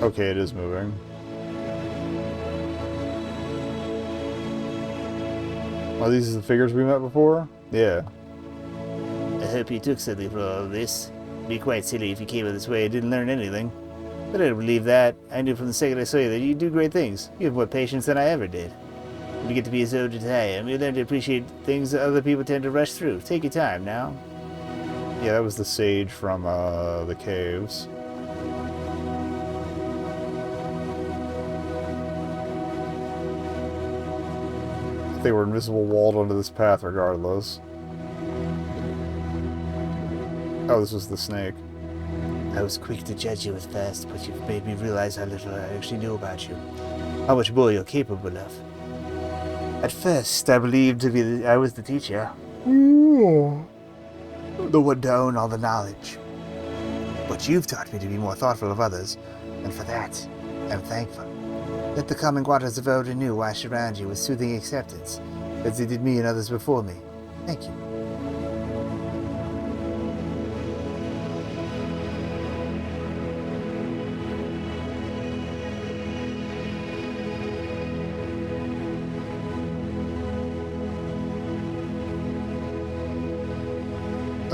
Okay, it is moving. Are these the figures we met before? Yeah. I hope you took something from all of this. It'd be quite silly if you came this way and didn't learn anything. But I don't believe that. I knew from the second I saw you that you do great things. You have more patience than I ever did. When you get to be as old as I am, you learn to appreciate things that other people tend to rush through. Take your time now. Yeah, that was the sage from the caves. They were invisible walled onto this path regardless. Oh, this was the snake. I was quick to judge you at first, but you've made me realize how little I actually knew about you. How much more you're capable of. At first, I believed I was the teacher. Ooh. The one to own all the knowledge. But you've taught me to be more thoughtful of others, and for that, I'm thankful. Let the common waters of old and new wash around you with soothing acceptance, as they did me and others before me. Thank you.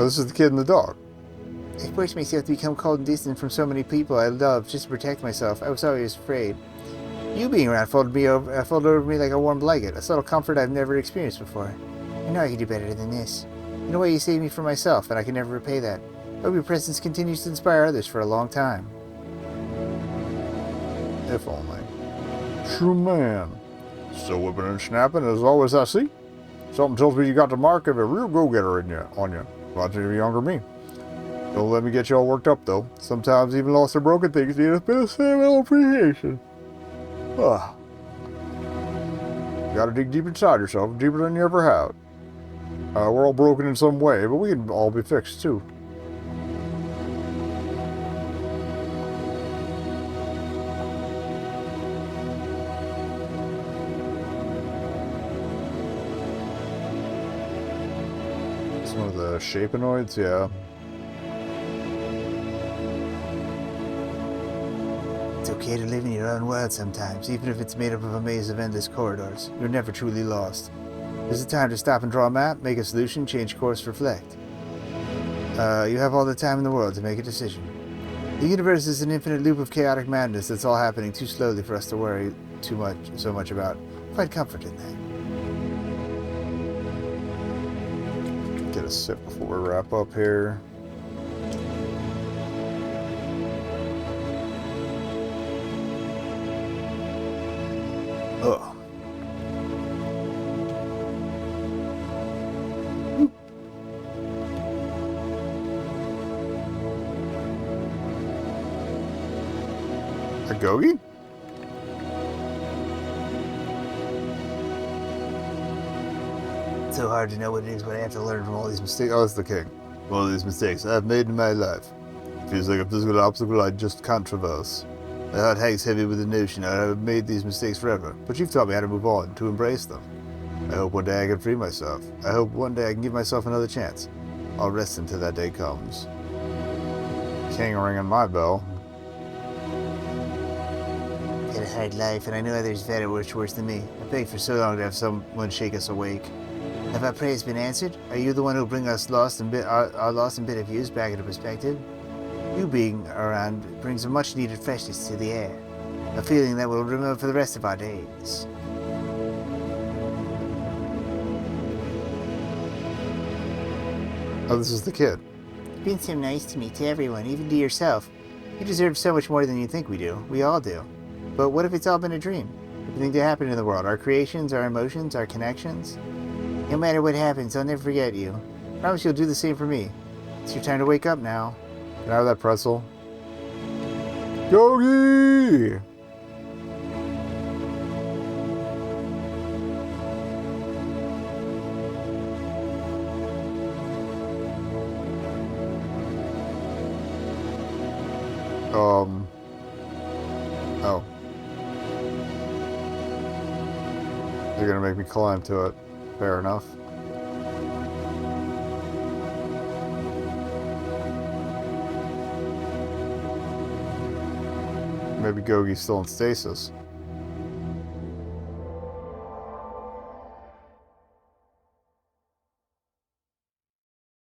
this is the kid and the dog. I forced myself to become cold and distant from so many people I love just to protect myself. I was always afraid. You being around folded over me like a warm blanket, a subtle comfort I've never experienced before. I know I can do better than this. In a way, you saved me from myself, and I can never repay that. I hope your presence continues to inspire others for a long time. If only. True man. Still whipping and snapping as always I see. Something tells me you got the mark of a real go-getter on you. Glad to be younger me. Don't let me get you all worked up, though. Sometimes even lost or broken things need a bit of sentimental appreciation. Ah. You gotta dig deep inside yourself, deeper than you ever have. We're all broken in some way, but we can all be fixed, too. Some of the Shapinoids, yeah. It's okay to live in your own world sometimes, even if it's made up of a maze of endless corridors. You're never truly lost. There's a time to stop and draw a map, make a solution, change course, reflect. You have all the time in the world to make a decision. The universe is an infinite loop of chaotic madness that's all happening too slowly for us to worry so much about. Find comfort in that. Get a sip before we wrap up here. Oh. A Gogi? It's so hard to know what it is, but I have to learn from all these mistakes. Oh, it's the king. All these mistakes I've made in my life. Feels like a physical obstacle I just can't traverse. My heart hangs heavy with the notion I have made these mistakes forever, but you've taught me how to move on, to embrace them. I hope one day I can free myself. I hope one day I can give myself another chance. I'll rest until that day comes. King ringing my bell. Had a hard life, and I know others have had it much worse than me. I begged for so long to have someone shake us awake. Have our prayers been answered? Are you the one who'll bring us our lost and bitter views back into perspective? You being around brings a much-needed freshness to the air, a feeling that we'll remember for the rest of our days. Oh, this is the kid. You've been so nice to me, to everyone, even to yourself. You deserve so much more than you think we do. We all do. But what if it's all been a dream? Everything that happened in the world, our creations, our emotions, our connections. No matter what happens, I'll never forget you. I promise you'll do the same for me. It's your time to wake up now. Can I have that pretzel? Gogi! Oh. They're gonna make me climb to it. Fair enough. Maybe Gogi's still in stasis.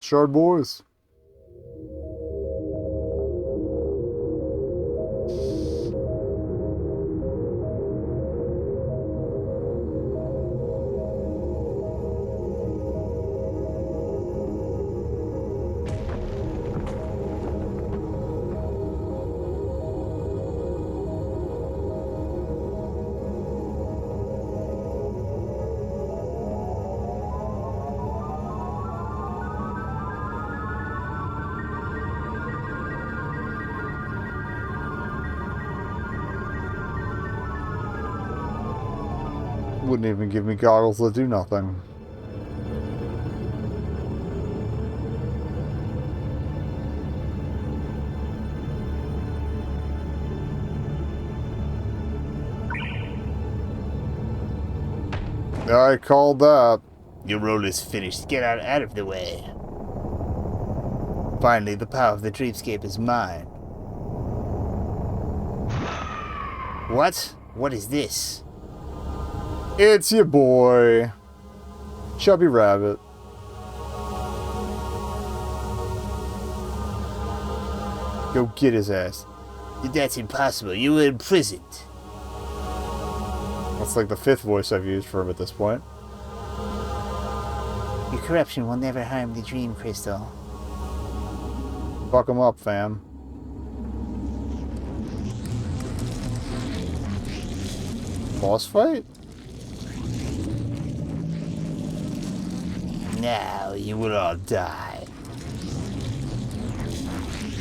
Shard boys. Wouldn't even give me goggles that do nothing. I called that. Your role is finished. Get out of the way. Finally, the power of the dreamscape is mine. What? What is this? It's your boy, Chubby Rabbit. Go get his ass. That's impossible. You were imprisoned. That's like the 5th voice I've used for him at this point. Your corruption will never harm the dream crystal. Fuck him up, fam. Boss fight? Now you will all die.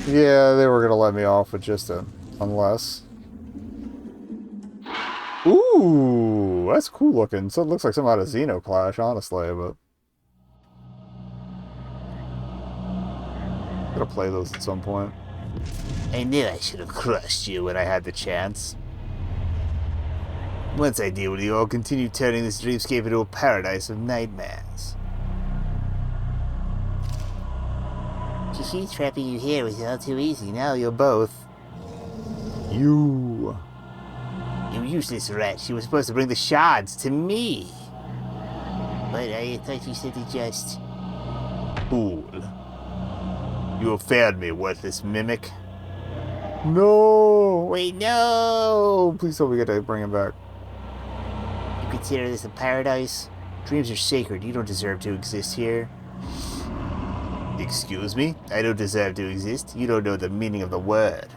Yeah, they were gonna let me off with just a unless. Ooh, that's cool looking. So it looks like something out of Xenoclash, honestly, but gotta play those at some point. I knew I should have crushed you when I had the chance. Once I deal with you, I'll continue turning this dreamscape into a paradise of nightmares. She trapping you here was all too easy. Now you're both. You useless rat. She was supposed to bring the shards to me. But I thought you said to just... Fool. You have failed me, worthless mimic. No! Wait, no! Please tell me we get to bring him back. You consider this a paradise? Dreams are sacred. You don't deserve to exist here. Excuse me? I don't deserve to exist. You don't know the meaning of the word.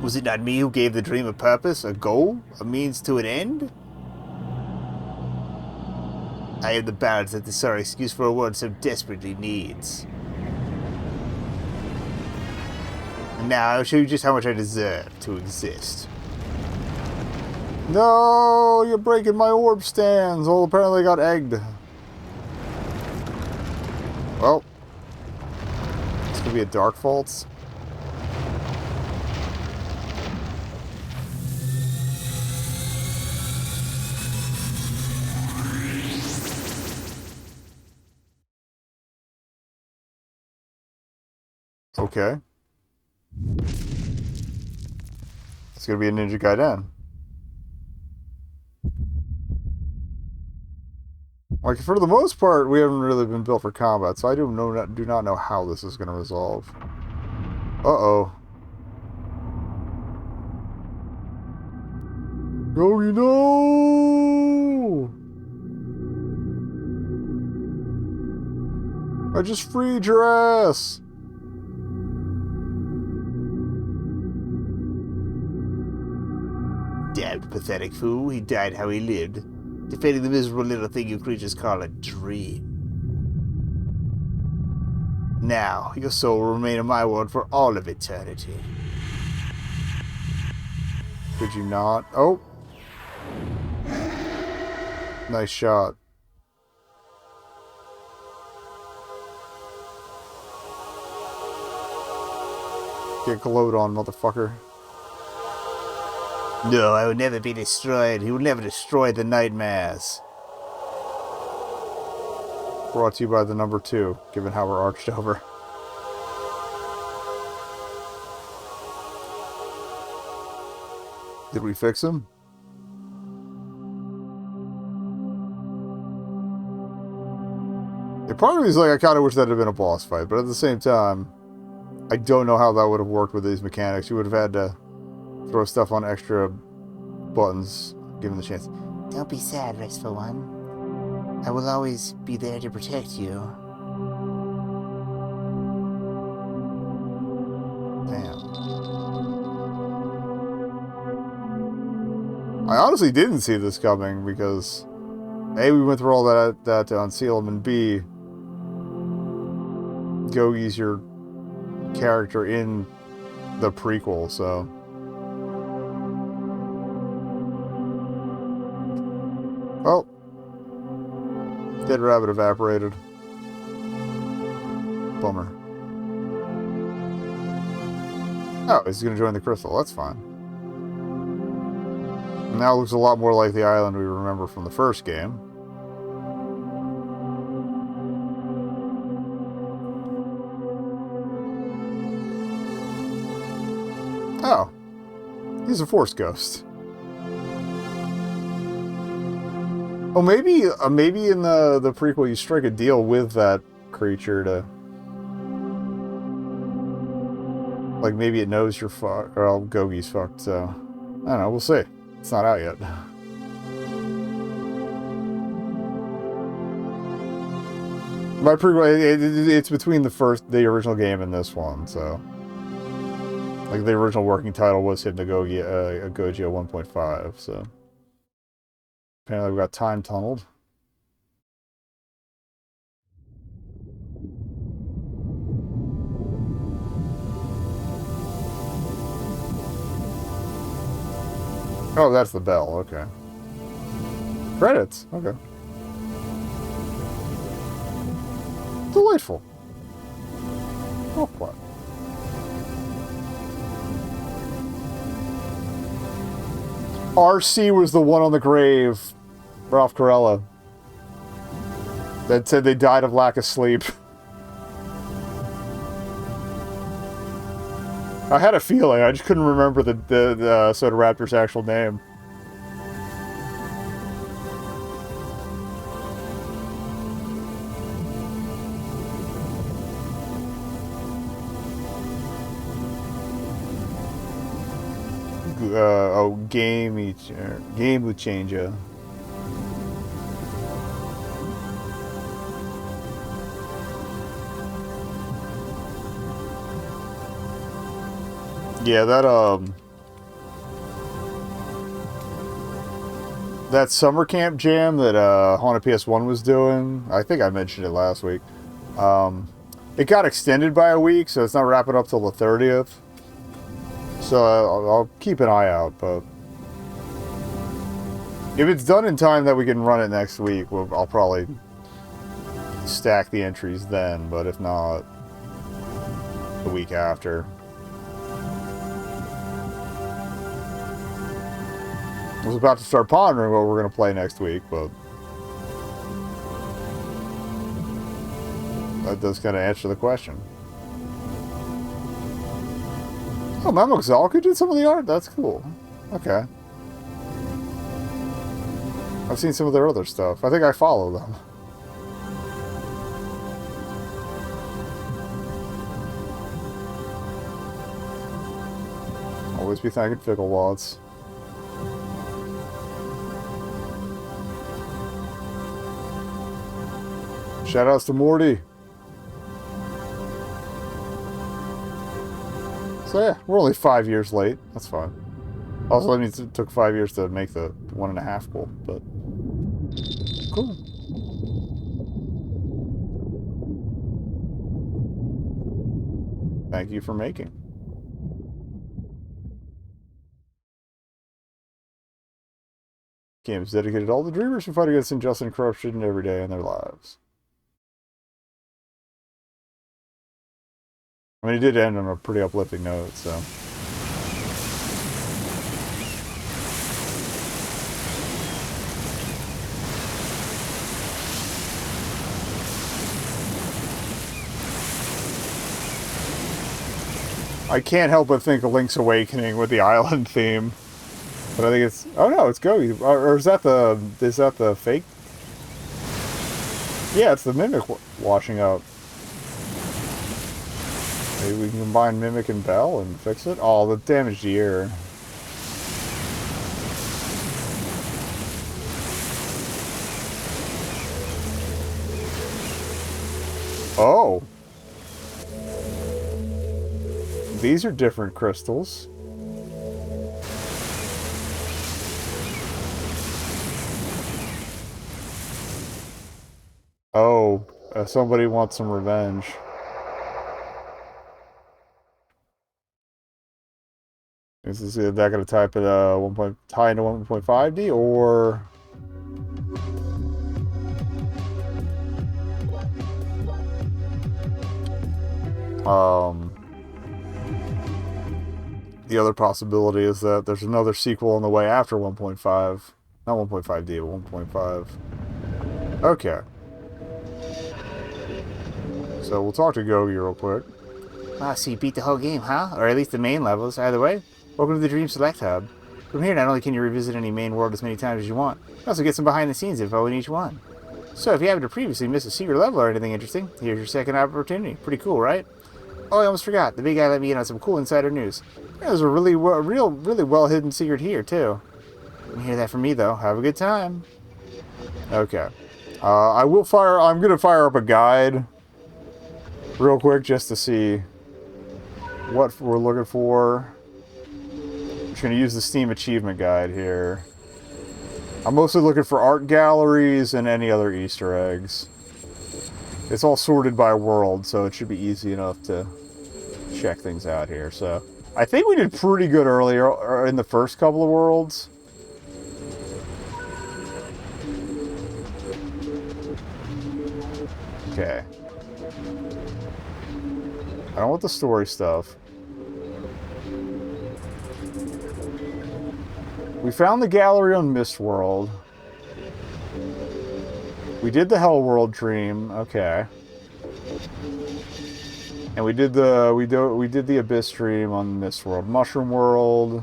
Was it not me who gave the dream a purpose, a goal, a means to an end? I am the balance that the sorry excuse for a world so desperately needs. And now I'll show you just how much I deserve to exist. No, you're breaking my orb stands. Well, apparently I got egged. Well, it's gonna be a Dark Faults. Okay. It's gonna be a Ninja Gaiden. Like, for the most part, we haven't really been built for combat, so I do not know how this is gonna resolve. Uh-oh. Yogi, no! I just freed your ass! Damned pathetic fool, he died how he lived, defeating the miserable little thing you creatures call a dream. Now, your soul will remain in my world for all of eternity. Could you not? Oh! Nice shot. Get glowed on, motherfucker. No, I will never be destroyed. He will never destroy the nightmares. Brought to you by the number 2, given how we're arched over. Did we fix him? Yeah, part of me is like, I kind of wish that had been a boss fight, but at the same time, I don't know how that would have worked with these mechanics. You would have had to throw stuff on extra buttons, given the chance. Don't be sad, Restful One. I will always be there to protect you. Damn. I honestly didn't see this coming because A, we went through all that to unseal him, and B, Gogi's your character in the prequel, so. Oh. Dead rabbit evaporated. Bummer. Oh, he's gonna join the crystal. That's fine. Now it looks a lot more like the island we remember from the first game. Oh. He's a Force Ghost. Oh, maybe in the prequel you strike a deal with that creature to Like, maybe it knows you're fucked, or Gogi's fucked, so... I don't know, we'll see. It's not out yet. My it's between the original game and this one, so... Like, the original working title was Hypnagogia 1.5, so... Apparently we got time tunneled. Oh, that's the bell, okay. Credits, okay. Delightful. Oh, what? RC was the one on the grave, Ralph Corella, that said they died of lack of sleep. I had a feeling, I just couldn't remember the Soda Raptor's actual name. Game would change ya. Yeah, that summer camp jam that Haunted PS1 was doing, I think I mentioned it last week. It got extended by a week, so it's not wrapping up till the 30th. So I'll keep an eye out, but if it's done in time that we can run it next week, I'll probably stack the entries then, but if not, the week after. I was about to start pondering what we're going to play next week, but that does kind of answer the question. Oh, Memo Xalku did some of the art? That's cool. Okay. I've seen some of their other stuff. I think I follow them. Always be thanking Ficklewots. Shoutouts to Morty. So yeah, we're only 5 years late. That's fine. Also, that means it took 5 years to make the 1.5 goal, but cool. Thank you for making. Game is dedicated to all the dreamers who fight against injustice and corruption every day in their lives. I mean, it did end on a pretty uplifting note, so... I can't help but think of Link's Awakening with the island theme. But I think it's... Oh no, it's Gogi. Or is that the... Is that the fake? Yeah, it's the Mimic washing up. Maybe we can combine Mimic and Bell and fix it? Oh, the damaged ear. Oh. These are different crystals. Oh, somebody wants some revenge. Is that going to type it tie into 1.5D or the other possibility is that there's another sequel on the way after 1.5, not 1.5D, but 1.5. Okay. So we'll talk to Gogi real quick. Ah, so you beat the whole game, huh? Or at least the main levels. Either way, welcome to the Dream Select Hub. From here, not only can you revisit any main world as many times as you want, you also get some behind-the-scenes info in each one. So if you happen to previously miss a secret level or anything interesting, here's your second opportunity. Pretty cool, right? Oh, I almost forgot. The big guy let me in on some cool insider news. There's a really well hidden secret here, too. You hear that from me, though. Have a good time. Okay. I'm gonna fire up a guide real quick just to see what we're looking for. I'm just gonna use the Steam achievement guide here. I'm mostly looking for art galleries and any other Easter eggs. It's all sorted by world, so it should be easy enough to check things out here. So I think we did pretty good earlier or in the first couple of worlds. Okay. I don't want the story stuff. We found the gallery on Mistworld. We did the Hell World dream. Okay. And we did the Abyss dream on Mistworld. Mushroom World.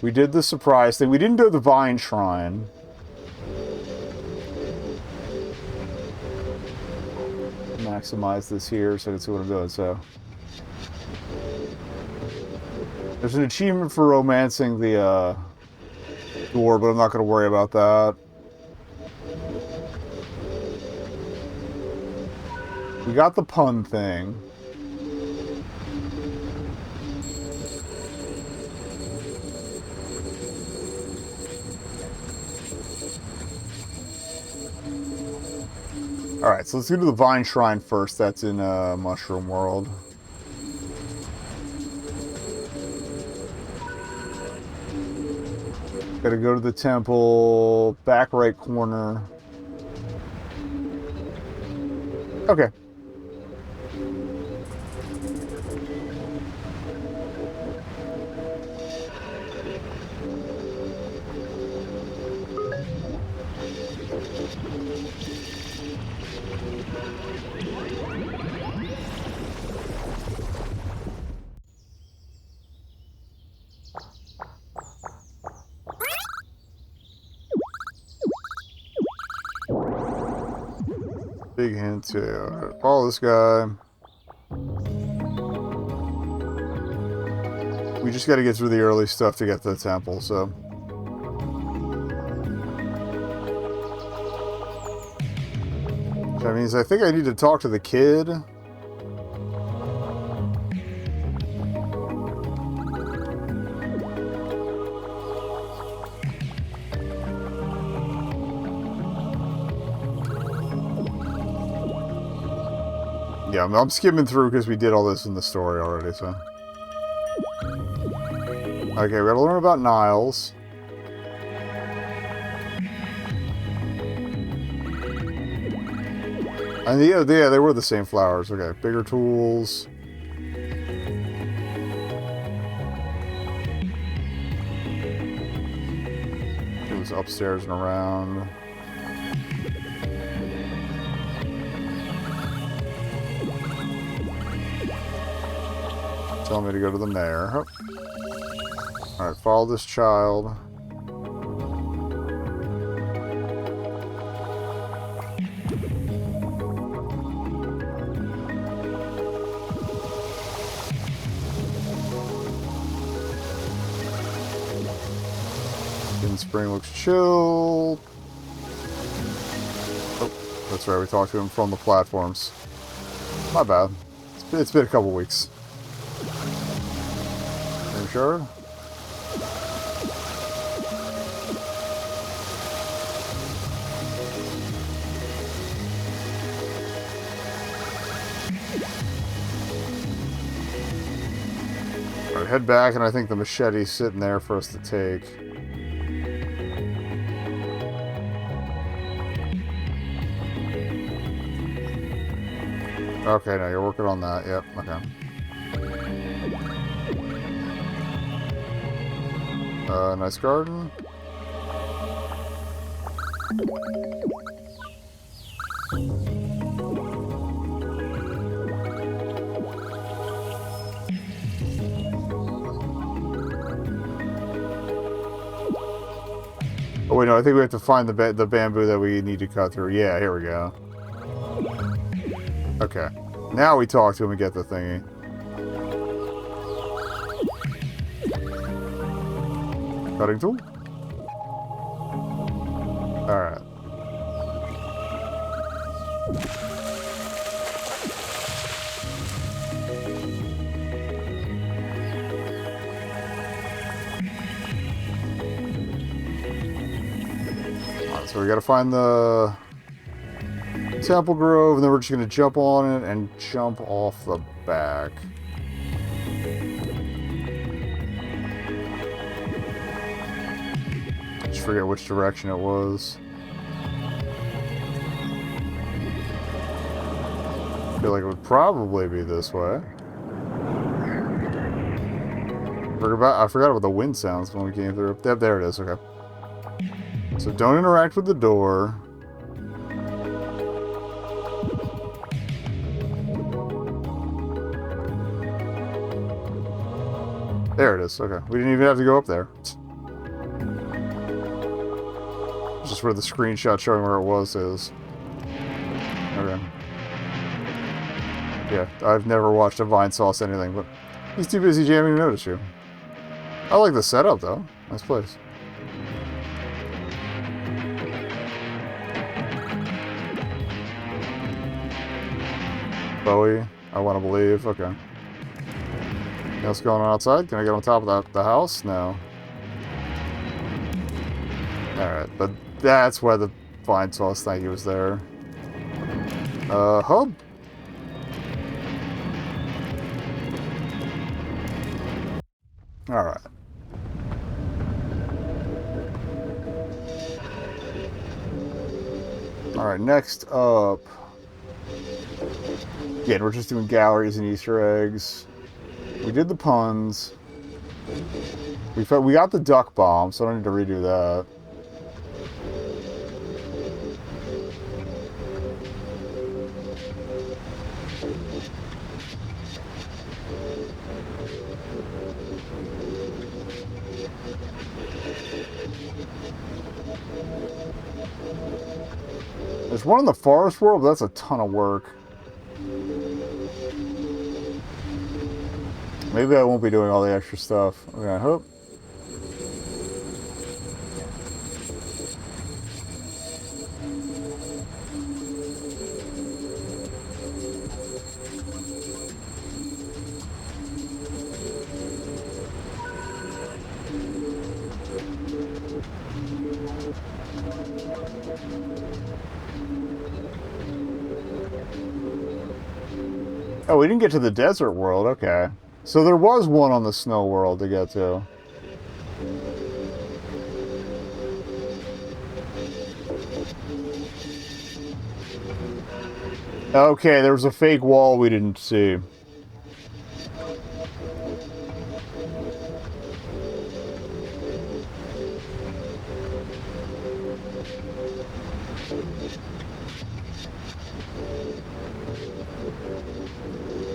We did the surprise thing. We didn't do the Vine Shrine. Maximize this here so I can see what I'm doing. So there's an achievement for romancing the door, but I'm not going to worry about that. We got the pun thing. Alright, so let's go to the Vine Shrine first. That's in Mushroom World. Gotta go to the temple, back right corner. Okay. Big hint to follow this guy. We just got to get through the early stuff to get to the temple, so. That means I think I need to talk to the kid. Yeah, I'm skimming through because we did all this in the story already, so. Okay, we gotta learn about Niles. And yeah, they were the same flowers. Okay, bigger tools. It was upstairs and around. Tell me to go to the mayor. Oh. Alright, follow this child. Hidden Spring looks chill. Oh, that's right, we talked to him from the platforms. My bad. It's been a couple weeks. Are you sure? Alright, head back, and I think the machete's sitting there for us to take. Okay, now you're working on that. Yep, okay. Nice garden. Oh wait, no, I think we have to find the bamboo that we need to cut through. Yeah, here we go. Okay. Now we talk to him and get the thingy. Cutting tool. Alright. So we gotta find the Temple Grove, and then we're just gonna jump on it and jump off the back. Just forget which direction it was. I feel like it would probably be this way. I forgot about the wind sounds when we came through. There it is, okay. So don't interact with the door. There it is, okay. We didn't even have to go up there. Just where the screenshot showing where it was is. Okay. Yeah, I've never watched a Vine Sauce anything, but he's too busy jamming to notice you. I like the setup, though. Nice place. Bowie, I want to believe. Okay. Anything else going on outside? Can I get on top of the house? No. Alright, but that's why the Vine Sauce thank you was there. Hub? Alright. Alright, next up. Again, we're just doing galleries and Easter eggs. We did the puns. We got the duck bomb, so I don't need to redo that. There's one in the forest world, but that's a ton of work. Maybe I won't be doing all the extra stuff. Okay, I hope. Oh, we didn't get to the desert world, okay. So there was one on the snow world to get to. Okay, there was a fake wall we didn't see.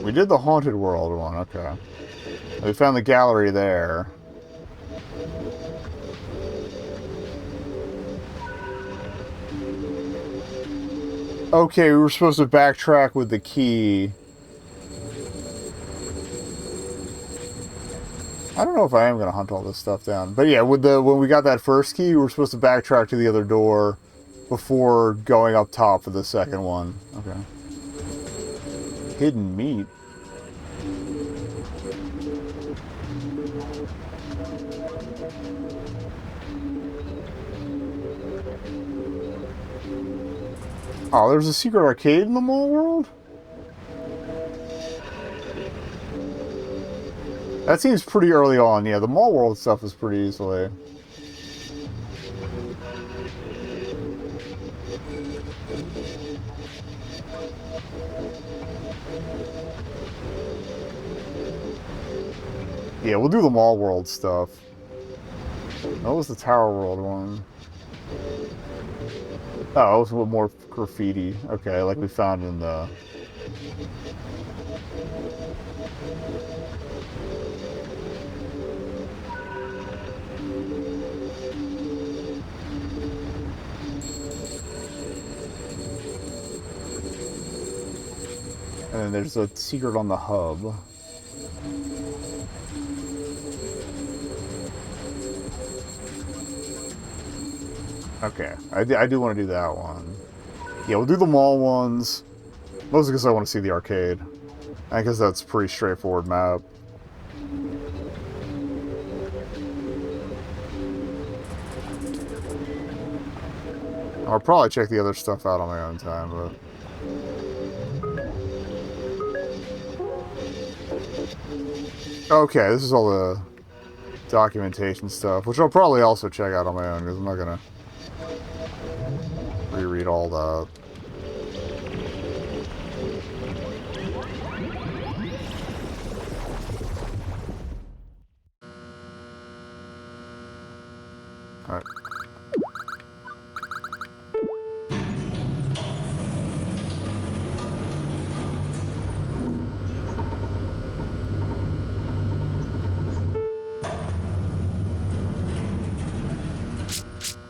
We did the haunted world one, okay. We found the gallery there. Okay, we were supposed to backtrack with the key. I don't know if I am going to hunt all this stuff down. But yeah, when we got that first key, we were supposed to backtrack to the other door before going up top for the second one. Okay. Hidden meat. Oh, there's a secret arcade in the mall world? That seems pretty early on. Yeah, the mall world stuff is pretty easily. Yeah, we'll do the mall world stuff. What was the Tower World one? Oh, it was a little more graffiti. Okay, like we found in the... And then there's a secret on the hub. Okay, I do want to do that one. Yeah, we'll do the mall ones. Mostly because I want to see the arcade. I guess that's a pretty straightforward map. I'll probably check the other stuff out on my own time, but... Okay, this is all the documentation stuff, which I'll probably also check out on my own, because I'm not gonna reread all that. Alright.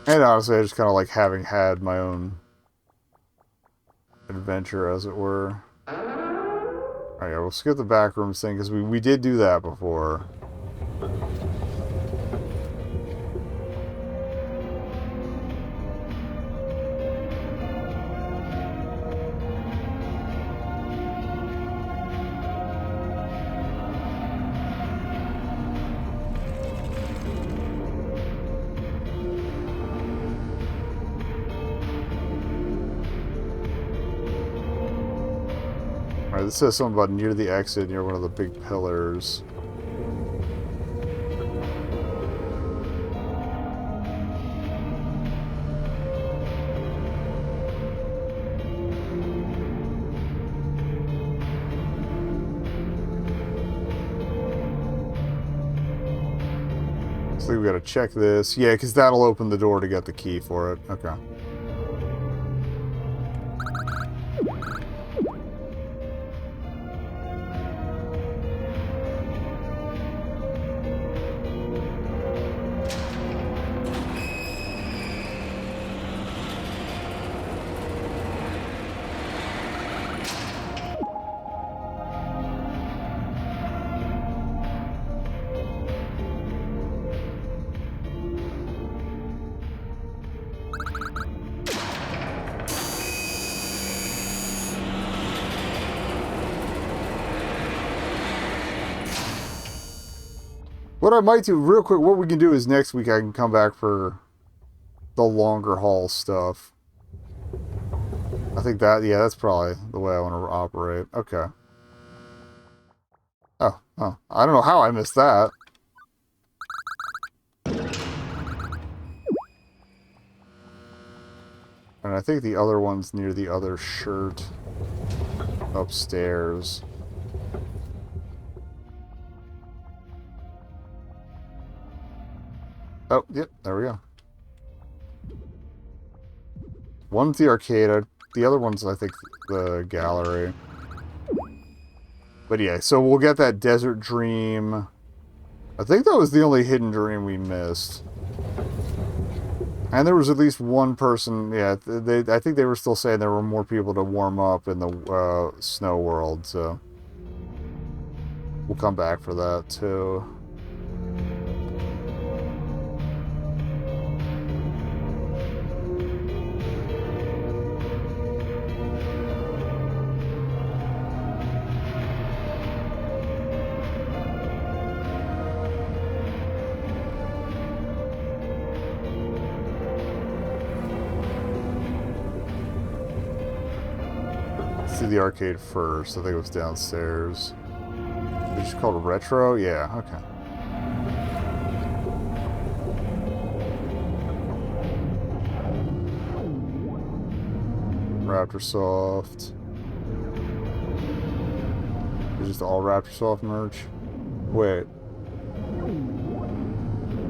And honestly, I just kind of like having had my own adventure, as it were. Alright, we'll skip the backrooms thing, because we did do that before. Alright, this says something about near the exit, near one of the big pillars. So we gotta check this. Yeah, because that'll open the door to get the key for it. Okay. What I might do, real quick, what we can do is next week I can come back for the longer haul stuff. I think that, yeah, that's probably the way I want to operate. Okay. Oh, I don't know how I missed that. And I think the other one's near the other shirt upstairs. Oh, yep, there we go. One's the arcade, the other one's, I think, the gallery. But yeah, so we'll get that desert dream. I think that was the only hidden dream we missed. And there was at least one person, yeah, I think they were still saying there were more people to warm up in the snow world, so we'll come back for that too. Do the arcade first. I think it was downstairs. It's just called Retro? Yeah, okay. Raptorsoft. It's just all Raptorsoft merch. Wait.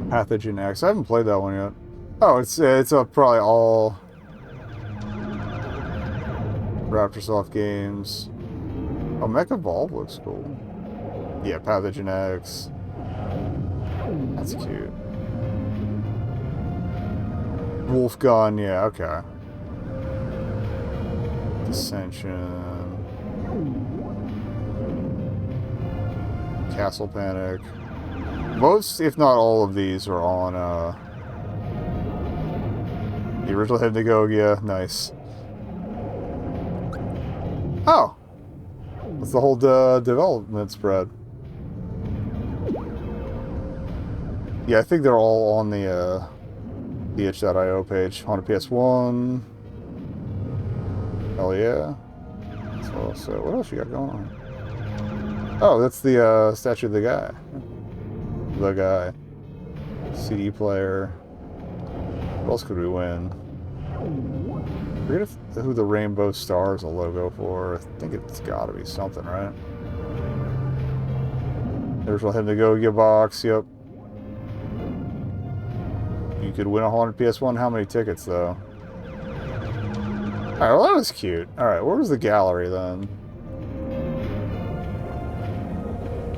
Pathogen X. I haven't played that one yet. Oh, it's probably all Raptorsoft games. Oh, Mech Evolve looks cool. Yeah, Pathogen X. That's cute. Wolf Gun, yeah, okay. Dissension. Castle Panic. Most, if not all of these are on, The original Hypnagogia, nice. Oh! That's the whole development spread. Yeah, I think they're all on the itch.io page. On a PS1. Hell yeah. So what else you got going on? Oh, that's the statue of the guy. The guy. CD player. What else could we win? I forget who the Rainbow Star is a logo for. I think it's got to be something, right? There's one Hypnagogia box, yep. You could win a haunted PS1. How many tickets, though? Alright, well, that was cute. Alright, where was the gallery, then?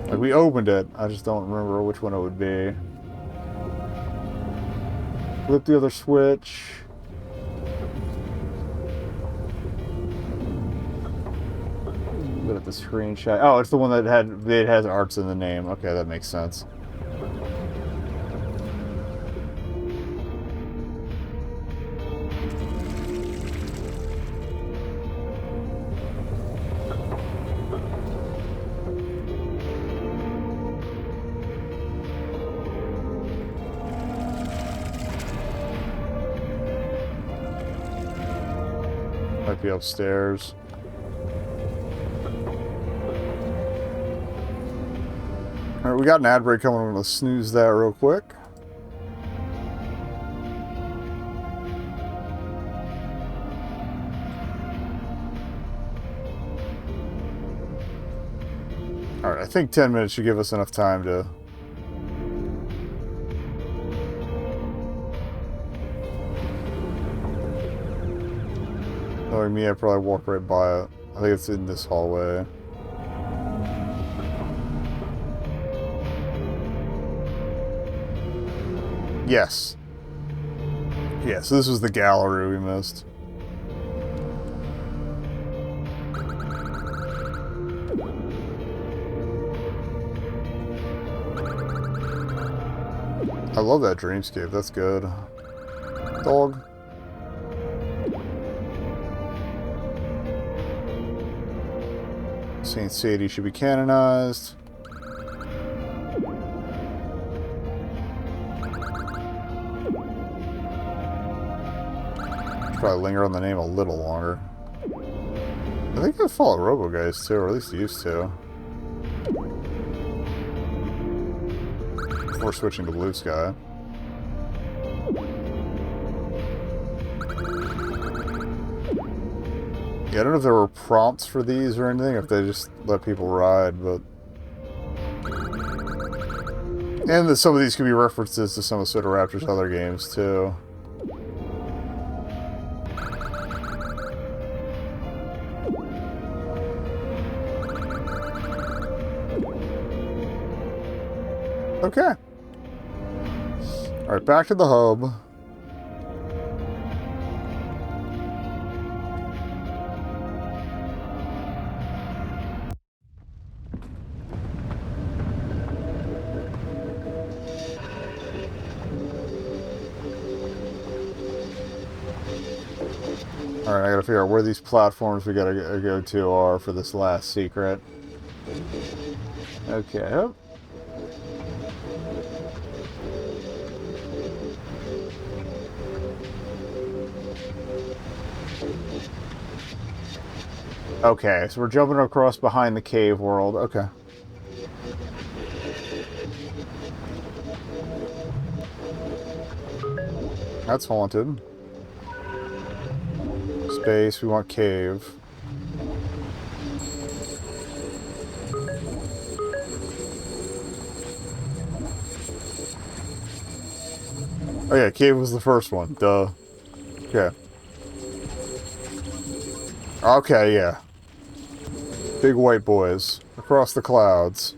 Like, we opened it. I just don't remember which one it would be. Flip the other switch. Look at the screenshot. Oh, it's the one that has arts in the name. Okay, that makes sense. Might be upstairs. Alright, we got an ad break coming. I'm going to snooze that real quick. Alright, I think 10 minutes should give us enough time to... Knowing me, I'd probably walk right by it. I think it's in this hallway. Yes. Yeah, so this was the gallery we missed. I love that dreamscape. That's good. Dog. Saint Sadie should be canonized. Probably linger on the name a little longer. I think I follow Robo Guys too, or at least used to. Before switching to Blue Sky. Yeah, I don't know if there were prompts for these or anything, if they just let people ride, but... And that some of these could be references to some of Soda Raptor's other games, too. Okay. Alright, back to the hub. Alright, I gotta figure out where these platforms we gotta go to are for this last secret. Okay. Oh. Okay, so we're jumping across behind the cave world. Okay. That's haunted. Space, we want cave. Oh yeah, cave was the first one. Duh. Okay. Okay, yeah. Big white boys across the clouds.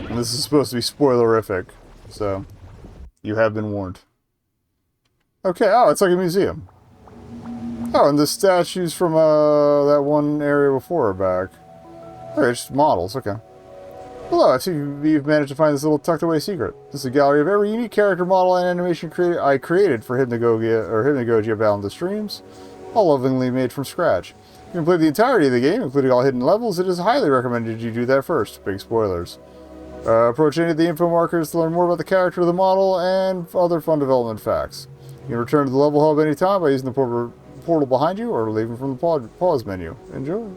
And this is supposed to be spoilerific, so you have been warned. Okay, oh, it's like a museum. Oh, and the statues from that one area before are back. Okay, just models, okay. Hello, I see you've managed to find this little tucked away secret. This is a gallery of every unique character model and animation I created for Hypnagogia Boundless Dreams, all lovingly made from scratch. You can play the entirety of the game, including all hidden levels. It is highly recommended you do that first. Big spoilers. Approach any of the info markers to learn more about the character of the model and other fun development facts. You can return to the level hub anytime by using the portal behind you or leaving from the pause menu. Enjoy.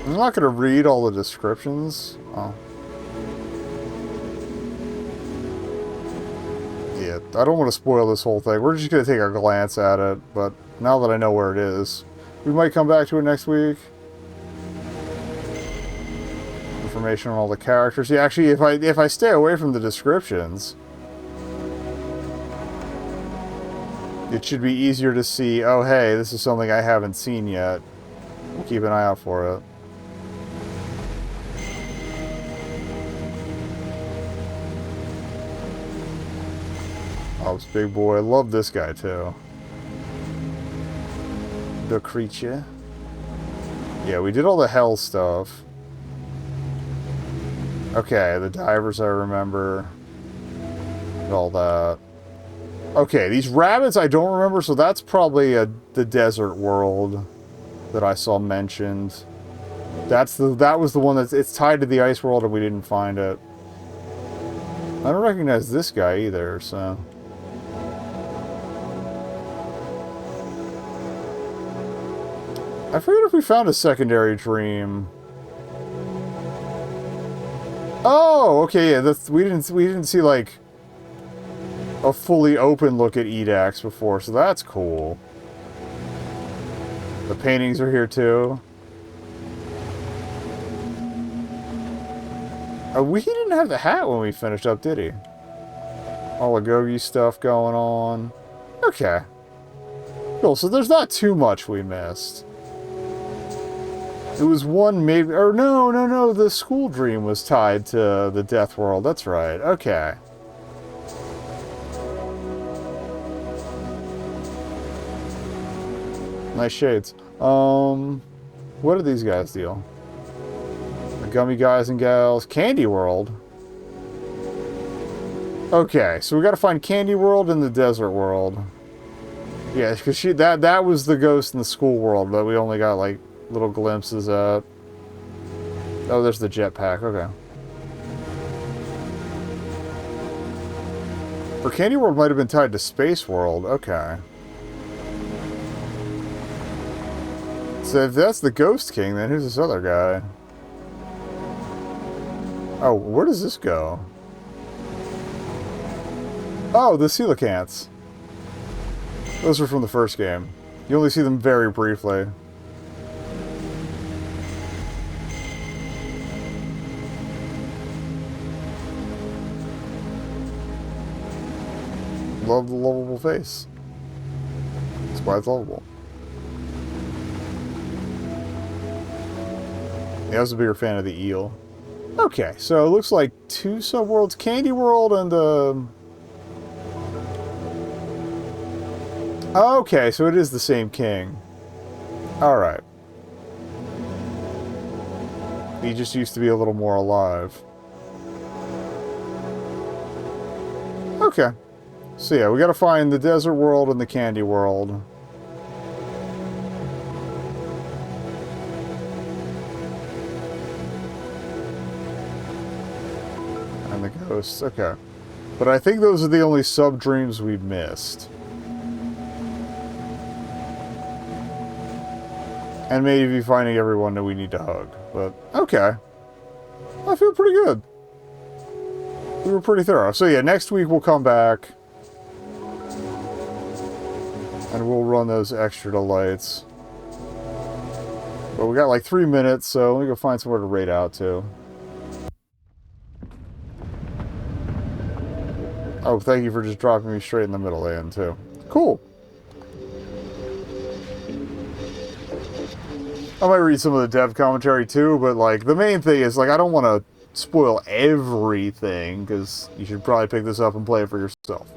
I'm not going to read all the descriptions. Oh. Yeah, I don't want to spoil this whole thing. We're just going to take a glance at it, but now that I know where it is, we might come back to it next week. Information on all the characters. Yeah, actually, if I stay away from the descriptions, it should be easier to see, oh hey, this is something I haven't seen yet. We'll keep an eye out for it. Oh, this big boy. I love this guy, too. The creature. Yeah, we did all the hell stuff. Okay, the divers I remember. Did all that. Okay, these rabbits I don't remember, so that's probably the desert world that I saw mentioned. That was the one it's tied to the ice world and we didn't find it. I don't recognize this guy either, so... I forget if we found a secondary dream. Oh, okay, yeah. We didn't see like a fully open look at Edax before, so that's cool. The paintings are here too. We didn't have the hat when we finished up, did he? All the Gogi stuff going on. Okay. Cool. So there's not too much we missed. It was one maybe, or no, the school dream was tied to the death world. That's right. Okay. Nice shades. What do these guys deal? The gummy guys and gals. Candy World. Okay, so we gotta find Candy World and the desert world. Yeah, because that was the ghost in the school world, but we only got like little glimpses at. Oh, there's the jetpack. Okay. Or Candy World might have been tied to Space World. Okay. So if that's the Ghost King, then who's this other guy? Oh, where does this go? Oh, the coelacanths. Those are from the first game. You only see them very briefly. Love the lovable face. That's why it's lovable. Yeah, I was a bigger fan of the eel. Okay, so it looks like two subworlds, Candy World and okay, so it is the same king. Alright. He just used to be a little more alive. Okay. So yeah, we gotta find the desert world and the Candy World. And the ghosts, okay. But I think those are the only sub-dreams we've missed. And maybe finding everyone that we need to hug. But, okay. I feel pretty good. We were pretty thorough. So yeah, next week we'll come back. And we'll run those extra delights. But we got like 3 minutes, so let me go find somewhere to raid out to. Oh, thank you for just dropping me straight in the middle end, too. Cool. I might read some of the dev commentary, too, but, like, the main thing is, like, I don't want to spoil everything, because you should probably pick this up and play it for yourself.